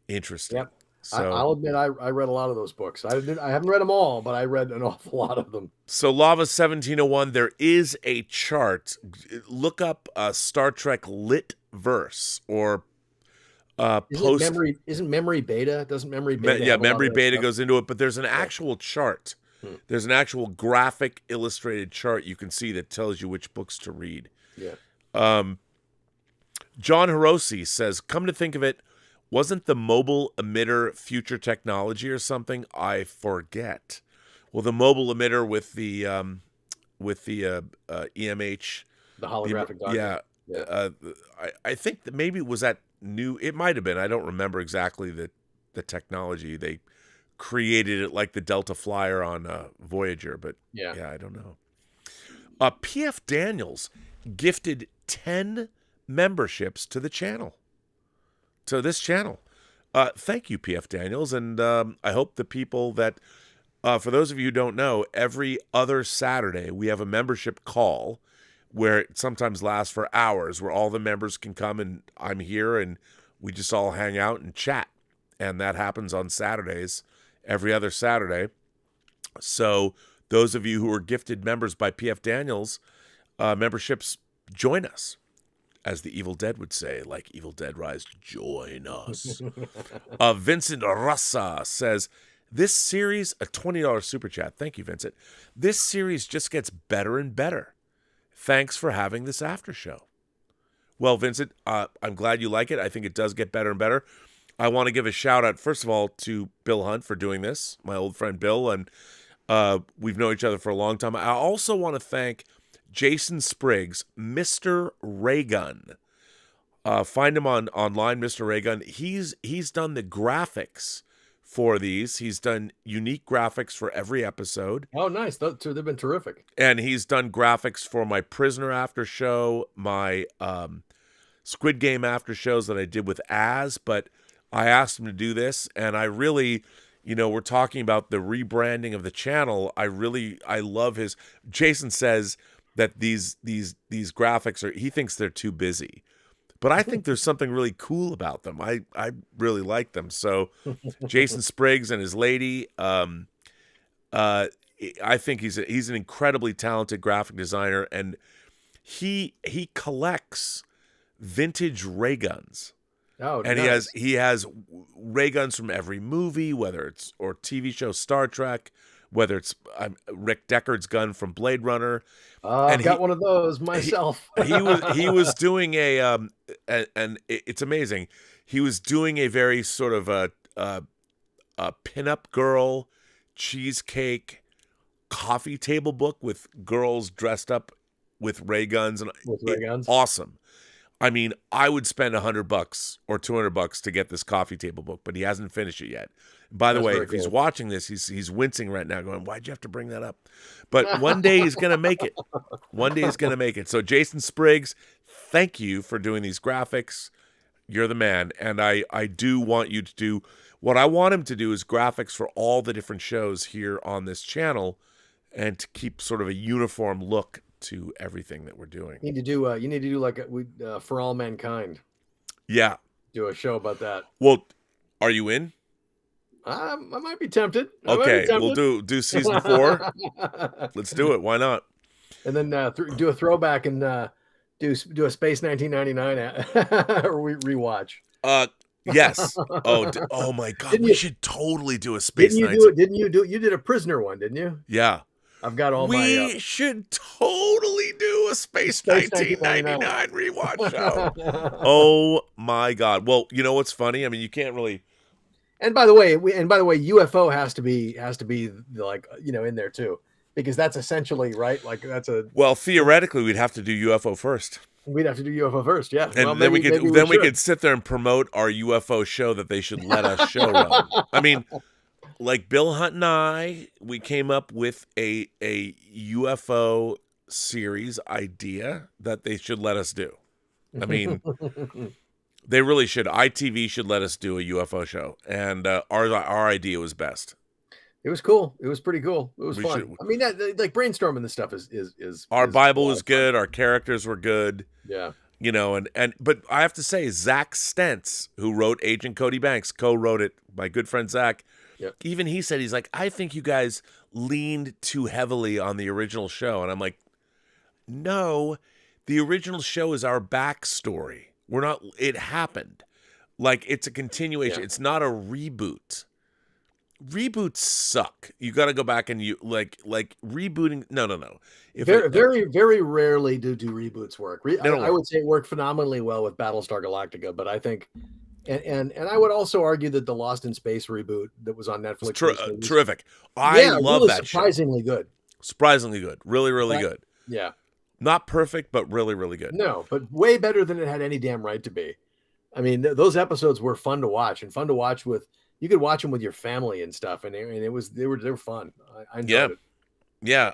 interesting. Yep. So I'll admit I read a lot of those books. I haven't read them all, but I read an awful lot of them. So Lava 1701, there is a chart. Look up Star Trek Lit Verse or Isn't memory beta? Doesn't memory beta? Memory beta goes into it, but there's an actual chart. There's an actual graphic illustrated chart you can see that tells you which books to read. Yeah. John Hiroshi says, come to think of it, wasn't the mobile emitter future technology or something? I forget. Well, the mobile emitter with the EMH, the holographic document. Yeah. I think that maybe it was that new. It might have been. I don't remember exactly the technology. They created it like the Delta Flyer on Voyager, but yeah, I don't know. P.F. Daniels gifted 10 memberships to the channel. To this channel. Thank you, P.F. Daniels. And I hope the people that, for those of you who don't know, every other Saturday we have a membership call where it sometimes lasts for hours, where all the members can come and I'm here and we just all hang out and chat. And that happens on Saturdays, every other Saturday. So those of you who are gifted members by P.F. Daniels, memberships, join us. As the Evil Dead would say, like Evil Dead Rise, join us. Vincent Rassa says, this series, a $20 super chat. Thank you, Vincent. This series just gets better and better. Thanks for having this after show. Well, Vincent, I'm glad you like it. I think it does get better and better. I want to give a shout out, first of all, to Bill Hunt for doing this, my old friend Bill, and we've known each other for a long time. I also want to thank Jason Spriggs, Mr. Raygun. Find him online, Mr. Raygun. He's done the graphics for these. He's done unique graphics for every episode. Oh, nice. They've been terrific. And he's done graphics for my Prisoner after show, my Squid Game after shows that I did with Az, but I asked him to do this, and I really, we're talking about the rebranding of the channel. I love his. Jason says that these graphics he thinks they're too busy, but I think there's something really cool about them. I really like them. So Jason Spriggs and his lady, I think he's an incredibly talented graphic designer, and he collects vintage ray guns. Oh, and nice. he has ray guns from every movie, whether it's or TV show Star Trek, whether it's Rick Deckard's gun from Blade Runner. I've got one of those myself. He was doing and it's amazing. He was doing a very sort of a pinup girl cheesecake coffee table book with girls dressed up with ray guns and awesome. I mean, I would spend $100 or $200 to get this coffee table book, but he hasn't finished it yet. By the way, if he's watching this, he's wincing right now, going, "Why'd you have to bring that up?" But one day he's gonna make it. One day he's gonna make it. So, Jason Spriggs, thank you for doing these graphics. You're the man, and I do want you to do what I want him to do is graphics for all the different shows here on this channel, and to keep sort of a uniform look to everything that we're doing. You need to do like For All Mankind. Yeah. Do a show about that. Well, are you in? I might be tempted. Okay, we'll do season 4. Let's do it. Why not? And then do a throwback and do a Space 1999 rewatch. Yes. Oh my God. We should totally do a Space 1999. Didn't you do it? You did a Prisoner one, didn't you? Yeah. I've got all We should totally do a Space 1999 rewatch show. Oh my God. Well, you know what's funny? I mean, you can't really And by the way, UFO has to be like, in there too, because that's essentially right. Like Well, theoretically, we'd have to do UFO first. we'd have to do UFO first. Yeah. And Well, then we should. could sit there and promote our UFO show that they should let us show run. I mean, like Bill Hunt and I, we came up with a UFO series idea that they should let us do. I mean, they really should. ITV should let us do a UFO show, and our idea was best. It was cool. It was pretty cool. It was We fun. should- I mean, like brainstorming this stuff is Our is Bible a lot was of fun. good. Our characters were good. Yeah. But I have to say, Zach Stentz, who wrote Agent Cody Banks, co-wrote it. My good friend Zach. Yep. Even he said, he's like, I think you guys leaned too heavily on the original show, and I'm like, no, the original show is our backstory. We're not. It happened. Like, it's a continuation. Yeah. It's not a reboot. Reboots suck. You got to go back and like rebooting. No. Very, very rarely do reboots work. They don't I work. would say it worked phenomenally well with Battlestar Galactica, but I think, and I would also argue that the Lost in Space reboot that was on Netflix was Terrific. I love really that show. surprisingly good. Surprisingly good. Really, really That- good. Yeah, Not perfect, but really, really good. no, but way better than it had any damn right to be. I mean, those episodes were fun to watch, and fun to watch with. You could watch them with your family and stuff, and they were fun. I enjoyed it. Yeah.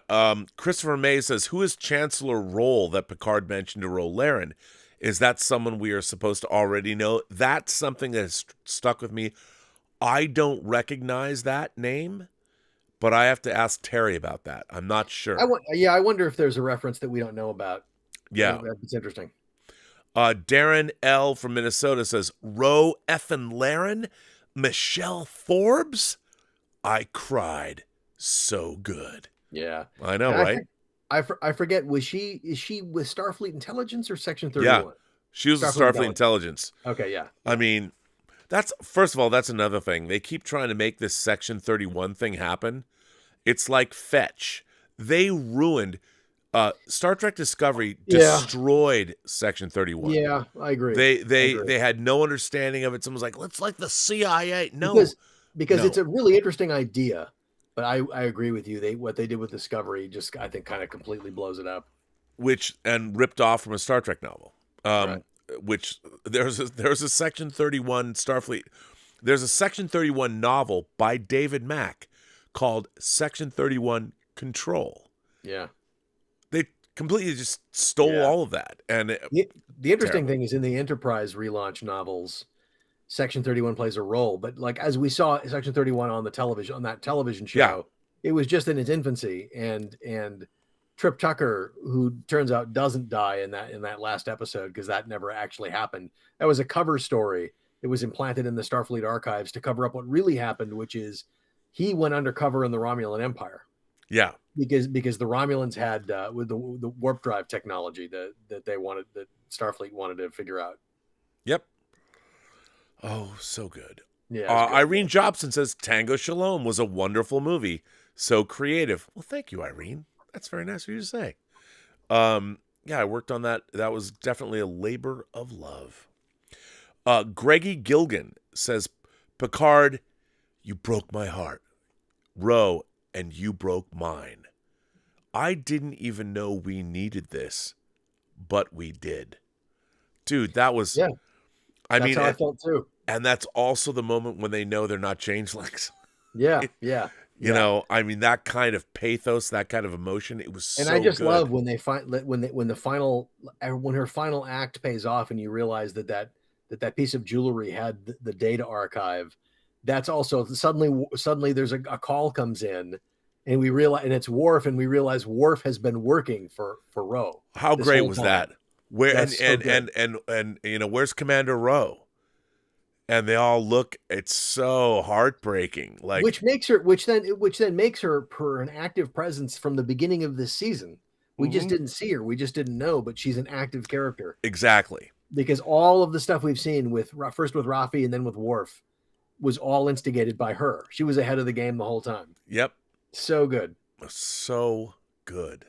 Christopher May says, who is Chancellor Roll that Picard mentioned to Ro Laren? Is that someone we are supposed to already know? That's something that has stuck with me. I don't recognize that name, but I have to ask Terry about that. I'm not sure. I wonder if there's a reference that we don't know about. Yeah. It's interesting. Darren L. from Minnesota says, Ro effin' Laren? Michelle Forbes? I cried. So good. Yeah. I know, And right? I forget, is she with Starfleet Intelligence or Section 31? Yeah. She was with Starfleet Intelligence. Okay, yeah. I mean, first of all, that's another thing. They keep trying to make this Section 31 thing happen. It's like Fetch. They ruined Star Trek Discovery destroyed Section 31. Yeah, I agree. They had no understanding of it. Someone's like, let's like the CIA. No. Because No. it's a really interesting idea. But I agree with you. What they did with Discovery just, I think, kind of completely blows it up. And ripped off from a Star Trek novel. Right. Which there's a Section 31 Starfleet. There's a Section 31 novel by David Mack called Section 31 Control. Yeah. They completely just stole all of that. And The interesting thing is, in the Enterprise relaunch novels, Section 31 plays a role. But like, as we saw Section 31 on that television show, it was just in its infancy. And Trip Tucker, who turns out doesn't die in that last episode, because that never actually happened. That was a cover story. It was implanted in the Starfleet archives to cover up what really happened, which is he went undercover in the Romulan Empire. Yeah. Because the Romulans had with the warp drive technology that Starfleet wanted to figure out. Yep. Oh, so good. Yeah. Irene Jobson says Tango Shalom was a wonderful movie. So creative. Well, thank you, Irene. That's very nice of you to say. Yeah, I worked on that. That was definitely a labor of love. Greggy Gilgan says, Picard, you broke my heart. Ro, and you broke mine. I didn't even know we needed this, but we did. Dude, that was... Yeah. That's how I felt too. And that's also the moment when they know they're not changelings. Yeah. You know, I mean, that kind of pathos, that kind of emotion, it was And so I just good. love when her final act pays off, and you realize that piece of jewelry had the data archive. That's also suddenly there's a call comes in, and we realize, and it's Worf, and we realize Worf has been working for Ro. How great was that? Where That's so good. and you know, where's Commander Ro? And they all look, it's so heartbreaking. Like, Which then makes her an active presence from the beginning of this season. We just didn't see her. We just didn't know, but she's an active character. Exactly. Because all of the stuff we've seen first with Raffi and then with Worf was all instigated by her. She was ahead of the game the whole time. Yep. So good. So good.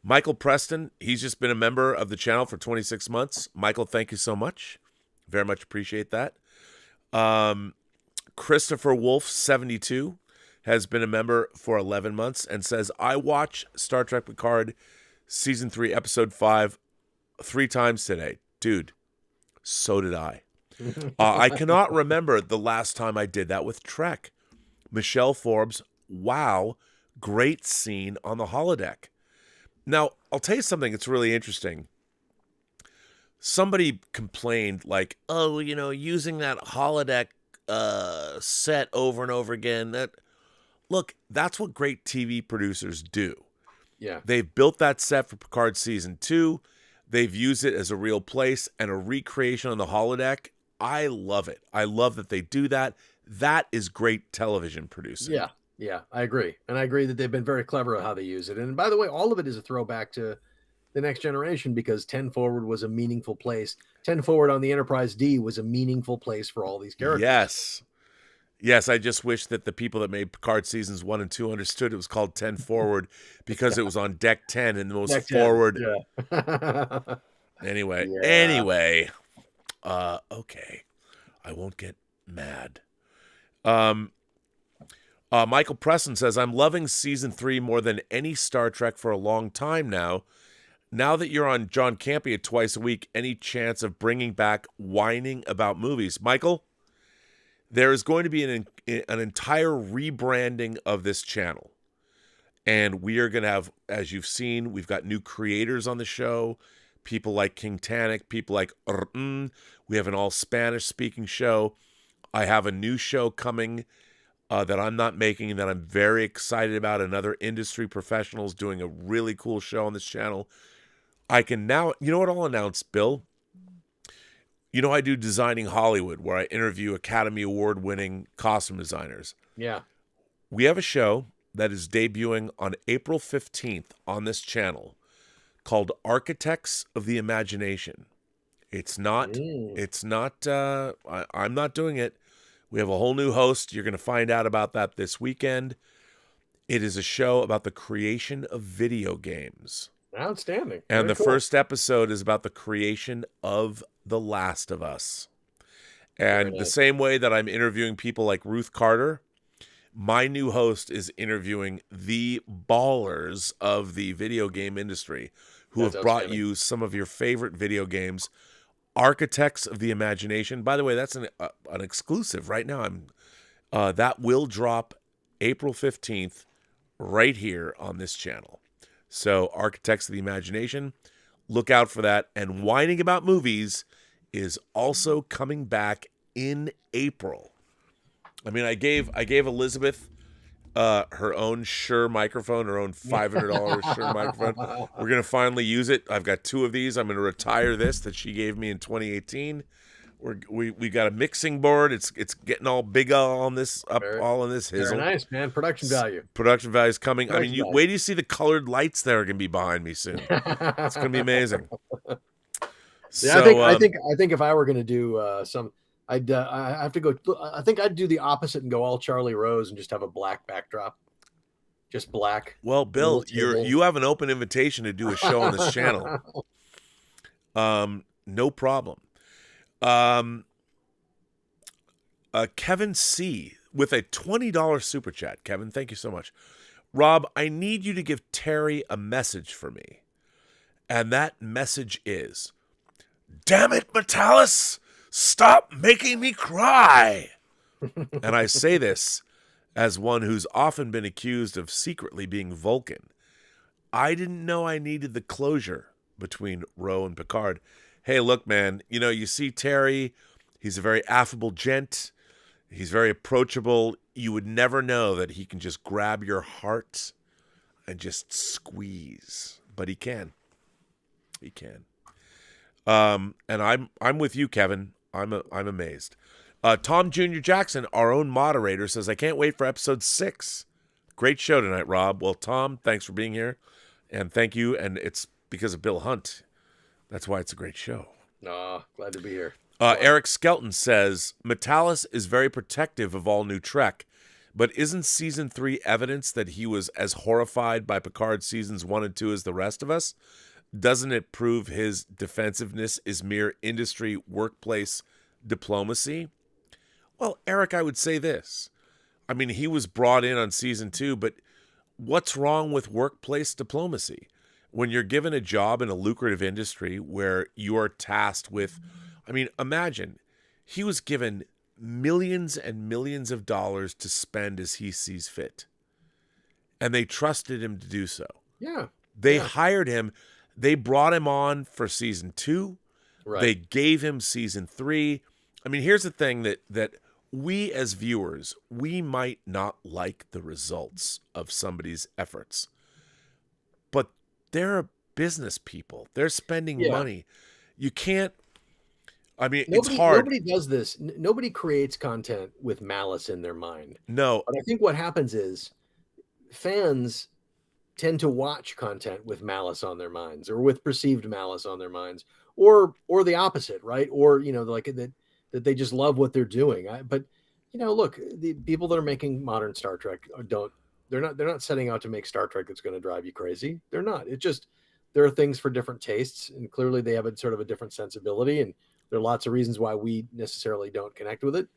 Michael Preston, he's just been a member of the channel for 26 months. Michael, thank you so much. Very much appreciate that. Christopher Wolf 72 has been a member for 11 months and says, I watch Star Trek Picard Season 3, Episode 5 3 times today. Dude, so did I. I cannot remember the last time I did that with Trek. Michelle Forbes, wow, great scene on the holodeck. Now, I'll tell you something that's really interesting. Somebody complained like, oh, using that holodeck set over and over again. Look, that's what great TV producers do. Yeah. They've built that set for Picard Season 2. They've used it as a real place and a recreation on the holodeck. I love it. I love that they do that. That is great television producing. Yeah, I agree. And I agree that they've been very clever at how they use it. And by the way, all of it is a throwback to the Next Generation, because 10 Forward was a meaningful place. 10 Forward on the Enterprise D was a meaningful place for all these characters. Yes, I just wish that the people that made Picard Seasons 1 and 2 understood it was called 10 Forward because it was on Deck 10 and the most Deck 10, forward. Yeah. Anyway. Okay. I won't get mad. Michael Preston says, I'm loving Season 3 more than any Star Trek for a long time now. Now that you're on John Campea twice a week, any chance of bringing back whining about movies? Michael, there is going to be an entire rebranding of this channel. And we are going to have, as you've seen, we've got new creators on the show. People like King Tannic, people like we have an all Spanish speaking show. I have a new show coming that I'm not making that I'm very excited about. Another industry professionals doing a really cool show on this channel. I can now, you know what I'll announce, Bill? I do Designing Hollywood, where I interview Academy Award winning costume designers. Yeah. We have a show that is debuting on April 15th on this channel called Architects of the Imagination. I'm not doing it. We have a whole new host. You're going to find out about that this weekend. It is a show about the creation of video games. Outstanding. And Very the first episode is about the creation of The Last of Us. And the same way that I'm interviewing people like Ruth Carter, my new host is interviewing the ballers of the video game industry who have brought you some of your favorite video games. Architects of the Imagination. By the way, that's an exclusive right now. That will drop April 15th right here on this channel. So Architects of the Imagination, look out for that. And Whining About Movies is also coming back in April. I mean, I gave Elizabeth her own Shure microphone, her own $500 Shure microphone. We're going to finally use it. I've got 2 of these. I'm going to retire this that she gave me in 2018. We got a mixing board. It's getting all big all in this hizzle. Very nice, man. Production value. Production value is coming. Wait till you see the colored lights that are going to be behind me soon. It's going to be amazing. I think if I were going to do some, I have to go. I think I'd do the opposite and go all Charlie Rose and just have a black backdrop, just black. Well, Bill, you have an open invitation to do a show on this channel. No problem. Kevin C. with a $20 super chat. Kevin, thank you so much. Rob, I need you to give Terry a message for me. And that message is, damn it, Metalis, stop making me cry. And I say this as one who's often been accused of secretly being Vulcan. I didn't know I needed the closure between Ro and Picard. Hey, look, man, you see Terry, he's a very affable gent. He's very approachable. You would never know that he can just grab your heart and just squeeze, but he can. He can. And I'm with you, Kevin. I'm amazed. Tom Jr. Jackson, our own moderator, says, I can't wait for episode 6. Great show tonight, Rob. Well, Tom, thanks for being here. And thank you. And it's because of Bill Hunt. That's why it's a great show. Glad to be here. Eric Skelton says, Metalis is very protective of all new Trek, but isn't season 3 evidence that he was as horrified by Picard seasons 1 and 2 as the rest of us? Doesn't it prove his defensiveness is mere industry workplace diplomacy? Well, Eric, I would say this. I mean, he was brought in on season 2, but what's wrong with workplace diplomacy? When you're given a job in a lucrative industry where you are tasked with, I mean, imagine he was given millions and millions of dollars to spend as he sees fit. And they trusted him to do so. Yeah. They hired him. They brought him on for season 2. Right. They gave him season 3. I mean, here's the thing that we as viewers, we might not like the results of somebody's efforts, but they're business people. They're spending money. You can't, I mean, it's hard. Nobody does this. Nobody creates content with malice in their mind. No. But I think what happens is fans tend to watch content with malice on their minds, or with perceived malice on their minds, or the opposite, right? Or, like that they just love what they're doing. But look, the people that are making modern Star Trek they're not setting out to make Star Trek that's going to drive you crazy. They're not. It just, there are things for different tastes, and clearly they have a sort of a different sensibility, and there are lots of reasons why we necessarily don't connect with it.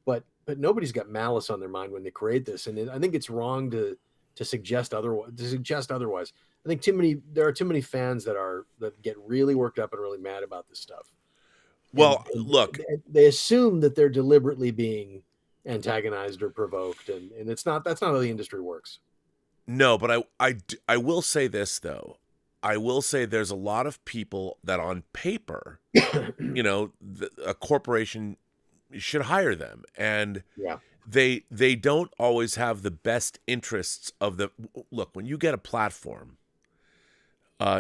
But nobody's got malice on their mind when they create this, and I think it's wrong to suggest otherwise. I think there are too many fans that get really worked up and really mad about this stuff. Well, and look, they assume that they're deliberately being antagonized or provoked, and that's not how the industry works. No, but I will say this though. I will say there's a lot of people that on paper, a corporation should hire them, and they don't always have the best interests of the look. When you get a platform,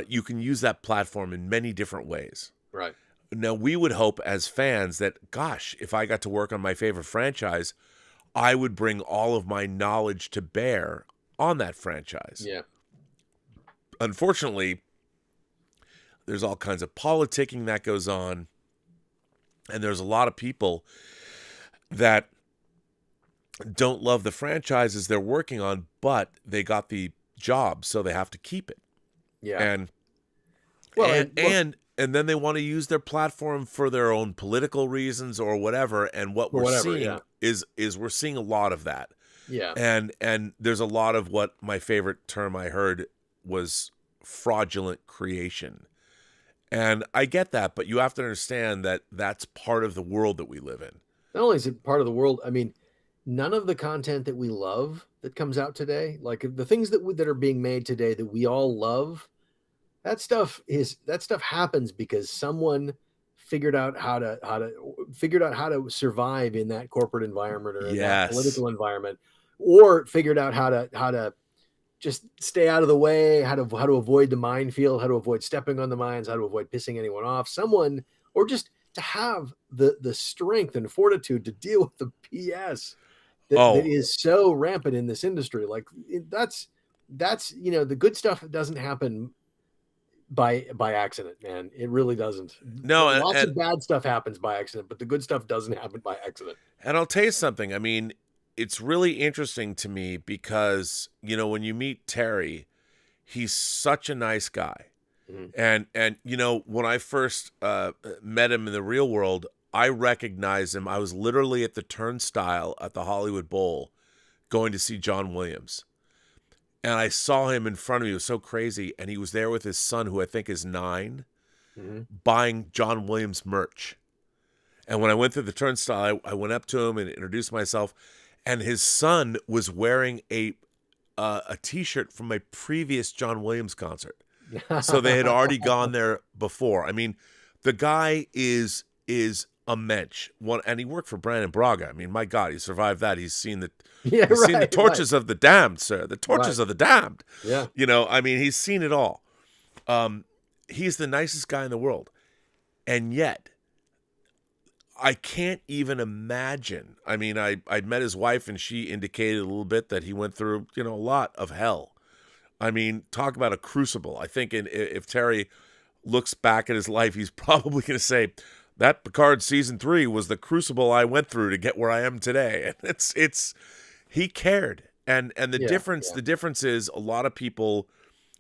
you can use that platform in many different ways. Right. Now, we would hope as fans that, gosh, if I got to work on my favorite franchise, I would bring all of my knowledge to bear on that franchise. Yeah. Unfortunately, there's all kinds of politicking that goes on, and there's a lot of people that don't love the franchises they're working on, but they got the job, so they have to keep it. Yeah. And then they want to use their platform for their own political reasons or whatever. And what we're seeing is we're seeing a lot of that. Yeah. And there's a lot of what my favorite term I heard was fraudulent creation. And I get that, but you have to understand that that's part of the world that we live in. Not only is it part of the world, I mean, none of the content that we love that comes out today, like the things that are being made today that we all love, that stuff happens because someone figured out how to survive in that corporate environment or in that political environment, or figured out how to just stay out of the way, how to avoid the minefield, how to avoid stepping on the mines, how to avoid pissing anyone off. Someone, or just to have the strength and fortitude to deal with the PS that is so rampant in this industry. Like that's the good stuff doesn't happen by accident, man. It really doesn't. No, lots of bad stuff happens by accident, but the good stuff doesn't happen by accident. And I'll tell you something. I mean, it's really interesting to me because, when you meet Terry, he's such a nice guy. Mm-hmm. And when I first met him in the real world, I recognized him. I was literally at the turnstile at the Hollywood Bowl going to see John Williams. And I saw him in front of me. It was so crazy. And he was there with his son, who I think is 9, buying John Williams merch. And when I went through the turnstile, I went up to him and introduced myself. And his son was wearing a T-shirt from my previous John Williams concert. So they had already gone there before. I mean, the guy is a mensch. And he worked for Brandon Braga. I mean, my God, he survived that. He's seen the seen the torches of the damned, sir. The torches of the damned. Yeah. I mean, he's seen it all. He's the nicest guy in the world. And yet, I can't even imagine. I mean, I'd met his wife, and she indicated a little bit that he went through, a lot of hell. I mean, talk about a crucible. I think if Terry looks back at his life, he's probably going to say, that Picard season 3 was the crucible I went through to get where I am today. And it's he cared. And the difference is a lot of people,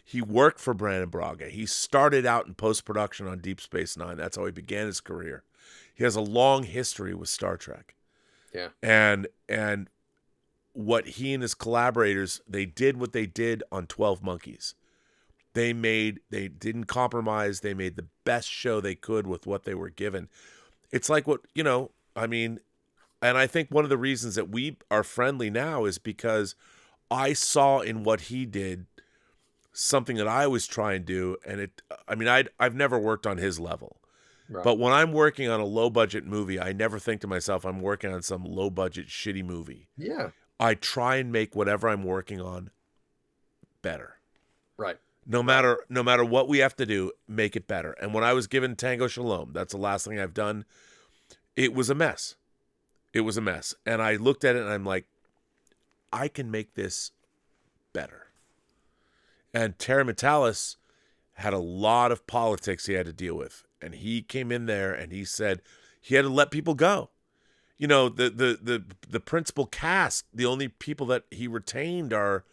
he worked for Brandon Braga. He started out in post-production on Deep Space Nine. That's how he began his career. He has a long history with Star Trek. Yeah. And what he and his collaborators, they did what they did on 12 Monkeys. They didn't compromise. They made the best show they could with what they were given. It's like what, I mean, and I think one of the reasons that we are friendly now is because I saw in what he did something that I always try and do. And I've never worked on his level. Right. But when I'm working on a low budget movie, I never think to myself, I'm working on some low budget shitty movie. Yeah. I try and make whatever I'm working on better. Right. No matter what we have to do, make it better. And when I was given Tango Shalom, that's the last thing I've done. It was a mess. And I looked at it and I'm like, I can make this better. And Terry Matalas had a lot of politics he had to deal with. And he came in there and he said he had to let people go. The principal cast, the only people that he retained are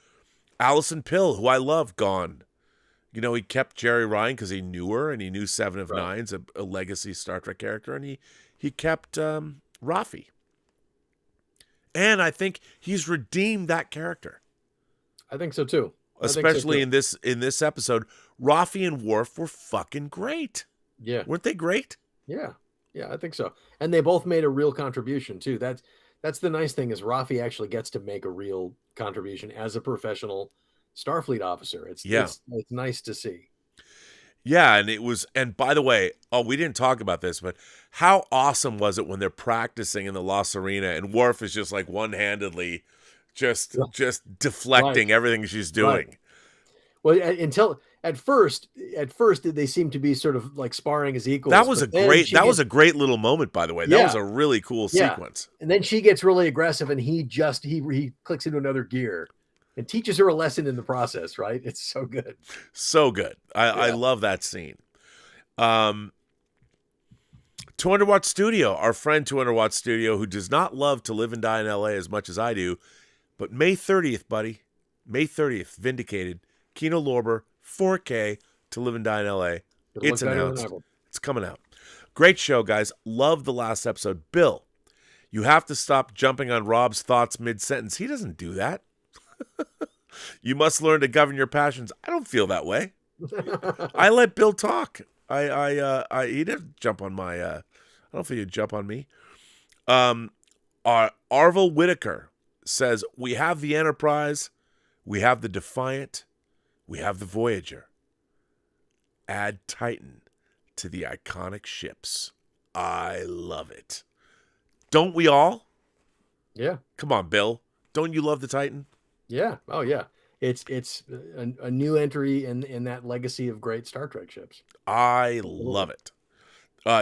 Alison Pill, who I love, gone. He kept Jerry Ryan because he knew her and he knew Seven of Nine's a legacy Star Trek character, and he kept Raffi. And I think he's redeemed that character. I think so too. Especially in this episode, Raffi and Worf were fucking great. Yeah. Weren't they great? Yeah. Yeah, I think so. And they both made a real contribution too. That's the nice thing, is Raffi actually gets to make a real contribution as a professional Starfleet officer. It's nice to see. Yeah, and by the way, we didn't talk about this, but how awesome was it when they're practicing in the La Serena and Worf is just like one-handedly just deflecting everything she's doing. Right. Well, until at first they seem to be sort of like sparring as equals. That was a great little moment, by the way. That was a really cool sequence. And then she gets really aggressive and he clicks into another gear and teaches her a lesson in the process, right? It's so good. So good. I love that scene. 200 Watt Studio, our friend 200 Watt Studio, who does not love To Live and Die in LA as much as I do, but May 30th, buddy. May 30th, vindicated. Kino Lorber, 4K, To Live and Die in LA. It's announced. It's coming out. Great show, guys. Love the last episode. Bill, you have to stop jumping on Rob's thoughts mid-sentence. He doesn't do that. You must learn to govern your passions. I don't feel that way. I let Bill talk. He didn't jump on my. I don't think he'd jump on me. Arvel Whitaker says we have the Enterprise, we have the Defiant, we have the Voyager. Add Titan to the iconic ships. I love it. Don't we all? Yeah. Come on, Bill. Don't you love the Titan? Yeah. Oh, yeah. It's a new entry in that legacy of great Star Trek ships. I love it.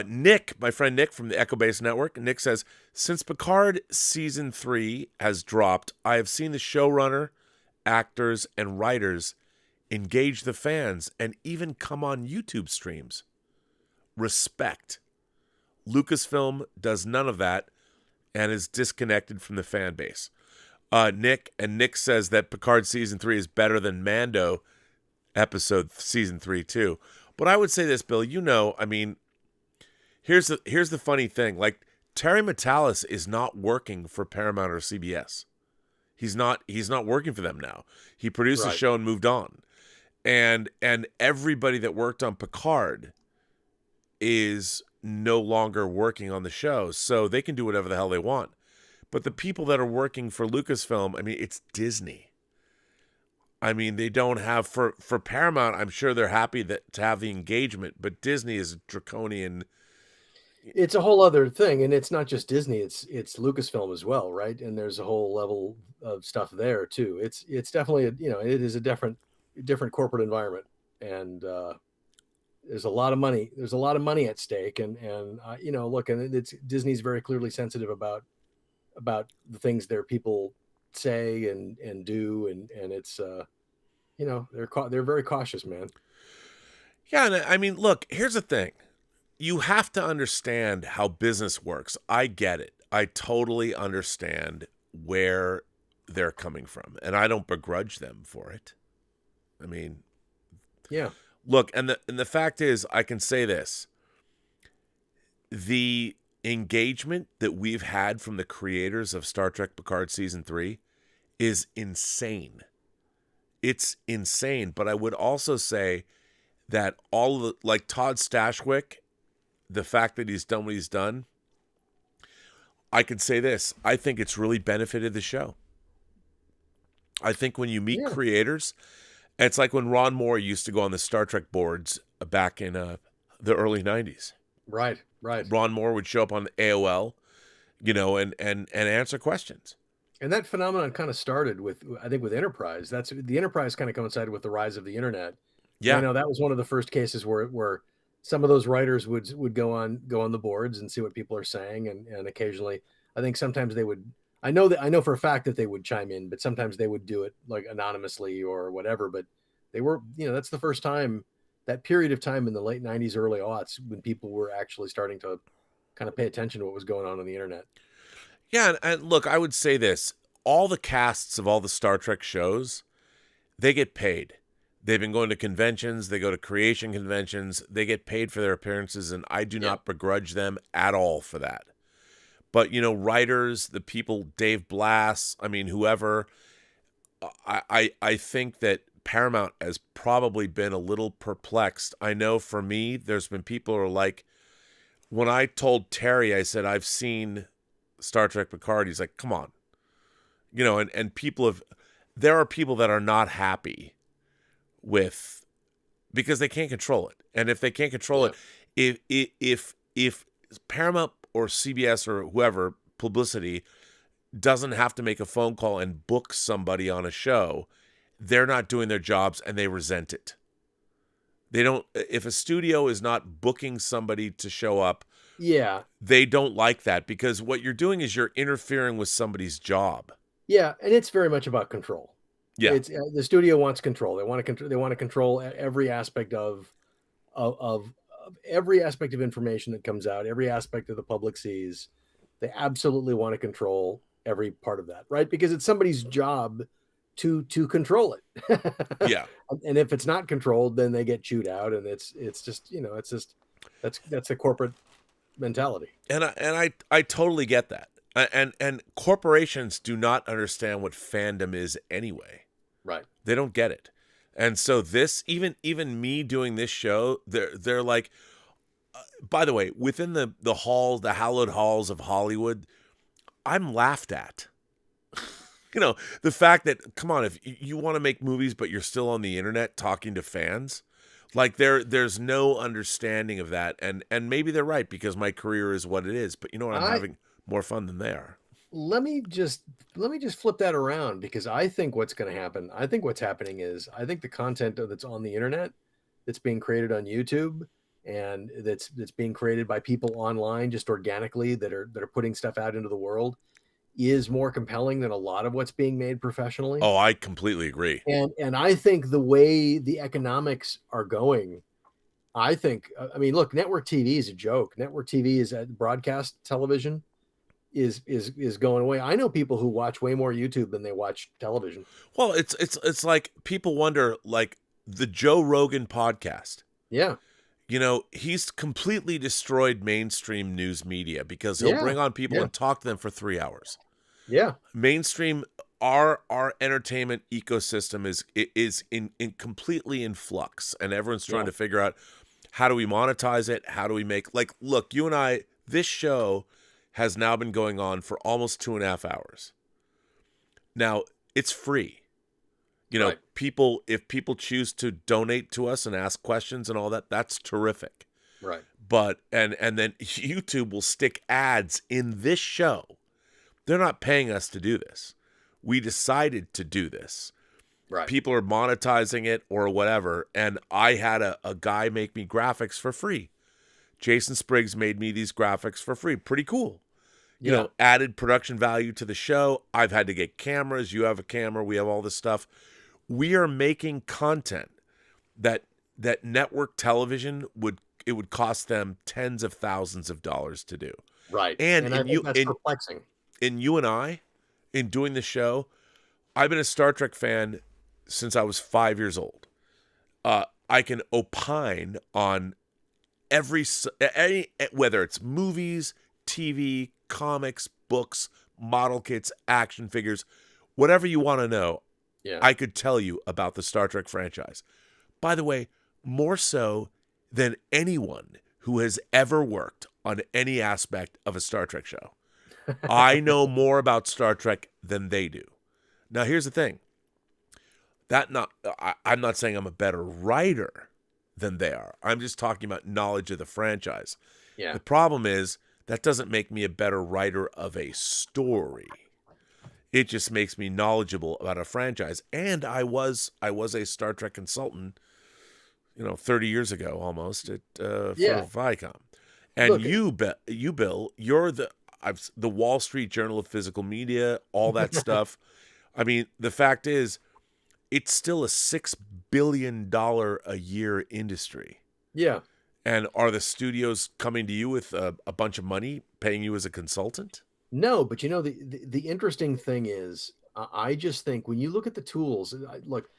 Nick, my friend Nick from the Echo Base Network, Nick says, since Picard Season 3 has dropped, I have seen the showrunner, actors, and writers engage the fans and even come on YouTube streams. Respect. Lucasfilm does none of that and is disconnected from the fan base. Nick says that Picard Season 3 is better than Mando episode Season 3 too. But I would say this, Bill, here's the funny thing. Like, Terry Matalas is not working for Paramount or CBS. He's not working for them now. He produced the show and moved on. And everybody that worked on Picard is no longer working on the show, so they can do whatever the hell they want. But the people that are working for Lucasfilm, it's Disney. They don't have for Paramount. I'm sure they're happy to have the engagement, but Disney is draconian. It's a whole other thing, and it's not just Disney. It's Lucasfilm as well, right? And there's a whole level of stuff there too. It's definitely it is a different corporate environment, and there's a lot of money. There's a lot of money at stake, and look, and it's Disney's very clearly sensitive about the things their people say and do, and it's they're very cautious, man. Yeah, and look, here's the thing. You have to understand how business works. I get it. I totally understand where they're coming from, and I don't begrudge them for it. Yeah. Look, and the fact is, I can say this. The engagement that we've had from the creators of Star Trek Picard Season 3 is insane. It's insane. But I would also say that all of the, like Todd Stashwick, the fact that he's done what he's done, I can say this. I think it's really benefited the show. I think when you meet creators, it's like when Ron Moore used to go on the Star Trek boards back in the early 90s. Right. Ron Moore would show up on the AOL, and answer questions. And that phenomenon kind of started with Enterprise. That's the Enterprise kind of coincided with the rise of the internet. Yeah. That was one of the first cases where some of those writers would go on the boards and see what people are saying. And occasionally, I think sometimes they would, I know for a fact that they would chime in, but sometimes they would do it like anonymously or whatever. But they were, that's the first time, that period of time in the late 90s, early aughts, when people were actually starting to kind of pay attention to what was going on the internet. Yeah. And look, I would say this, all the casts of all the Star Trek shows, they get paid. They've been going to conventions. They go to creation conventions. They get paid for their appearances, and I do not begrudge them at all for that. But, writers, the people, Dave Blass, whoever, I think that Paramount has probably been a little perplexed. I know for me, there's been people who are like, when I told Terry, I said, I've seen Star Trek Picard, he's like, come on. And there are people that are not happy with, because they can't control it. And if they can't control it, if Paramount or CBS or whoever, publicity, doesn't have to make a phone call and book somebody on a show, they're not doing their jobs and they resent it. They don't, if a studio is not booking somebody to show up, they don't like that, because what you're doing is you're interfering with somebody's job. Yeah, and it's very much about control. Yeah, it's the studio wants control. They want to control every aspect of every aspect of information that comes out, every aspect of the public sees. They absolutely want to control every part of that, right? Because it's somebody's job to control it. Yeah. And if it's not controlled, then they get chewed out, and it's just that's a corporate mentality. And I totally get that. And corporations do not understand what fandom is anyway. Right. They don't get it. And so this, even me doing this show, they're like, by the way, within the hallowed halls of Hollywood, I'm laughed at. The fact that, come on, if you want to make movies, but you're still on the internet talking to fans, like there's no understanding of that. And maybe they're right, because my career is what it is, but I'm having more fun than they are. Let me just flip that around, because I think what's going to happen, I think what's happening is, I think the content that's on the internet, that's being created on YouTube, and that's being created by people online just organically that are putting stuff out into the world, is more compelling than a lot of what's being made professionally. Oh, I completely agree. And I think the way the economics are going, I think, look, network TV is a joke. Network TV is broadcast television is going away. I know people who watch way more YouTube than they watch television. Well, it's like people wonder, like the Joe Rogan podcast. Yeah. He's completely destroyed mainstream news media, because he'll bring on people and talk to them for 3 hours. Yeah. Mainstream, our entertainment ecosystem is in completely in flux, and everyone's trying to figure out, how do we monetize it? How do we make, like, look, you and I, this show has now been going on for almost 2.5 hours. Now, it's free. Right. If people choose to donate to us and ask questions and all that, that's terrific. Right. But, and then YouTube will stick ads in this show. They're not paying us to do this. We decided to do this. Right. People are monetizing it or whatever. And I had a guy make me graphics for free. Jason Spriggs made me these graphics for free. Pretty cool. Added production value to the show. I've had to get cameras. You have a camera. We have all this stuff. We are making content that network television would cost them tens of thousands of dollars to do. Right. And I think that's perplexing. And you and I, in doing the show, I've been a Star Trek fan since I was 5 years old. I can opine on any, whether it's movies, TV, comics, books, model kits, action figures, whatever you want to know, I could tell you about the Star Trek franchise. By the way, more so than anyone who has ever worked on any aspect of a Star Trek show. I know more about Star Trek than they do. Now, here's the thing. I'm not saying I'm a better writer than they are. I'm just talking about knowledge of the franchise. Yeah. The problem is that doesn't make me a better writer of a story. It just makes me knowledgeable about a franchise. And I was a Star Trek consultant, 30 years ago almost for Viacom. And look, you, Bill, you're the Wall Street Journal of Physical Media, all that stuff. I mean, the fact is, it's still a $6 billion a year industry. Yeah. And are the studios coming to you with a bunch of money, paying you as a consultant? No, but the interesting thing is, I just think when you look at the tools, look,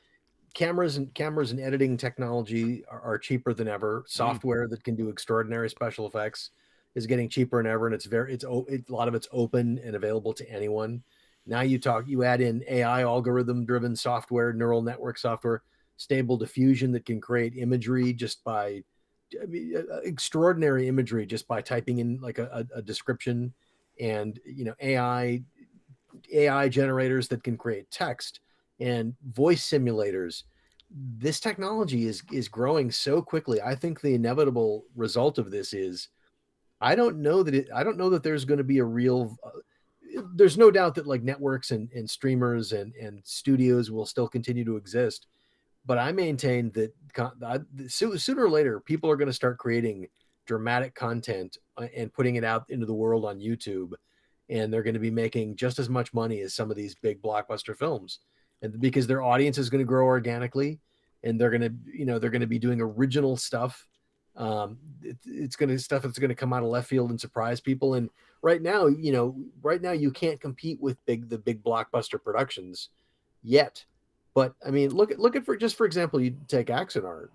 cameras and editing technology are cheaper than ever. Software that can do extraordinary special effects is getting cheaper than ever, and a lot of it's open and available to anyone. Now you add in AI algorithm-driven software, neural network software, stable diffusion that can create imagery just by extraordinary imagery just by typing in like a description, and AI generators that can create text and voice simulators. This technology is growing so quickly. I think the inevitable result of this is I don't know that there's going to be a real there's no doubt that like networks and streamers and studios will still continue to exist. But I maintain that sooner or later, people are going to start creating dramatic content and putting it out into the world on YouTube. And they're going to be making just as much money as some of these big blockbuster films. And because their audience is going to grow organically, and they're going to be doing original stuff. It's going to stuff that's going to come out of left field and surprise people. And right now you can't compete with the big blockbuster productions yet. But I mean, look at for example, you take Axanar.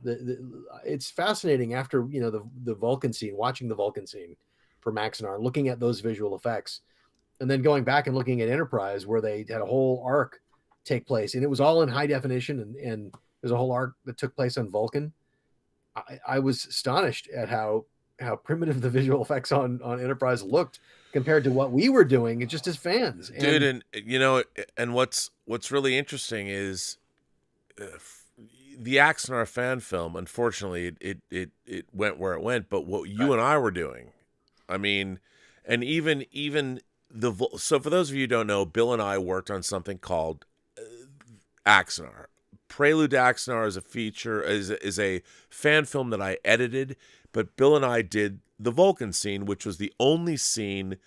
It's fascinating after the Vulcan scene, watching the Vulcan scene from Axanar, looking at those visual effects, and then going back and looking at Enterprise, where they had a whole arc take place, and it was all in high definition, and there's a whole arc that took place on Vulcan. I was astonished at how primitive the visual effects on Enterprise looked compared to what we were doing, just as fans. Dude, and what's really interesting is the Axanar fan film. Unfortunately, it went where it went. But what you and I were doing, I mean, and even so for those of you who don't know, Bill and I worked on something called Axanar. Prelude to Axanar is a fan film that I edited, but Bill and I did the Vulcan scene, which was the only scene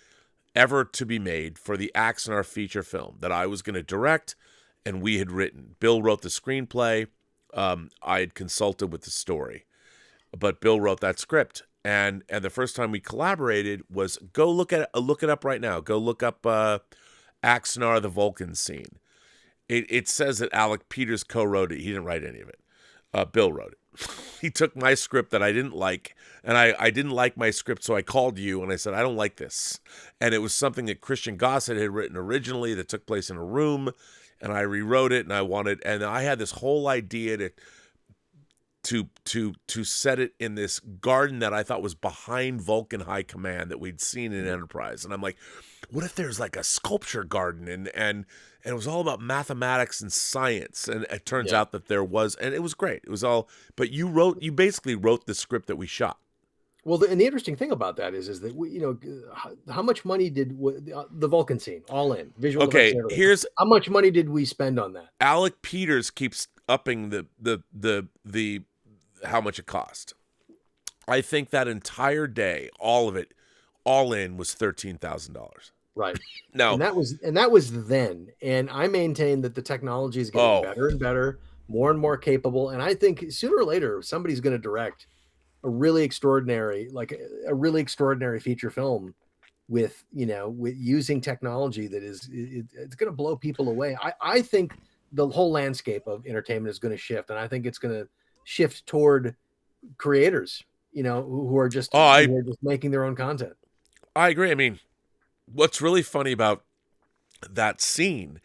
ever to be made for the Axanar feature film that I was going to direct and we had written. Bill wrote the screenplay. I had consulted with the story, but Bill wrote that script. And the first time we collaborated was go look it up right now. Go look up Axanar, the Vulcan scene. It says that Alec Peters co-wrote it. He didn't write any of it. Bill wrote it. He took my script that I didn't like, and I didn't like my script, so I called you, and I said, I don't like this. And it was something that Christian Gossett had written originally that took place in a room, and I rewrote it, and I had this whole idea to set it in this garden that I thought was behind Vulcan High Command that we'd seen in Enterprise. And I'm like, what if there's like a sculpture garden? And it was all about mathematics and science. And it turns out that there was, and it was great. It was all, but you basically wrote the script that we shot. Well, and the interesting thing about that is that we, how much money did the Vulcan scene all in visual? Okay, here's how much money did we spend on that? Alec Peters keeps upping the how much it cost. I think that entire day, all of it, all in, was $13,000. Right. No, and that was then. And I maintain that the technology is getting better and better, more and more capable. And I think sooner or later somebody's going to direct a really extraordinary feature film with using technology that it's going to blow people away. I think the whole landscape of entertainment is going to shift, and I think it's going to shift toward creators, who are just making their own content. I agree. I mean, what's really funny about that scene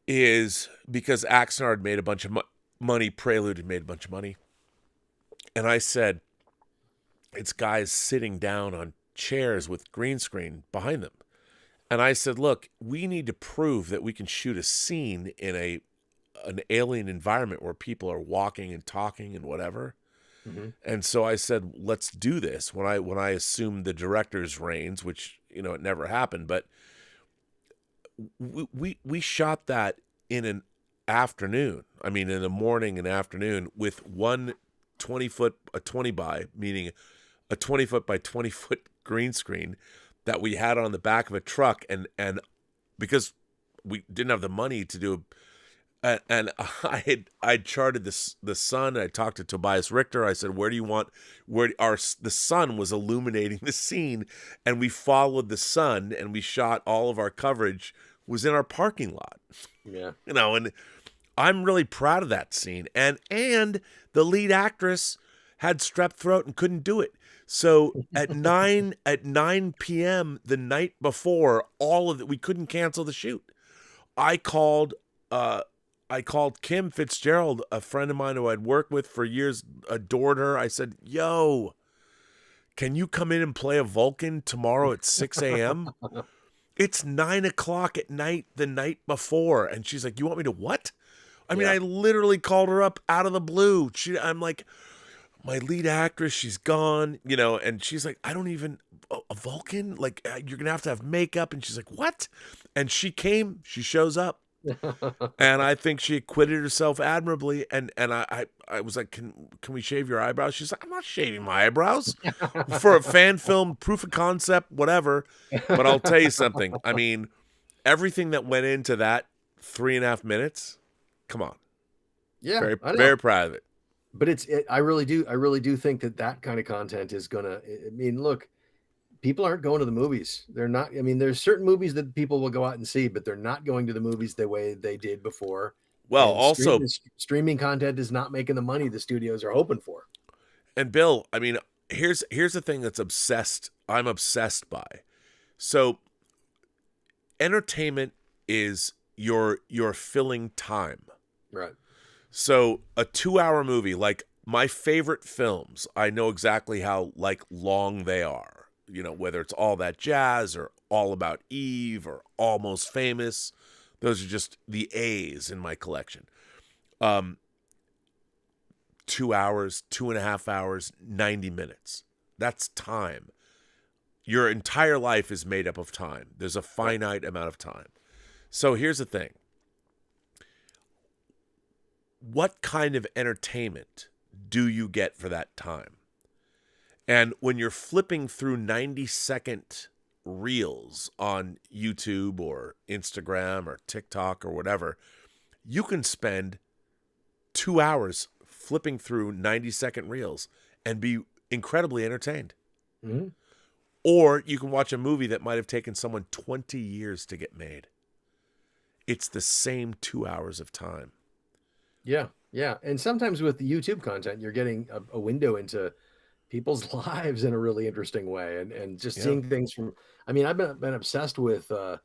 is because Axnard made a bunch of money, Prelude had made a bunch of money. And I said, it's guys sitting down on chairs with green screen behind them. And I said, look, we need to prove that we can shoot a scene in an alien environment where people are walking and talking and whatever. Mm-hmm. And so I said, let's do this. When I assumed the director's reins, which, you know, it never happened, but we shot that in an afternoon. I mean, in the morning and afternoon with one 20-foot, a 20 by, meaning a 20-foot by 20-foot green screen that we had on the back of a truck. And because we didn't have the money to do and I charted the sun. I talked to Tobias Richter. I said, the sun was illuminating the scene, and we followed the sun, and we shot all of our coverage was in our parking lot. Yeah, you know, and I'm really proud of that scene. And the lead actress had strep throat and couldn't do it. So at 9 p.m. the night before, we couldn't cancel the shoot. I called Kim Fitzgerald, a friend of mine who I'd worked with for years, adored her. I said, yo, can you come in and play a Vulcan tomorrow at 6 a.m.? It's 9 o'clock at night the night before. And she's like, you want me to what? I mean, I literally called her up out of the blue. I'm like, my lead actress, she's gone, you know, and she's like, I don't even, a Vulcan? Like, you're going to have makeup. And she's like, what? And she shows up. And I think she acquitted herself admirably. And I was like, can we shave your eyebrows? She's like, I'm not shaving my eyebrows for a fan film, proof of concept, whatever. But I'll tell you something. I mean, everything that went into that 3.5 minutes, come on. Yeah, very proud of it. But I really do think that kind of content is gonna. I mean, look, people aren't going to the movies. They're not. I mean, there's certain movies that people will go out and see, but they're not going to the movies the way they did before. Well, and also streaming content is not making the money the studios are hoping for. And Bill, I mean, here's the thing I'm obsessed by. So entertainment is your filling time. Right. So a 2-hour movie, like my favorite films, I know exactly how like long they are. You know, whether it's All That Jazz or All About Eve or Almost Famous, those are just the A's in my collection. 2 hours, 2.5 hours, 90 minutes. That's time. Your entire life is made up of time. There's a finite amount of time. So here's the thing. What kind of entertainment do you get for that time? And when you're flipping through 90-second reels on YouTube or Instagram or TikTok or whatever, you can spend 2 hours flipping through 90-second reels and be incredibly entertained. Mm-hmm. Or you can watch a movie that might have taken someone 20 years to get made. It's the same 2 hours of time. Yeah, yeah. And sometimes with the YouTube content, you're getting a window into people's lives in a really interesting way, and just seeing things from. I mean, I've been obsessed with the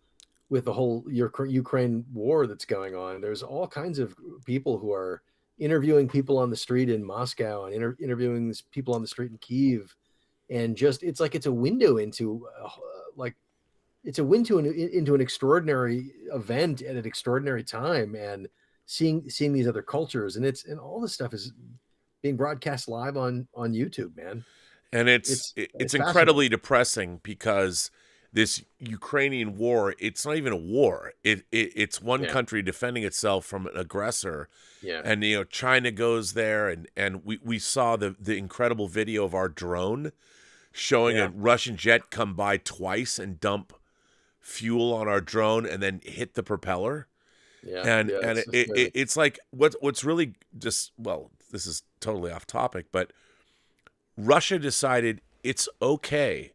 whole Ukraine war that's going on. There's all kinds of people who are interviewing people on the street in Moscow and interviewing people on the street in Kyiv, and just it's a window into into an extraordinary event at an extraordinary time, and seeing these other cultures, and all this stuff is being broadcast live on YouTube, man. And it's incredibly depressing because this Ukrainian war, it's not even a war. It's one country defending itself from an aggressor. Yeah. And you know, China goes there, and we saw the incredible video of our drone showing a Russian jet come by twice and dump fuel on our drone and then hit the propeller. Yeah. And it's like what's really just, well, this is totally off topic, but Russia decided it's okay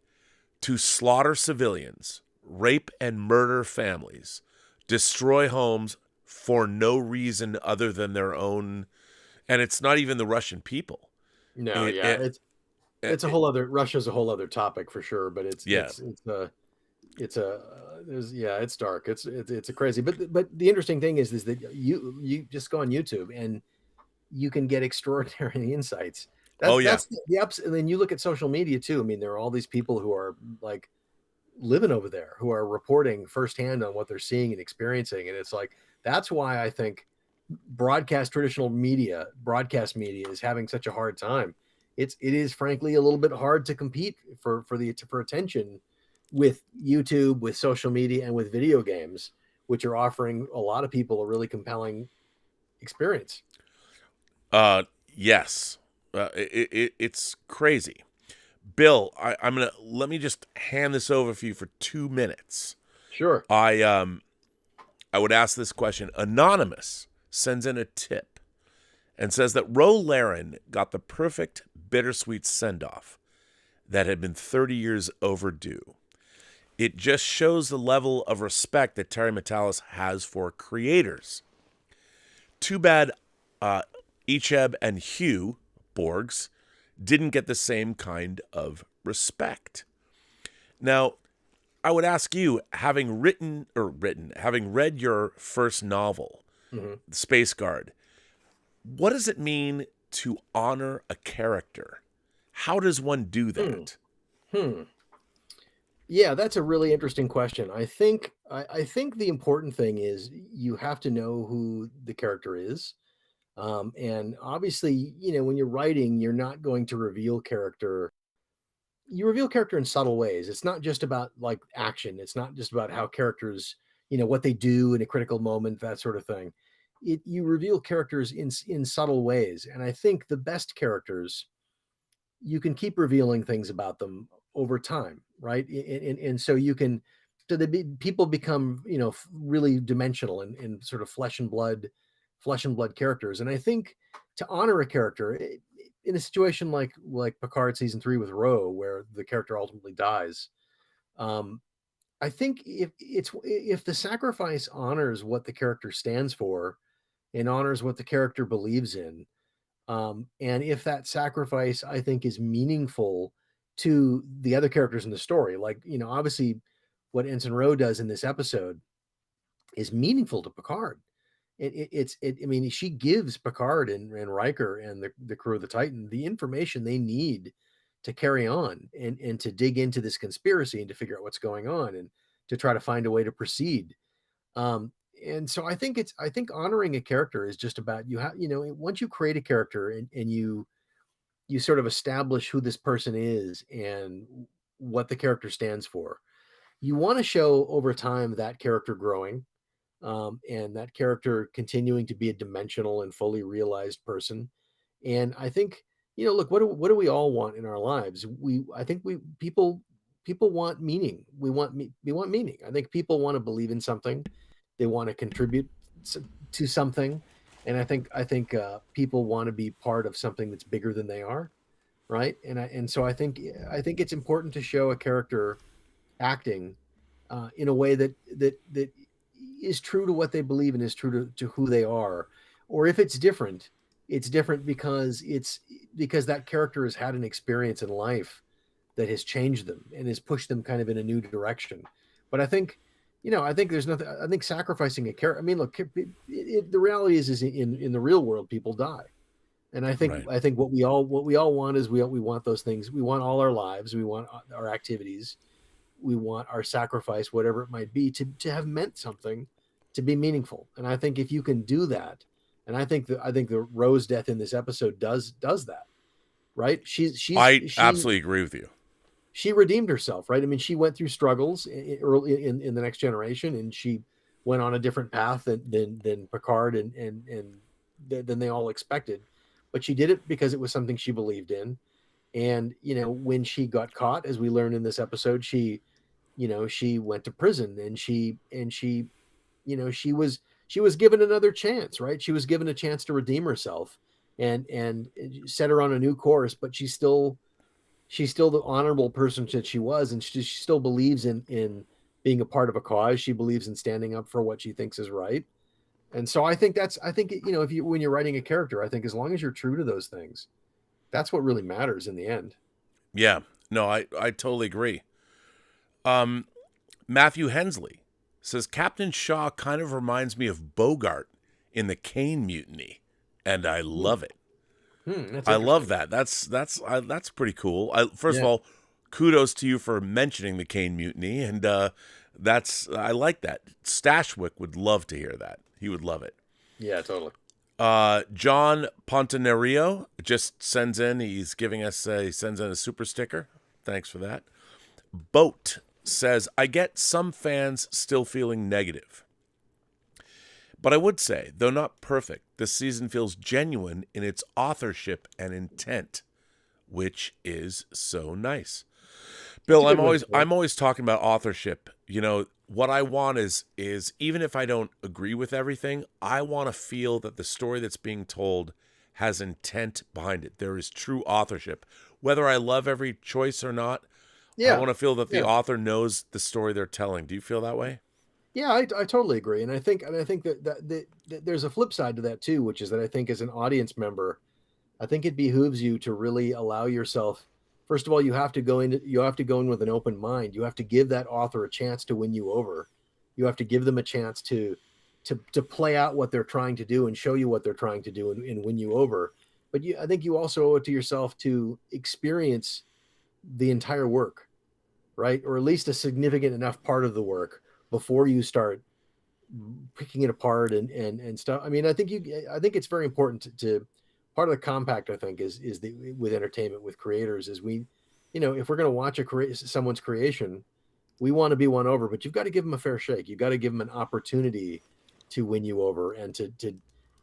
to slaughter civilians, rape and murder families, destroy homes for no reason other than their own, and it's not even the Russian people. No, it's a whole other Russia's a whole other topic for sure, but Yeah. it's a there's yeah, it's dark. It's a crazy. But the interesting thing is that you just go on YouTube and you can get extraordinary insights. Oh yeah. That's the ups. And then you look at social media too. I mean, there are all these people who are like living over there, who are reporting firsthand on what they're seeing and experiencing. And it's like, that's why I think traditional media, broadcast media is having such a hard time. It is frankly a little bit hard to compete for attention with YouTube, with social media, and with video games, which are offering a lot of people a really compelling experience. Yes. It's crazy. Bill, I'm gonna let me just hand this over for you for 2 minutes. Sure. I would ask this question. Anonymous sends in a tip and says that Ro Laren got the perfect bittersweet send-off that had been 30 years overdue. It just shows the level of respect that Terry Matalas has for creators. Too bad Icheb and Hugh Borgs didn't get the same kind of respect. Now, I would ask you, having read your first novel, Space Guard, what does it mean to honor a character? How does one do that? Yeah, that's a really interesting question. I think the important thing is you have to know who the character is. And obviously, when you're writing, you're not going to reveal character. You reveal character in subtle ways. It's not just about like action. It's not just about how characters, what they do in a critical moment, that sort of thing. You reveal characters in subtle ways. And I think the best characters, you can keep revealing things about them over time, right? And so people become, really dimensional and sort of flesh and blood characters. And I think to honor a character in a situation like Picard season 3 with Ro, where the character ultimately dies, I think if the sacrifice honors what the character stands for and honors what the character believes in, and if that sacrifice, I think, is meaningful to the other characters in the story, like, obviously what Ensign Ro does in this episode is meaningful to Picard. I mean, she gives Picard and Riker and the crew of the Titan the information they need to carry on and to dig into this conspiracy and to figure out what's going on and to try to find a way to proceed. And so I think honoring a character is just about once you create a character and you sort of establish who this person is and what the character stands for, you want to show over time that character growing, and that character continuing to be a dimensional and fully realized person. And I think, look, what do we all want in our lives? People want meaning. We want meaning. I think people want to believe in something. They want to contribute to something. And I think people want to be part of something that's bigger than they are. Right. And so I think it's important to show a character acting in a way that is true to what they believe and is true to who they are. Or if it's different because that character has had an experience in life that has changed them and has pushed them kind of in a new direction. But I think there's nothing. I think sacrificing a character. I mean, look, the reality is in the real world, people die, and I think what we all want is we want those things. We want all our lives. We want our activities. We want our sacrifice, whatever it might be, to have meant something, to be meaningful. And I think if you can do that, and I think the Rose death in this episode does that, right? I absolutely agree with you. She redeemed herself, right? I mean, she went through struggles early in the Next Generation, and she went on a different path than Picard and than they all expected. But she did it because it was something she believed in. And when she got caught, as we learn in this episode, she went to prison, and she was given another chance, right? She was given a chance to redeem herself and set her on a new course. But she's still the honorable person that she was, and she still believes in being a part of a cause. She believes in standing up for what she thinks is right. And so I think when you're writing a character, I think as long as you're true to those things, that's what really matters in the end. Yeah. No, I totally agree. Matthew Hensley says Captain Shaw kind of reminds me of Bogart in the Kane Mutiny, and I love it. That's I love interesting. that's pretty cool. First of Yeah. all, kudos to you for mentioning the Kane Mutiny, and I like that. Stashwick would love to hear that. He would love it. Yeah, totally. John Pontenario just sends in. He sends in a super sticker. Thanks for that. Boat says, I get some fans still feeling negative. But I would say, though not perfect, this season feels genuine in its authorship and intent, which is so nice. Bill, I'm always talking about authorship. You know, what I want is even if I don't agree with everything, I want to feel that the story that's being told has intent behind it. There is true authorship. Whether I love every choice or not, I want to feel that the author knows the story they're telling. Do you feel that way? Yeah, I totally agree, and I think that there's a flip side to that too, which is that I think as an audience member, I think it behooves you to really allow yourself. First of all, you have to go in with an open mind. You have to give that author a chance to win you over. You have to give them a chance to play out what they're trying to do and show you what they're trying to do and win you over. But I think you also owe it to yourself to experience the entire work, right? Or at least a significant enough part of the work before you start picking it apart and stuff. I mean, I think it's very important to part of the compact, I think, is with entertainment, with creators, is if we're going to watch someone's creation, we want to be won over, but you've got to give them a fair shake. You've got to give them an opportunity to win you over and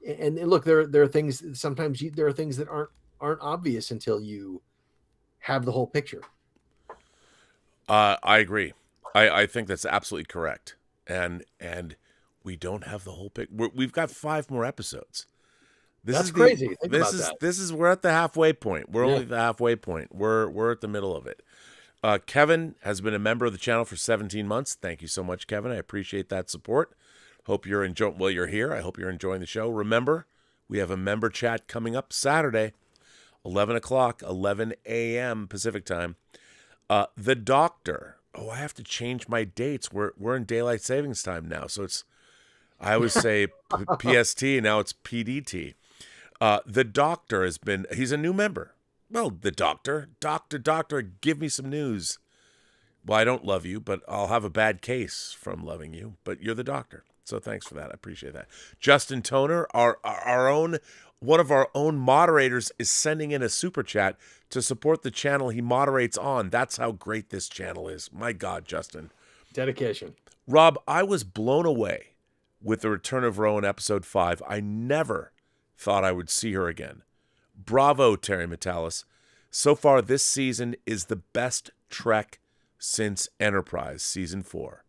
and look, there are things, sometimes there are things that aren't obvious until you have the whole picture. I agree. I think that's absolutely correct. And we don't have the whole pic. We've got 5 more episodes. That's crazy. Think about that. This is we're at the halfway point. We're only at the halfway point. We're at the middle of it. Kevin has been a member of the channel for 17 months. Thank you so much, Kevin. I appreciate that support. Hope you're enjoying. Well, you're here. I hope you're enjoying the show. Remember, we have a member chat coming up Saturday, 11 o'clock, 11 a.m. Pacific time. The Doctor. Oh, I have to change my dates. We're in daylight savings time now, so I always say PST, now it's PDT. The Doctor he's a new member. Well, the Doctor, give me some news. Well, I don't love you, but I'll have a bad case from loving you, but you're the Doctor. So thanks for that. I appreciate that. Justin Toner, one of our own moderators, is sending in a super chat to support the channel he moderates on. That's how great this channel is. My God, Justin. Dedication. Rob, I was blown away with the return of Ro in episode 5. I never thought I would see her again. Bravo, Terry Metalis. So far, this season is the best Trek since Enterprise Season 4.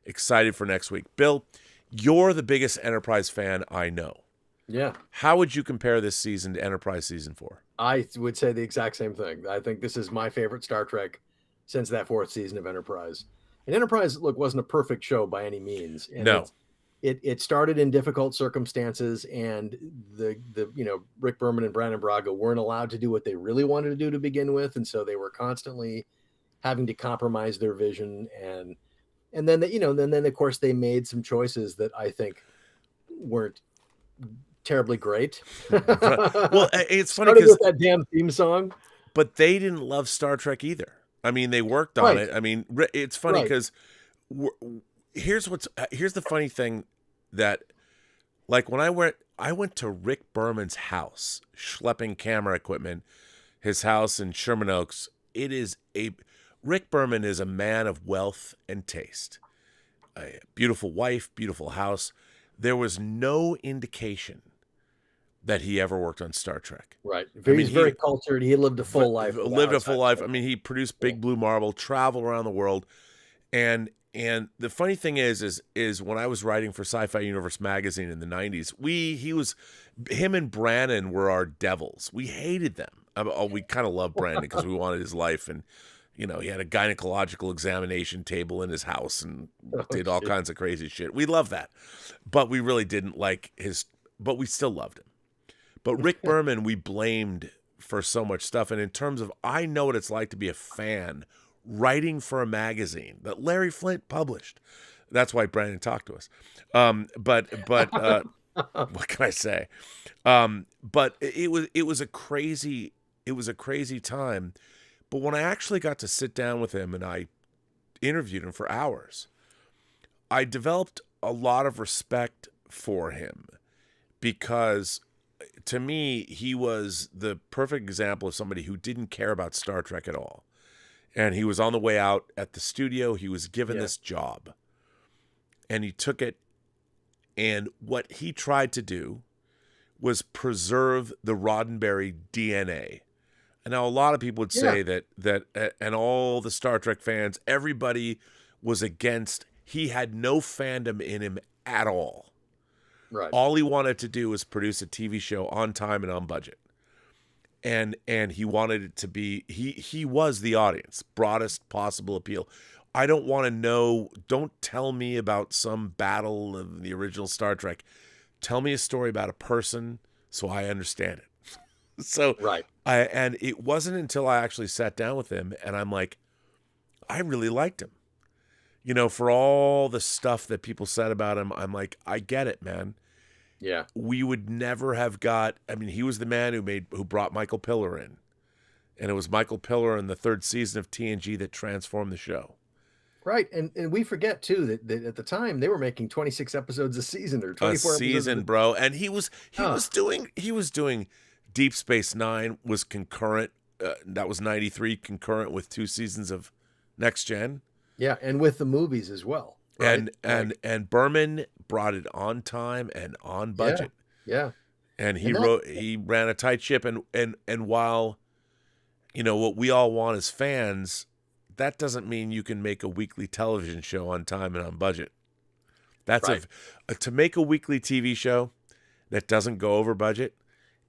Excited for next week. Bill, you're the biggest Enterprise fan I know. Yeah. How would you compare this season to Enterprise Season 4? I would say the exact same thing. I think this is my favorite Star Trek since that 4th season of Enterprise. And Enterprise, look, wasn't a perfect show by any means. And no. It started in difficult circumstances, and the Rick Berman and Brandon Braga weren't allowed to do what they really wanted to do to begin with, and so they were constantly having to compromise their vision, and then then of course they made some choices that I think weren't terribly great. Well, it's funny because that damn theme song, but they didn't love Star Trek either. I mean, they worked on it. I mean, it's funny because here's the funny thing that, like, when I went to Rick Berman's house, schlepping camera equipment, his house in Sherman Oaks. Rick Berman is a man of wealth and taste. A beautiful wife, beautiful house. There was no indication that he ever worked on Star Trek. Right. He's very cultured. He lived a full life. I mean, he produced Big Blue Marble, traveled around the world. And the funny thing is when I was writing for Sci-Fi Universe magazine in the 90s, him and Brannon were our devils. We hated them. We kind of loved Brannon because we wanted his life. And, he had a gynecological examination table in his house and did all kinds of crazy shit. We loved that. But we really didn't like but we still loved him. But Rick Berman, we blamed for so much stuff. And in terms of, I know what it's like to be a fan writing for a magazine that Larry Flint published. That's why Brandon talked to us. But what can I say? But it was a crazy time. But when I actually got to sit down with him and I interviewed him for hours, I developed a lot of respect for him, because to me, he was the perfect example of somebody who didn't care about Star Trek at all. And he was on the way out at the studio. He was given this job, and he took it. And what he tried to do was preserve the Roddenberry DNA. And now a lot of people would say that and all the Star Trek fans, everybody was against. He had no fandom in him at all. Right. All he wanted to do was produce a TV show on time and on budget. And he wanted it to be, he was the audience, broadest possible appeal. I don't want to know, don't tell me about some battle of the original Star Trek. Tell me a story about a person so I understand it. So, right. And it wasn't until I actually sat down with him and I'm like, I really liked him. You know, for all the stuff that people said about him, I'm like, I get it, man. Yeah. We would never have got, I mean, he was the man who brought Michael Piller in. And it was Michael Piller in the 3rd season of TNG that transformed the show. Right. And we forget too that at the time they were making 26 episodes a season or 24 a season, bro. And he was doing Deep Space Nine was concurrent. That was 93, concurrent with 2 seasons of Next Gen. Yeah, and with the movies as well. Right? And Berman brought it on time and on budget. Yeah. And he ran a tight ship, and while, you know, what we all want as fans, that doesn't mean you can make a weekly television show on time and on budget. That's right. To make a weekly TV show that doesn't go over budget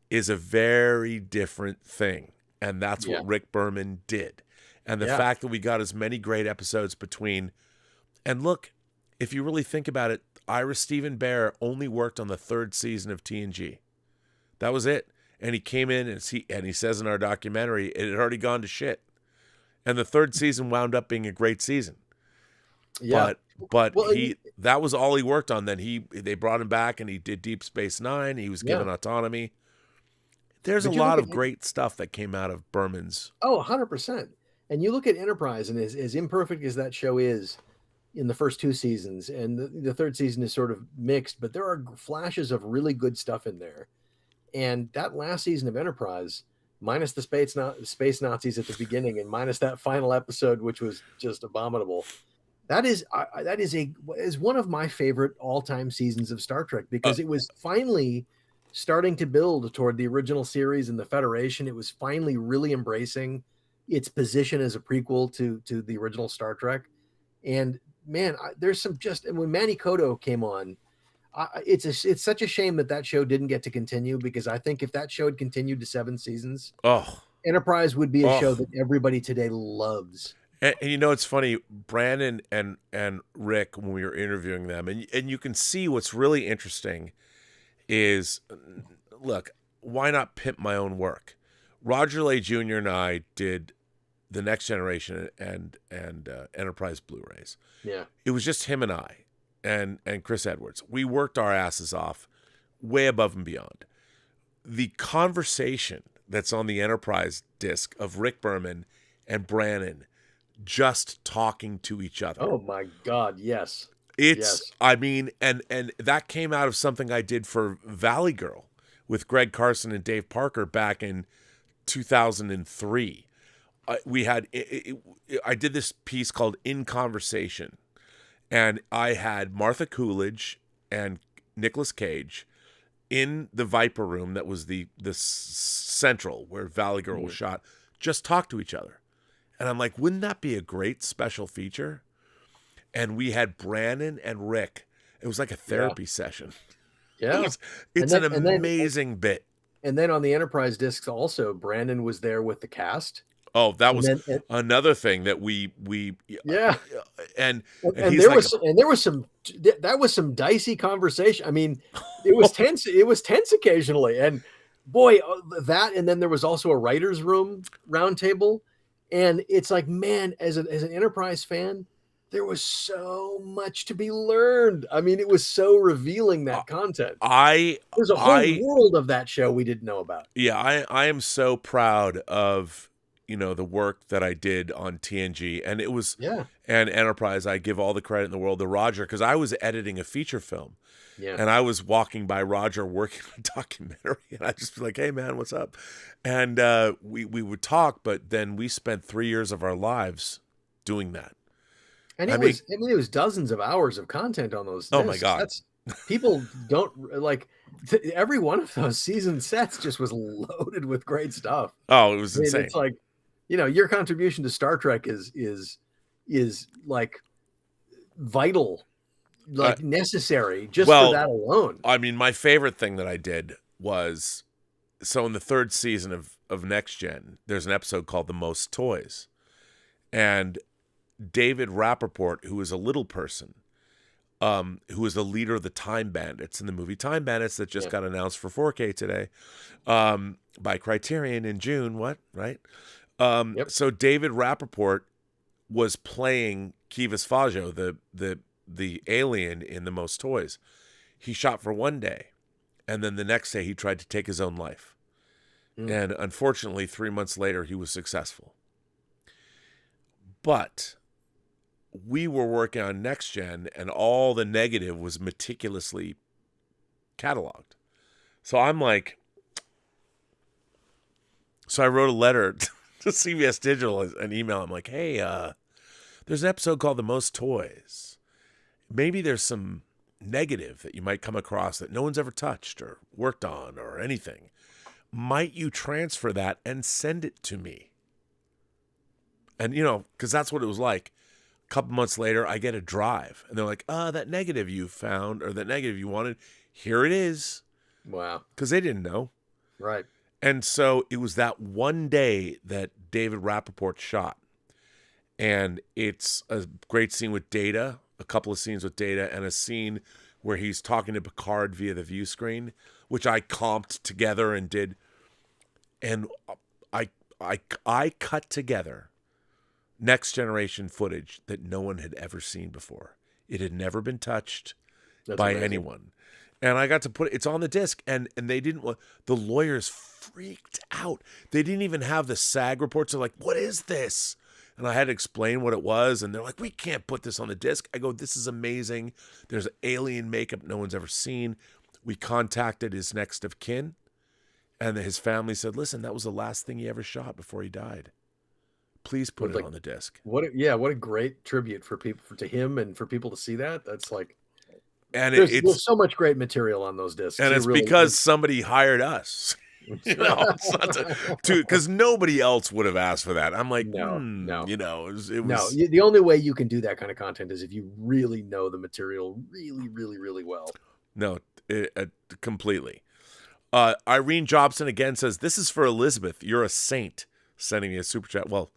is a very different thing. And that's what Rick Berman did. And the fact that we got as many great episodes between, and look, if you really think about it, Ira Steven Behr only worked on the 3rd season of TNG. That was it. And he came in and he says in our documentary, it had already gone to shit. And the 3rd season wound up being a great season. Yeah. But that was all he worked on. Then they brought him back and he did Deep Space Nine. He was given autonomy. There's a lot of great stuff that came out of Berman's. Oh, 100%. And you look at Enterprise, and as imperfect as that show is in the first 2 seasons, and the 3rd season is sort of mixed, but there are flashes of really good stuff in there. And that last season of Enterprise, minus the space Nazis at the beginning, and minus that final episode, which was just abominable, that is one of my favorite all-time seasons of Star Trek, because it was finally starting to build toward the original series and the Federation. It was finally really embracing its position as a prequel to the original Star Trek. And man, there's some and when Manny Koto came on, it's such a shame that show didn't get to continue, because I think if that show had continued to 7 seasons, Enterprise would be a show that everybody today loves. And you know, it's funny, Brandon and Rick, when we were interviewing them, and you can see what's really interesting is, look, why not pimp my own work? Roger Lay Jr. and I did the Next Generation and Enterprise Blu-rays. Yeah. It was just him and I and Chris Edwards. We worked our asses off way above and beyond. The conversation that's on the Enterprise disc of Rick Berman and Brannon just talking to each other. Oh my God, yes. I mean, and that came out of something I did for Valley Girl with Greg Carson and Dave Parker back in 2003. I did this piece called In Conversation, and I had Martha Coolidge and Nicolas Cage in the Viper room that was the central where Valley Girl was shot, just talk to each other. And I'm like, wouldn't that be a great special feature? And we had Brannon and Rick. It was like a therapy session. Yeah. It's an amazing bit. And then on the Enterprise discs also, Brandon was there with the cast. Oh, that was another thing that we and there was some dicey conversation. I mean, it was tense. It was tense occasionally, and boy, that, and then there was also a writer's room roundtable, and it's like, man, as an Enterprise fan, there was so much to be learned. I mean, it was so revealing, that content. There's a whole world of that show we didn't know about. Yeah, I am so proud of, the work that I did on TNG, and it was, and Enterprise. I give all the credit in the world to Roger, because I was editing a feature film, and I was walking by Roger working on a documentary, and I just be like, "Hey man, what's up?" And we would talk, but then we spent 3 years of our lives doing that. And it was dozens of hours of content on those discs. Oh my God. People don't like every one of those season sets just was loaded with great stuff. Oh, it was insane. It's like, your contribution to Star Trek is like vital, like necessary just for that alone. I mean, my favorite thing that I did was, so in the third season of Next Gen, there's an episode called The Most Toys. And David Rappaport, who is a little person, who is the leader of the Time Bandits in the movie Time Bandits that just got announced for 4K today, by Criterion in June. Right? So David Rappaport was playing Kivas Fajo, the alien in The Most Toys. He shot for 1 day, and then the next day he tried to take his own life. And unfortunately, 3 months later, he was successful. But we were working on Next Gen, and all the negative was meticulously cataloged. So I'm like, so I wrote a letter to CBS Digital, an email. I'm like, hey, there's an episode called The Most Toys. Maybe there's some negative that you might come across that no one's ever touched or worked on or anything. Might you transfer that and send it to me? And, because that's what it was like. A couple months later, I get a drive, and they're like, that negative you found, or that negative you wanted, here it is. Wow. Because they didn't know. Right. And so it was that one day that David Rappaport shot. And it's a great scene with Data, a couple of scenes with Data, and a scene where he's talking to Picard via the view screen, which I comped together and did. And I cut together Next Generation footage that no one had ever seen before. It had never been touched by anyone. And I got to put it's on the disc, and they didn't want, the lawyers freaked out. They didn't even have the SAG reports. They're like, what is this? And I had to explain what it was, and they're like, we can't put this on the disc. I go, this is amazing. There's alien makeup no one's ever seen. We contacted his next of kin, and his family said, listen, that was the last thing he ever shot before he died. Please put it on the disc. What a great tribute for people, to him, and for people to see that. That's like, and there's so much great material on those discs, and it's really because somebody hired us. Because nobody else would have asked for that. I'm like, no. It was the only way you can do that kind of content is if you really know the material really, really, really well. No, completely. Irene Jobson again says, this is for Elizabeth. You're a saint. Sending me a super chat. Well,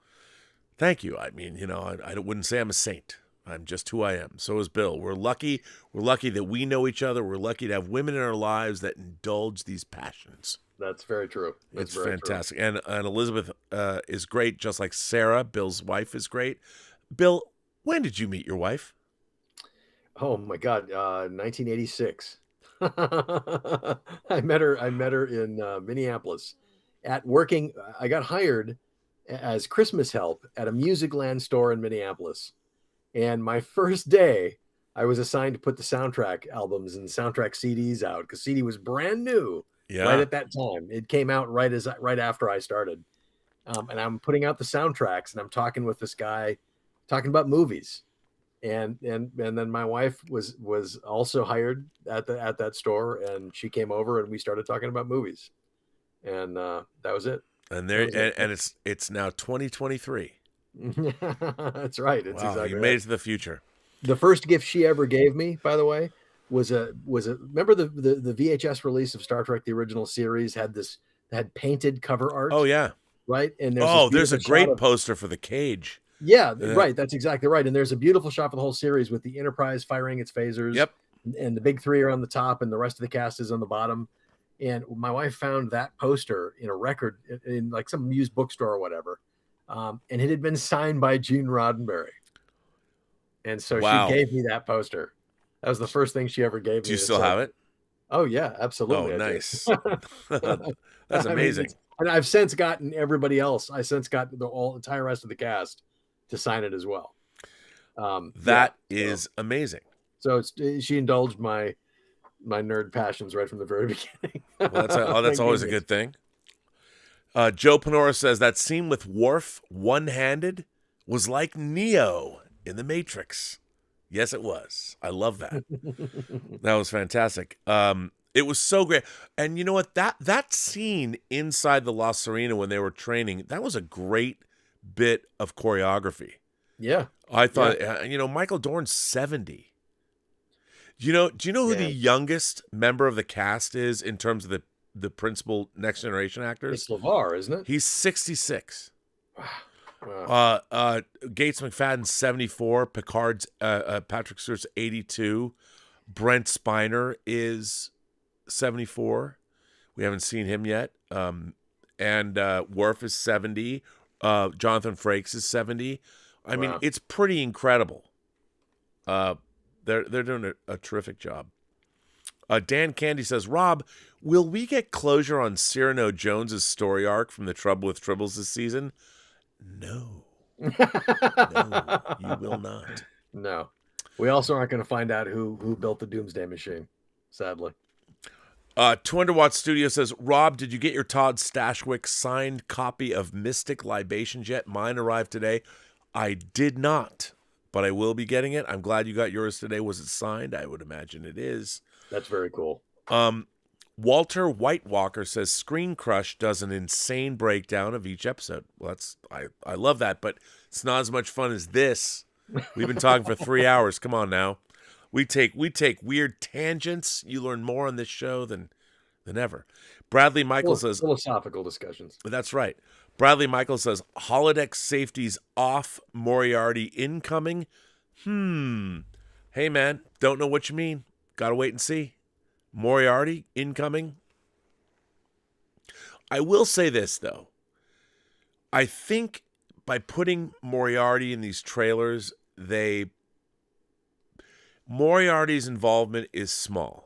thank you. I mean, I wouldn't say I'm a saint. I'm just who I am. So is Bill. We're lucky. We're lucky that we know each other. We're lucky to have women in our lives that indulge these passions. That's very true. It's very fantastic. True. And Elizabeth is great, just like Sarah. Bill's wife is great. Bill, when did you meet your wife? Oh my God, 1986. I met her in Minneapolis at working. I got hired as Christmas help at a Musicland store in Minneapolis. And my first day, I was assigned to put the soundtrack albums and soundtrack CDs out, because CD was brand new right at that time. It came out right after I started. And I'm putting out the soundtracks, and I'm talking with this guy, talking about movies. And then my wife was also hired at that store, and she came over and we started talking about movies. And that was it. And it's now 2023. That's right. It's wow, exactly you made it to the future. The first gift she ever gave me, by the way, was a remember the VHS release of Star Trek the original series had painted cover art. Oh yeah. Right. And there's a great poster for the cage. Yeah, right. That's exactly right. And there's a beautiful shot for the whole series with the Enterprise firing its phasers. Yep. And the big three are on the top, and the rest of the cast is on the bottom. And my wife found that poster in a record in like some used bookstore or whatever. And it had been signed by Gene Roddenberry. And so she Wow. gave me that poster. That was the first thing she ever gave me. Do you still have it? Oh yeah, absolutely. Oh, nice. That's amazing. And I've since gotten everybody else. I since got the entire rest of the cast to sign it as well. That is amazing. So she indulged my nerd passions right from the very beginning. Well, that's always a good thing. Joe Panora says that scene with Worf one-handed was like Neo in the Matrix. Yes, it was. I love that. That was fantastic. It was so great. And you know what? That scene inside the La Serena when they were training, that was a great bit of choreography. Yeah. I thought, Michael Dorn's 70. Do you know who the youngest member of the cast is in terms of the principal Next Generation actors? It's LeVar, isn't it? He's 66. Wow. Gates McFadden's 74. Picard's Patrick Stewart's 82. Brent Spiner is 74. We haven't seen him yet. And Worf is 70. Jonathan Frakes is 70. I mean, it's pretty incredible. They're doing a terrific job. Dan Candy says, Rob, will we get closure on Cyrano Jones's story arc from the Trouble with Tribbles this season? No. No, you will not. No. We also aren't going to find out who built the Doomsday Machine, sadly. 200 Watt Studio says, Rob, did you get your Todd Stashwick signed copy of Mystic Libations yet? Mine arrived today. I did not, but I will be getting it. I'm glad you got yours today. Was it signed? I would imagine it is. That's very cool. Walter Whitewalker says Screen Crush does an insane breakdown of each episode. Well, I love that, but it's not as much fun as this. We've been talking for 3 hours. Come on now. We take weird tangents. You learn more on this show than ever. Bradley Michael says philosophical discussions. That's right. Bradley Michael says holodeck safety's off, Moriarty incoming. Hey man, don't know what you mean. Gotta wait and see. Moriarty incoming. I will say this though. I think by putting Moriarty in these trailers, Moriarty's involvement is small.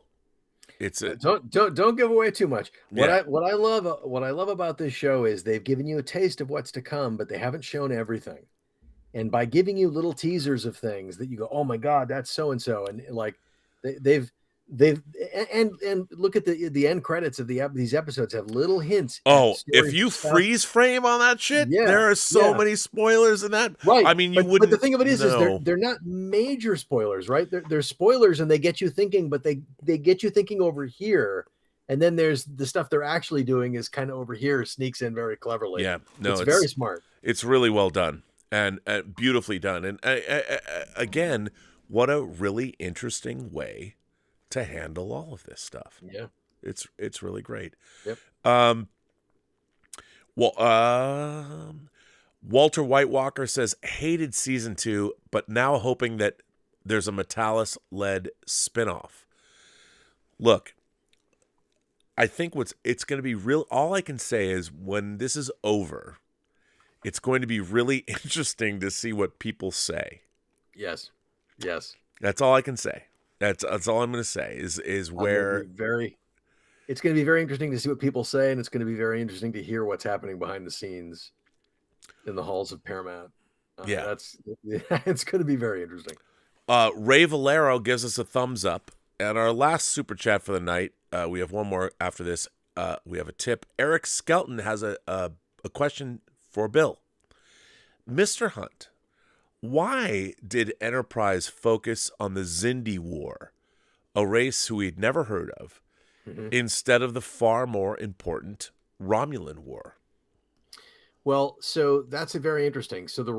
Don't give away too much. Yeah. What I love about this show is they've given you a taste of what's to come, but they haven't shown everything. And by giving you little teasers of things that you go, oh my God, that's so and so, and like they've look at the end credits of these episodes have little hints. Oh, if you freeze frame on that shit, there are so many spoilers in that. Right. I mean, wouldn't. But the thing of it is they're not major spoilers, right? They're spoilers, and they get you thinking, but they get you thinking over here, and then there's the stuff they're actually doing is kind of over here, sneaks in very cleverly. Yeah, no, it's very smart. It's really well done and beautifully done. And again, what a really interesting way to handle all of this stuff. Yeah. It's really great. Yep. Walter Whitewalker says hated season 2, but now hoping that there's a Metalis-led spinoff. Look, I think it's going to be real. All I can say is when this is over, it's going to be really interesting to see what people say. Yes. That's all I can say. That's all I'm going to say is where it's going to be very interesting to see what people say, and it's going to be very interesting to hear what's happening behind the scenes in the halls of Paramount. It's going to be very interesting. Ray Valero gives us a thumbs up, and our last super chat for the night. We have one more after this. We have a tip. Eric Skelton has a question for Bill. Mr. Hunt, why did Enterprise focus on the Xindi War, a race who we'd never heard of, instead of the far more important Romulan War? Well, so that's a very interesting. So the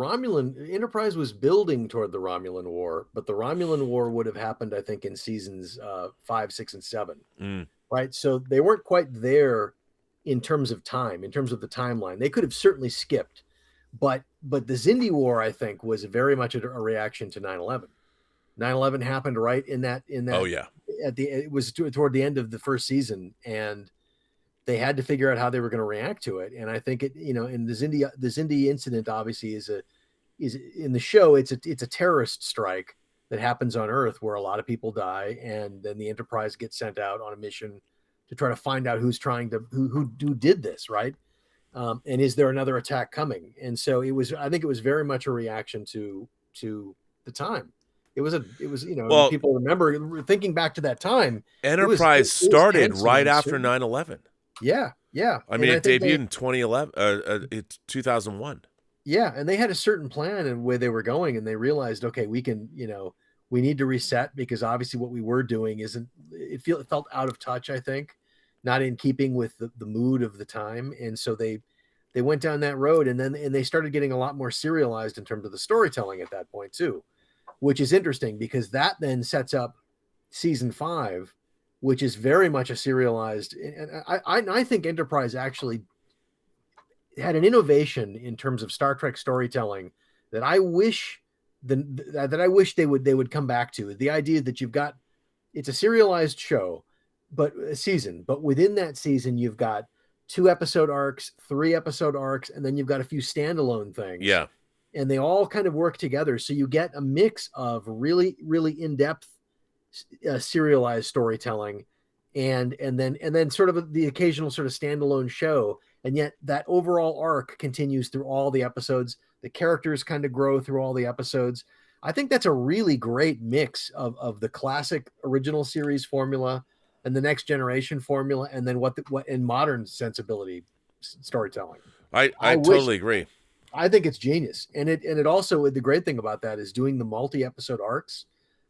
Enterprise was building toward the Romulan War, but the Romulan War would have happened, I think, in seasons 5, 6, and 7. Right? So they weren't quite there in terms of time, in terms of the timeline. They could have certainly skipped. But the Xindi War, I think, was very much a reaction to 9/11. 9/11 happened right in that. Oh yeah. It was toward the end of the first season, and they had to figure out how they were going to react to it. And I think it, and the Zindi incident obviously is in the show, it's a terrorist strike that happens on Earth where a lot of people die, and then the Enterprise gets sent out on a mission to try to find out who did this, right? And is there another attack coming? And so I think it was very much a reaction to the time. It was people remember thinking back to that time. Enterprise started right after 9/11. Yeah. I mean, it debuted in 2011, it's 2001. Yeah, and they had a certain plan and where they were going, and they realized, okay, we need to reset, because obviously what we were doing it felt out of touch, I think, not in keeping with the mood of the time. And so they went down that road, and they started getting a lot more serialized in terms of the storytelling at that point too, which is interesting because that then sets up season 5, which is very much a serialized. And I think Enterprise actually had an innovation in terms of Star Trek storytelling that I wish they would come back to. The idea that it's a serialized show, but a season, but within that season, you've got 2 episode arcs, 3 episode arcs, and then you've got a few standalone things. Yeah. And they all kind of work together. So you get a mix of really, really in-depth serialized storytelling and then sort of the occasional sort of standalone show. And yet that overall arc continues through all the episodes. The characters kind of grow through all the episodes. I think that's a really great mix of the classic original series formula and the Next Generation formula, and then what in modern sensibility storytelling. I totally agree. I think it's genius. And it also, the great thing about that is doing the multi-episode arcs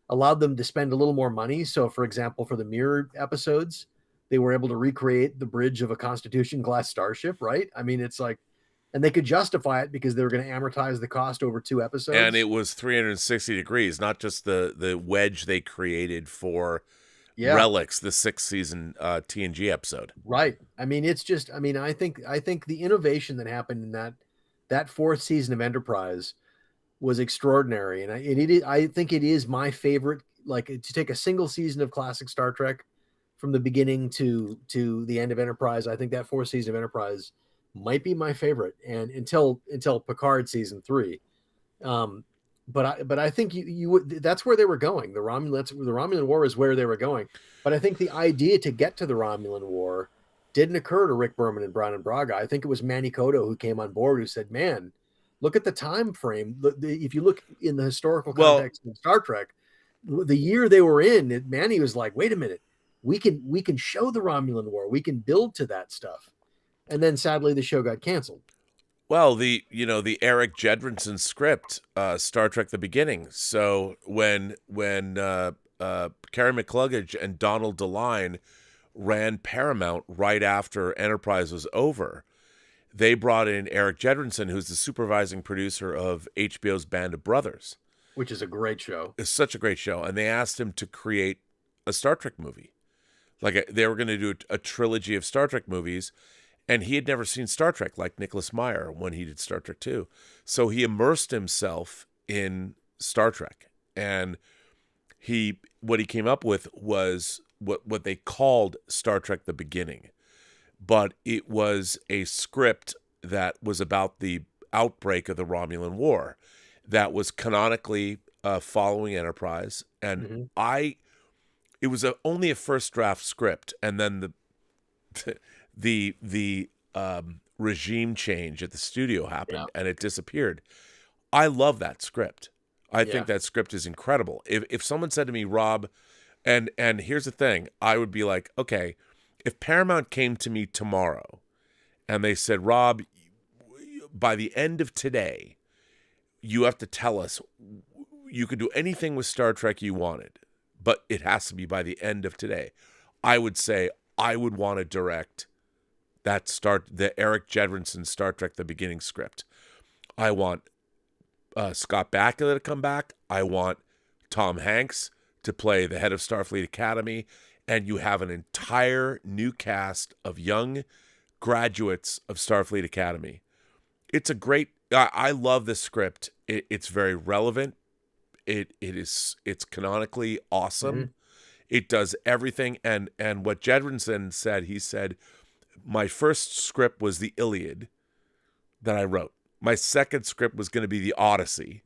allowed them to spend a little more money. So for example, for the mirror episodes, they were able to recreate the bridge of a Constitution class starship, right? I mean, it's like, and they could justify it because they were going to amortize the cost over 2 episodes. And it was 360 degrees, not just the wedge they created for Relics, the 6th season TNG episode. Right. I mean, it's just, I think the innovation that happened in that 4th season of Enterprise was extraordinary. And I think it is my favorite, like, to take a single season of classic Star Trek from the beginning to the end of Enterprise. I think that 4th season of Enterprise might be my favorite, and until Picard season 3. But I think that's where they were going. The Romulan War is where they were going. But I think the idea to get to the Romulan War didn't occur to Rick Berman and Brannon Braga. I think it was Manny Cotto who came on board, who said, "Man, look at the time frame. If you look in the historical context of Star Trek, the year they were in, Manny was like, wait a minute, we can show the Romulan War. We can build to that stuff." And then sadly the show got canceled. Well, the Eric Jedrinson script, Star Trek: The Beginning. So when Karen McCluggage and Donald DeLine ran Paramount right after Enterprise was over, they brought in Eric Jedrinson, who's the supervising producer of HBO's Band of Brothers, which is a great show. It's such a great show, and they asked him to create a Star Trek movie. Like they were going to do a trilogy of Star Trek movies. And he had never seen Star Trek like Nicholas Meyer when he did Star Trek II. So he immersed himself in Star Trek. And what he came up with was what they called Star Trek: The Beginning. But it was a script that was about the outbreak of the Romulan War that was canonically following Enterprise. And it was only a first draft script. And then the regime change at the studio happened and it disappeared. I love that script. I think that script is incredible. If someone said to me, Rob, and here's the thing, I would be like, okay, if Paramount came to me tomorrow and they said, Rob, by the end of today, you have to tell us you could do anything with Star Trek you wanted, but it has to be by the end of today, I would say I would want to direct the Eric Jedrinson Star Trek: The Beginning script. I want Scott Bakula to come back. I want Tom Hanks to play the head of Starfleet Academy, and you have an entire new cast of young graduates of Starfleet Academy. It's a great. I love this script. It's very relevant. It's canonically awesome. It does everything, and what Jedrinson said, he said, my first script was the Iliad that I wrote. My second script was going to be the Odyssey,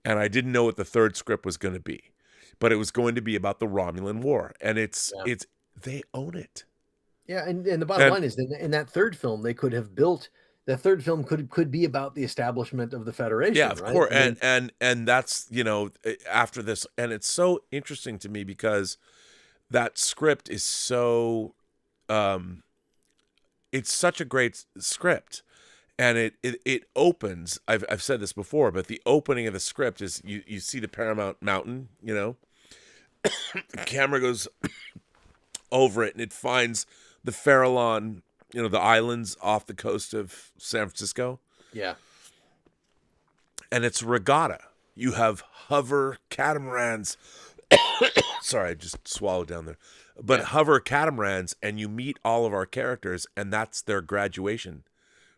and I didn't know what the third script was going to be, but it was going to be about the Romulan War, and they own it. Yeah, and the bottom line is that in that third film, they could have built. The third film could be about the establishment of the Federation. Yeah, of right? course, and that's, you know, after this, and it's so interesting to me because that script is so, it's such a great script, and it opens. I've said this before, but the opening of the script is you see the Paramount Mountain, you know, the camera goes over it, and it finds the Farallon, you know, the islands off the coast of San Francisco. Yeah. And it's regatta. You have hover catamarans. Sorry, I just swallowed down there. But hover catamarans, and you meet all of our characters, and that's their graduation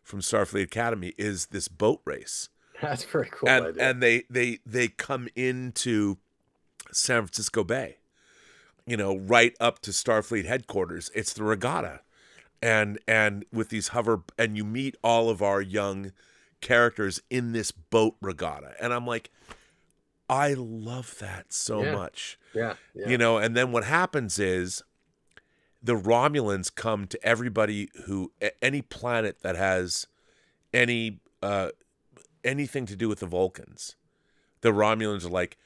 from Starfleet Academy, is this boat race. That's very cool. And they come into San Francisco Bay, you know, right up to Starfleet headquarters. It's the regatta. And with these hover, and you meet all of our young characters in this boat regatta. And I'm like, I love that so much. Yeah. You know, and then what happens is the Romulans come to everybody who, any planet that has anything to do with the Vulcans. The Romulans are like,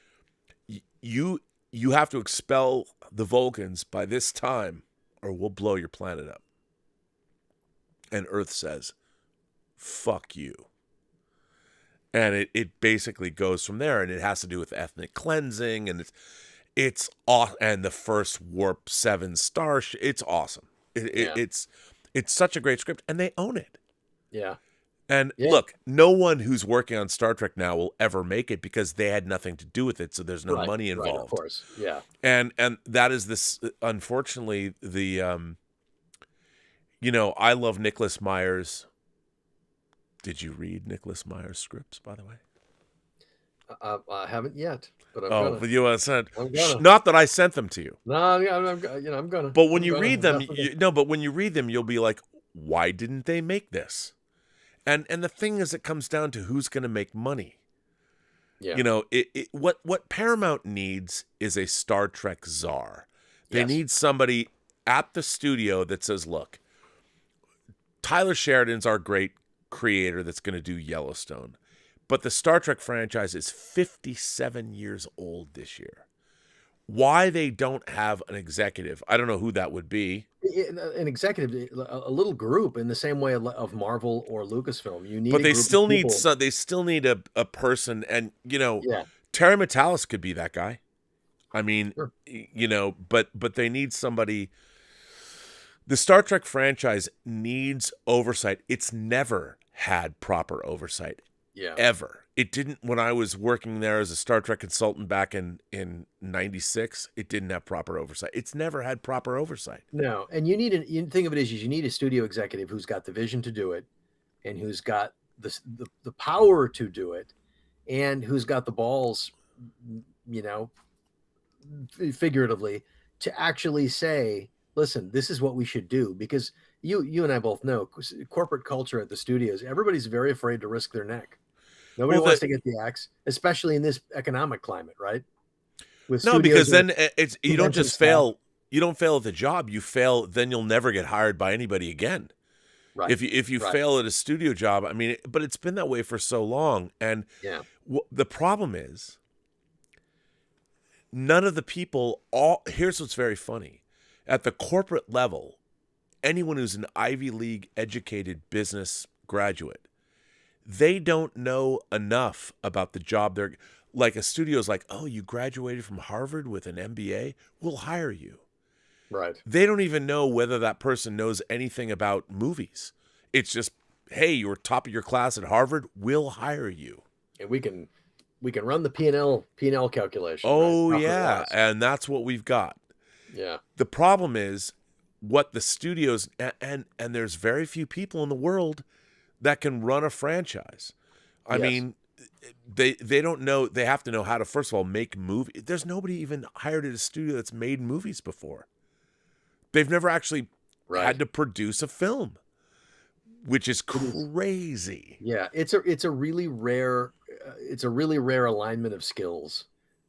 you have to expel the Vulcans by this time or we'll blow your planet up. And Earth says, fuck you. And it basically goes from there, and it has to do with ethnic cleansing, and it's awesome. And the first Warp 7 star, it's awesome. It's such a great script, and they own it. Yeah. And look, no one who's working on Star Trek now will ever make it because they had nothing to do with it, so there's no money involved. Right, of course, yeah. And that is this, unfortunately, the you know, I love Nicholas Meyer's. Did you read Nicholas Meyer's scripts, by the way? I haven't yet, but I'm gonna. But you said not that I sent them to you. No, yeah, I'm gonna. But when you read them, you'll be like, why didn't they make this? And the thing is, it comes down to who's going to make money. Yeah. You know, what Paramount needs is a Star Trek czar. They need somebody at the studio that says, look, Tyler Sheridan's our great creator that's going to do Yellowstone. But the Star Trek franchise is 57 years old this year. Why they don't have an executive, I don't know who that would be. An executive, a little group in the same way of Marvel or Lucasfilm. You need, but they still need they still need a person, and you know, Terry Matalas could be that guy. I mean, you know, but they need somebody. The Star Trek franchise needs oversight. It's never had proper oversight. Yeah. Ever. It didn't when I was working there as a Star Trek consultant back in 96, it didn't have proper oversight. It's never had proper oversight. No. And you think of it as you need a studio executive who's got the vision to do it and who's got the power to do it and who's got the balls, you know, figuratively, to actually say, listen, this is what we should do. Because you and I both know corporate culture at the studios, everybody's very afraid to risk their neck. Nobody wants to get the axe, especially in this economic climate, right? Because then it's you don't just fail. You don't fail at the job. You fail, then you'll never get hired by anybody again. Right. If you fail at a studio job, I mean, but it's been that way for so long. And the problem is, none of the people. Here's what's very funny: at the corporate level, anyone who's an Ivy League educated business graduate, they don't know enough about the job they're like. A studio's like, oh, you graduated from Harvard with an MBA, we'll hire you. Right. They don't even know whether that person knows anything about movies. It's just, hey, you were top of your class at Harvard, we'll hire you. And we can run the P&L calculation. Oh, right? Yeah, and that's what we've got. Yeah. The problem is what the studios, and there's very few people in the world that can run a franchise. I mean, they don't know. They have to know how to, first of all, make movies. There's nobody even hired at a studio that's made movies before. They've never actually had to produce a film, which is crazy. Yeah, it's a really rare alignment of skills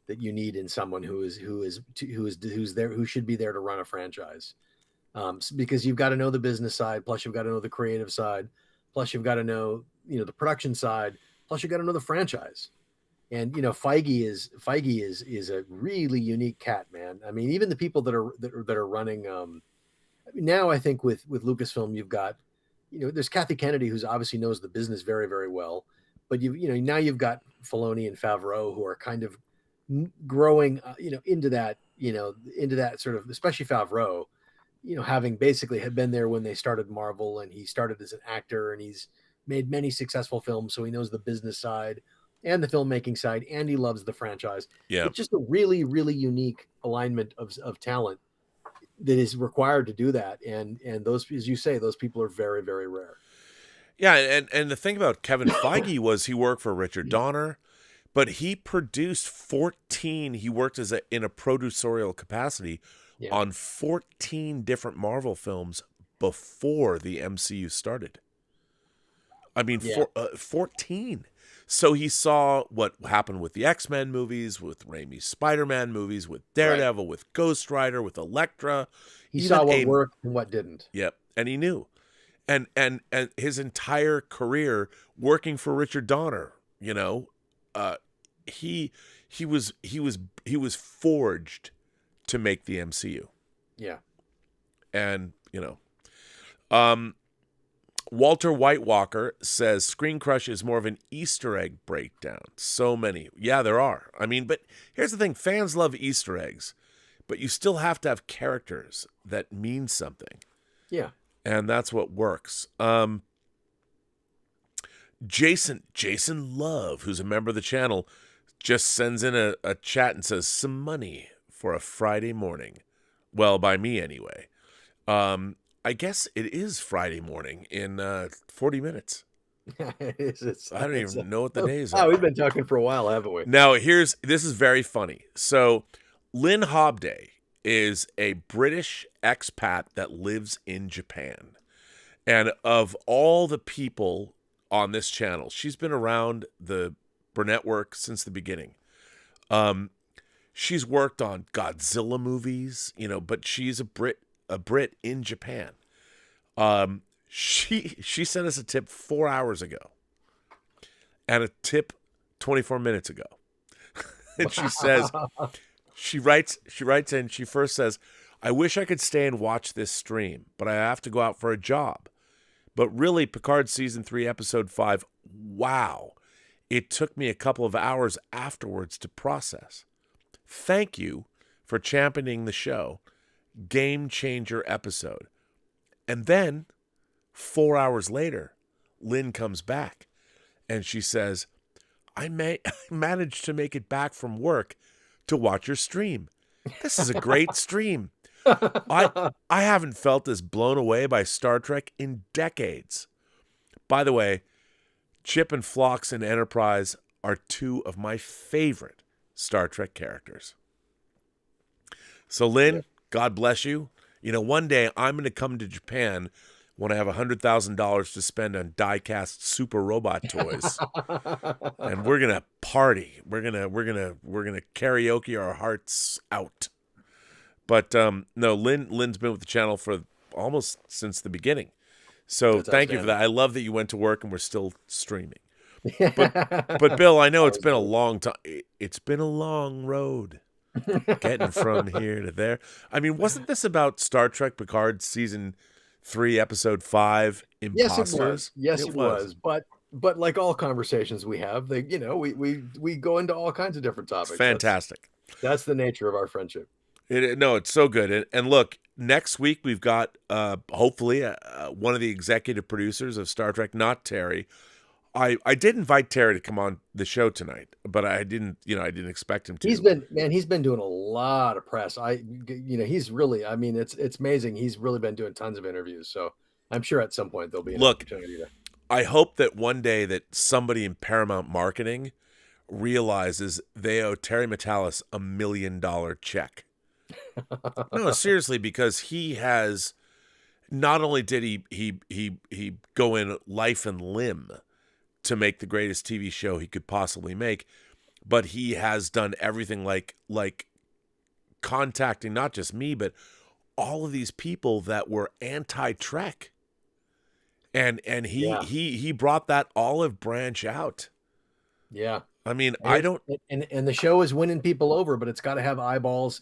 that you need in someone who's there, who should be there to run a franchise. Because you've got to know the business side, plus you've got to know the creative side, plus you've got to know, the production side, plus you've got to know the franchise. And Feige is a really unique cat, man. I mean, even the people that are running now, I think with Lucasfilm, you've got, there's Kathy Kennedy, who's obviously knows the business very, very well, but now you've got Filoni and Favreau, who are kind of growing, into that sort of, especially Favreau, having basically had been there when they started Marvel, and he started as an actor, and he's made many successful films, so he knows the business side and the filmmaking side, and he loves the franchise. Yeah, it's just a really, really unique alignment of talent that is required to do that, and those, as you say, those people are very, very rare. Yeah, and the thing about Kevin Feige was he worked for Richard Donner, but he produced 14. He worked in a producerial capacity on 14 different Marvel films before the MCU started. I mean, 14. So he saw what happened with the X-Men movies, with Raimi's Spider-Man movies, with Daredevil, with Ghost Rider, with Elektra. He saw what worked and what didn't. Yep, and he knew. And his entire career working for Richard Donner, he was forged to make the MCU. Yeah. And, Walter Whitewalker says Screen Crush is more of an Easter egg breakdown. So many. Yeah, there are. I mean, but here's the thing. Fans love Easter eggs, but you still have to have characters that mean something. Yeah. And that's what works. Jason Love, who's a member of the channel, just sends in a chat and says, some money for a Friday morning. Well, by me anyway. I guess it is Friday morning in 40 minutes. It is. I don't even know what the days are. Oh, we've been talking for a while, haven't we? Now, this is very funny. So, Lynn Hobday is a British expat that lives in Japan. And of all the people on this channel, she's been around the Burnett work since the beginning. She's worked on Godzilla movies, but she's a Brit in Japan. She sent us a tip 4 hours ago and a tip 24 minutes ago. And she says, she writes in, she first says, I wish I could stay and watch this stream, but I have to go out for a job. But really, Picard Season 3, Episode 5, wow. It took me a couple of hours afterwards to process. Thank you for championing the show. Game changer episode. And then 4 hours later, Lynn comes back and she says, I managed to make it back from work to watch your stream. This is a great stream. I haven't felt as blown away by Star Trek in decades. By the way, Chip and Phlox in Enterprise are two of my favorite Star Trek characters. So Lynn, God bless you. One day I'm going to come to Japan when I have $100,000 to spend on die-cast super robot toys, and we're gonna party. We're gonna karaoke our hearts out. But no, Lynn's been with the channel for almost since the beginning. So thank you for that. I love that you went to work and we're still streaming. But Bill, I know it's been a long time. It's been a long road getting from here to there. I mean, wasn't this about Star Trek Picard Season 3, Episode 5, Imposters? Yes, it was. But like all conversations we have, we go into all kinds of different topics. It's fantastic. That's the nature of our friendship. It's so good. And look, next week we've got hopefully one of the executive producers of Star Trek, not Terry. I did invite Terry to come on the show tonight, but I didn't expect him to. He's been doing a lot of press. He's really, it's amazing. He's really been doing tons of interviews. So I'm sure at some point there'll be an opportunity to. I hope that one day that somebody in Paramount Marketing realizes they owe Terry Matalas $1 million check. No, seriously, because he has not only did he go in life and limb to make the greatest TV show he could possibly make, but he has done everything like contacting not just me, but all of these people that were anti-Trek. And he brought that olive branch out. Yeah. I mean, and the show is winning people over, but it's got to have eyeballs.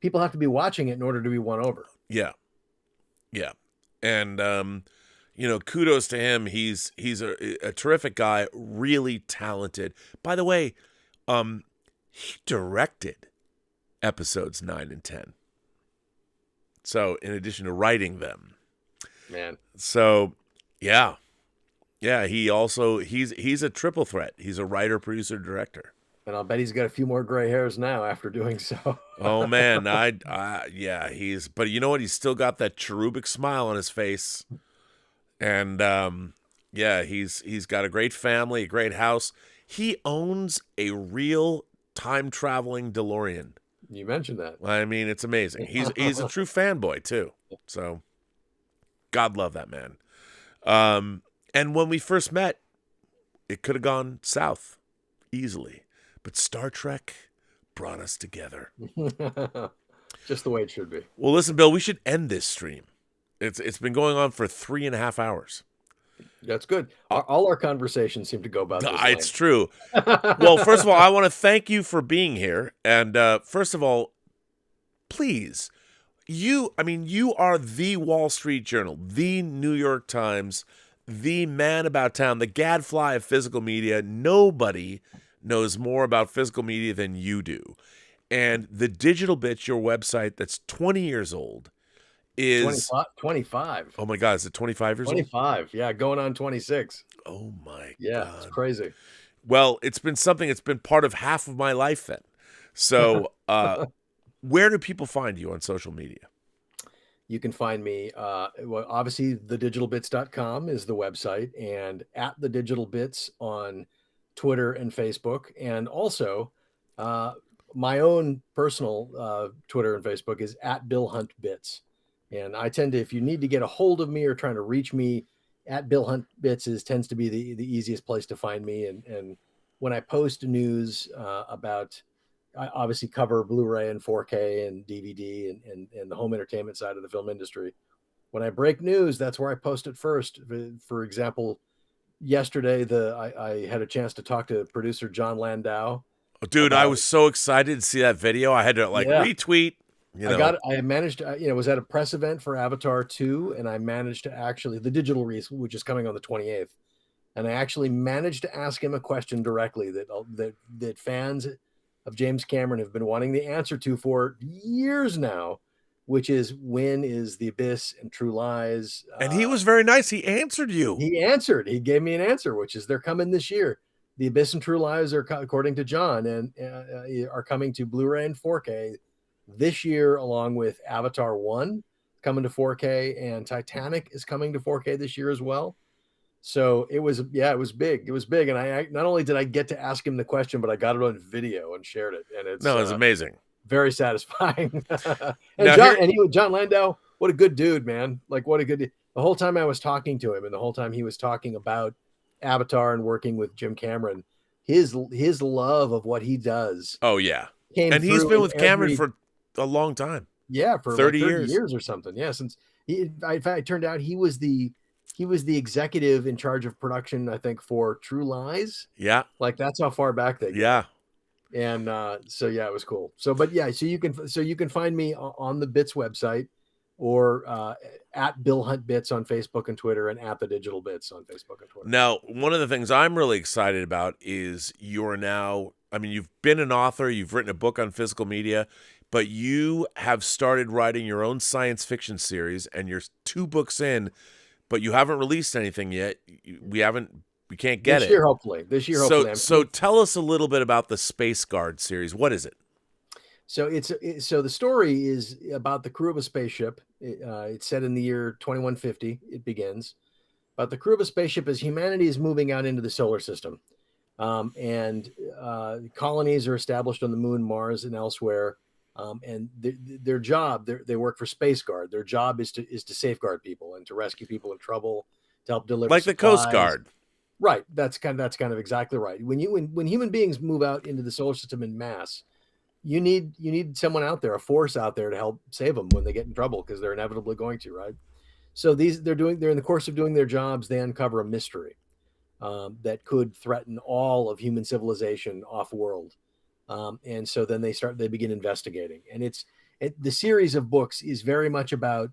People have to be watching it in order to be won over. Yeah. Yeah. And kudos to him. He's a terrific guy, really talented. By the way, he directed episodes 9 and 10. So in addition to writing them. Man. So yeah. He's a triple threat. He's a writer, producer, director. And I'll bet he's got a few more gray hairs now after doing so. Oh man, but you know what? He's still got that cherubic smile on his face. And he's got a great family, a great house. He owns a real time-traveling DeLorean. You mentioned that. I mean, it's amazing. He's a true fanboy too. So God love that man. And when we first met, it could have gone south easily. But Star Trek brought us together. Just the way it should be. Well, listen, Bill, we should end this stream. It's been going on for 3.5 hours. That's good. All our conversations seem to go about this. It's true. Well, first of all, I want to thank you for being here. And first of all, please, you are the Wall Street Journal, the New York Times, the man about town, the gadfly of physical media. Nobody knows more about physical media than you do. And the Digital Bits, your website that's 20 years old, is 25. Oh my God, is it 25 years 25, yeah, going on 26. Oh my yeah, God. It's crazy. Well, it's been something, it's been part of half of my life then. So where do people find you on social media? You can find me, obviously thedigitalbits.com is the website, and at the Digital Bits on Twitter and Facebook, and also my own personal Twitter and Facebook is at Bill Hunt Bits. And I tend to, if you need to get a hold of me or trying to reach me, at Bill Hunt Bits tends to be the easiest place to find me. And when I post news about, I obviously cover Blu-ray and 4K and DVD and the home entertainment side of the film industry. When I break news, that's where I post it first. For example, yesterday, I had a chance to talk to producer John Landau. Oh, dude, I was so excited to see that video. I had to retweet. I managed to, was at a press event for Avatar 2, and I managed to actually, the digital release, which is coming on the 28th, and I actually managed to ask him a question directly that fans of James Cameron have been wanting the answer to for years now, which is, when is The Abyss and True Lies? And he was very nice. He answered you. He answered. He gave me an answer, which is they're coming this year. The Abyss and True Lies are, according to John, and are coming to Blu-ray and 4K this year, along with Avatar 1 coming to 4K, and Titanic is coming to 4K this year as well. So it was big. It was big. And I not only did I get to ask him the question, but I got it on video and shared it. And it's amazing. Very satisfying. And John Landau, what a good dude, man. Like, what a good, the whole time I was talking to him and the whole time he was talking about Avatar and working with Jim Cameron, his love of what he does. Oh yeah. And he's been with Cameron for a long time. Yeah, for 30 years or something. Yeah, since in fact, it turned out he was the executive in charge of production, I think, for True Lies. Yeah, like that's how far back they go. Yeah, and so yeah, it was cool. So you can find me on the Bits website, or at Bill Hunt Bits on Facebook and Twitter, and at the Digital Bits on Facebook and Twitter. Now, one of the things I'm really excited about is you're now. I mean, you've been an author, you've written a book on physical media, but you have started writing your own science fiction series, and you're 2 books in, but you haven't released anything yet. We can't get it. This year, hopefully. So tell us a little bit about the Space Guard series. What is it? So so the story is about the crew of a spaceship. It's set in the year 2150. It begins. But the crew of a spaceship as humanity is moving out into the solar system. And colonies are established on the moon, Mars, and elsewhere. And their job, they work for Space Guard. Their job is to safeguard people and to rescue people in trouble, to help deliver Like the Coast supplies. Guard. Right. That's kind of exactly right. When human beings move out into the solar system in mass, you need someone out there, a force out there to help save them when they get in trouble, because they're inevitably going to, right? So they're in the course of doing their jobs, they uncover a mystery that could threaten all of human civilization off world. And so then they begin investigating. And the series of books is very much about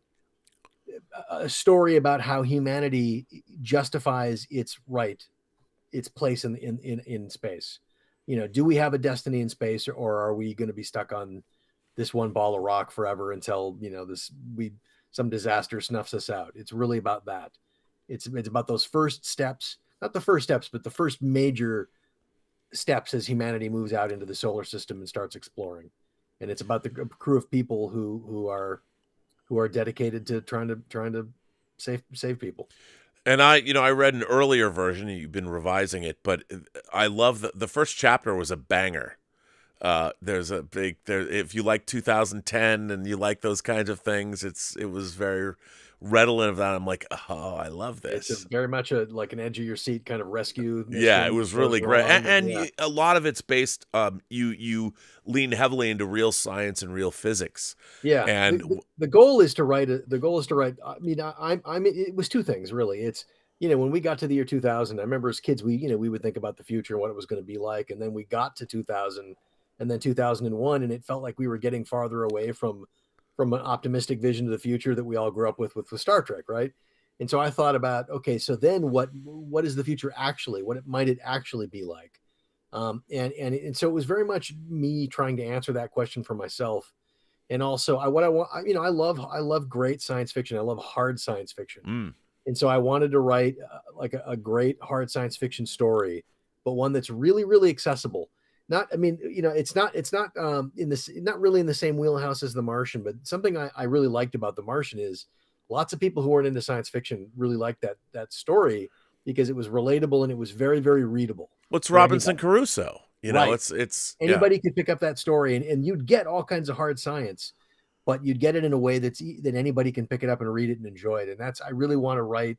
a story about how humanity justifies its place in space. Do we have a destiny in space, or are we going to be stuck on this one ball of rock forever until some disaster snuffs us out? It's really about that. It's about those first steps, not the first steps, but the first major steps as humanity moves out into the solar system and starts exploring. And it's about the crew of people who are dedicated to trying to save people. And I read an earlier version. You've been revising it, but I love the first chapter was a banger. There's a big if you like 2010 and you like those kinds of things, it was very redolent of that. I'm like, oh, I love this. It's very much like an edge of your seat kind of rescue. Yeah, it was really great, and a lot of it's based. You lean heavily into real science and real physics. Yeah, and the goal is to write. I mean, it was two things really. It's when we got to the year 2000, I remember as kids we would think about the future and what it was going to be like, and then we got to 2000, and then 2001, and it felt like we were getting farther away from an optimistic vision of the future that we all grew up with Star Trek, right? And so I thought about, okay, so then what is the future actually? What might it actually be like? And so it was very much me trying to answer that question for myself. And also I love great science fiction. I love hard science fiction. And so I wanted to write like a great hard science fiction story, but one that's really, really accessible. It's not not really in the same wheelhouse as The Martian, but something I really liked about The Martian is lots of people who weren't into science fiction really liked that story because it was relatable and it was very, very readable. What's Robinson Crusoe? It's anybody could pick up that story and you'd get all kinds of hard science, but you'd get it in a way that anybody can pick it up and read it and enjoy it. And I really want to write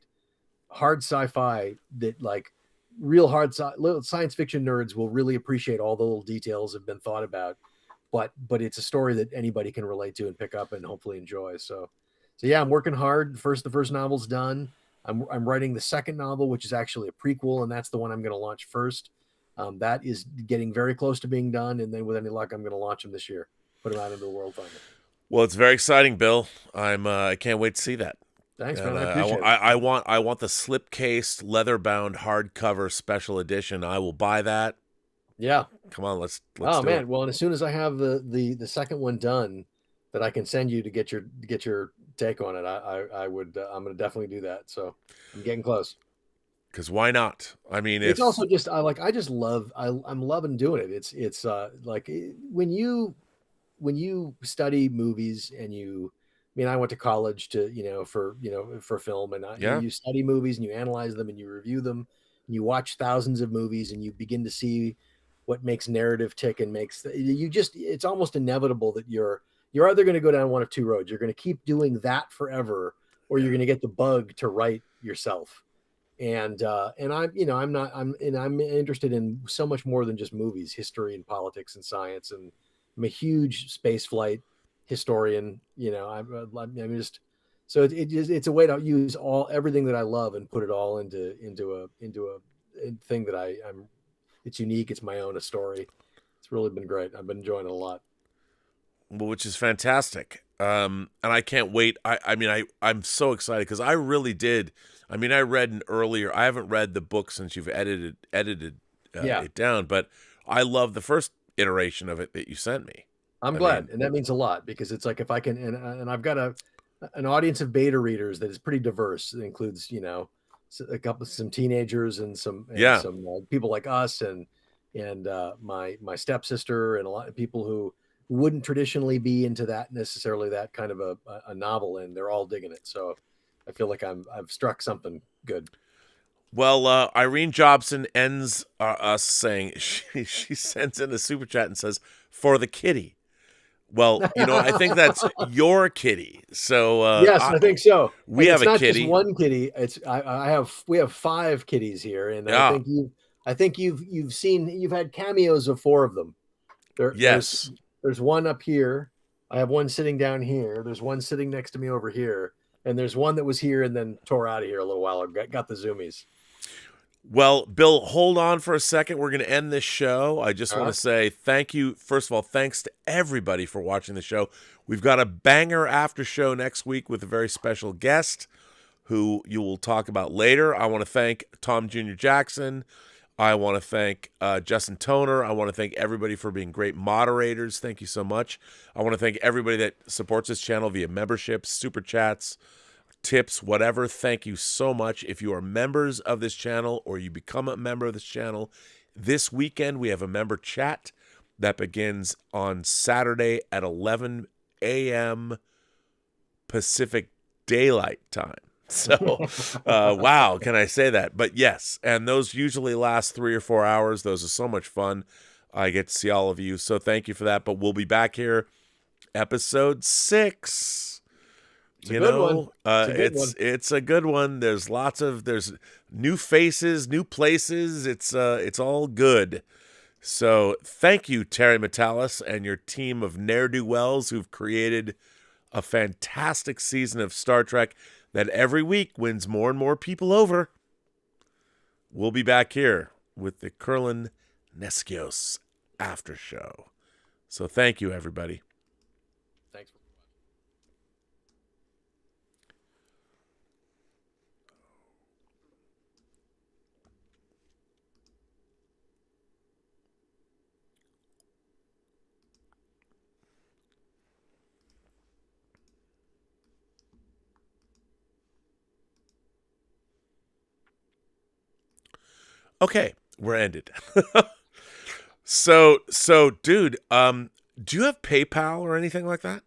hard sci-fi that like real hard science fiction nerds will really appreciate all the little details that have been thought about, but it's a story that anybody can relate to and pick up and hopefully enjoy. So yeah, I'm working hard. The first novel's done. I'm writing the second novel, which is actually a prequel, and that's the one I'm going to launch first. That is getting very close to being done, and then with any luck, I'm going to launch them this year. Put them out into the world finally. Well, it's very exciting, Bill. I can't wait to see that. Thanks, man. I appreciate it. I want the slip-cased, leather-bound hardcover special edition. I will buy that. Yeah. Come on, let's oh do man, it. well, and as soon as I have the second one done, that I can send you to get your take on it, I'm going to definitely do that. So I'm getting close. Because why not? I mean, it's also just I'm loving doing it. It's like when you study movies and I went to college for film, and you study movies and you analyze them and you review them and you watch thousands of movies and you begin to see what makes narrative tick and it's almost inevitable that you're either going to go down one of two roads. You're going to keep doing that forever, or you're going to get the bug to write yourself. And I'm interested in so much more than just movies, history and politics and science. And I'm a huge space flight historian. So it's a way to use everything that I love and put it all into a thing that it's unique. It's my own, a story. It's really been great. I've been enjoying it a lot. Well, which is fantastic. And I can't wait. I'm so excited because I really did. I read an earlier. I haven't read the book since you've edited it down, but I love the first iteration of it that you sent me. I'm glad, and that means a lot because it's like if I can, and I've got an audience of beta readers that is pretty diverse. It includes some teenagers and some people like us and my stepsister and a lot of people who wouldn't traditionally be into that necessarily that kind of a novel, and they're all digging it. So I feel like I've struck something good. Well, Irene Jobson ends us saying she sends in a super chat and says, "For the kitty." Well, I think that's your kitty. So Yes, I think so. we And have it's a not kitty. just one kitty. It's we have 5 kitties here, and Yeah. I think you've had cameos of 4 of them. Yes. There's one up here. I have one sitting down here. There's one sitting next to me over here, and there's one that was here and then tore out of here a little while ago. Got the zoomies. Well, Bill, hold on for a second. We're going to end this show. I just want to say thank you. First of all, thanks to everybody for watching the show. We've got a banger after show next week with a very special guest who you will talk about later. I want to thank Tom Jr. Jackson. I want to thank Justin Toner. I want to thank everybody for being great moderators. Thank you so much. I want to thank everybody that supports this channel via memberships, super chats, tips, whatever. Thank you so much. If you are members of this channel or you become a member of this channel, this weekend we have a member chat that begins on Saturday at 11 a.m. Pacific Daylight Time. So, wow, can I say that? But yes, and those usually last 3 or 4 hours. Those are so much fun. I get to see all of you. So thank you for that. But we'll be back here, episode 6. It's a good one. It's a good one. There's new faces, new places. It's all good. So thank you, Terry Metalis, and your team of ne'er-do-wells who've created a fantastic season of Star Trek that every week wins more and more people over. We'll be back here with the KURLAN NAISKOS after show. So thank you, everybody. Thanks. Okay, we're ended. So, dude, do you have PayPal or anything like that?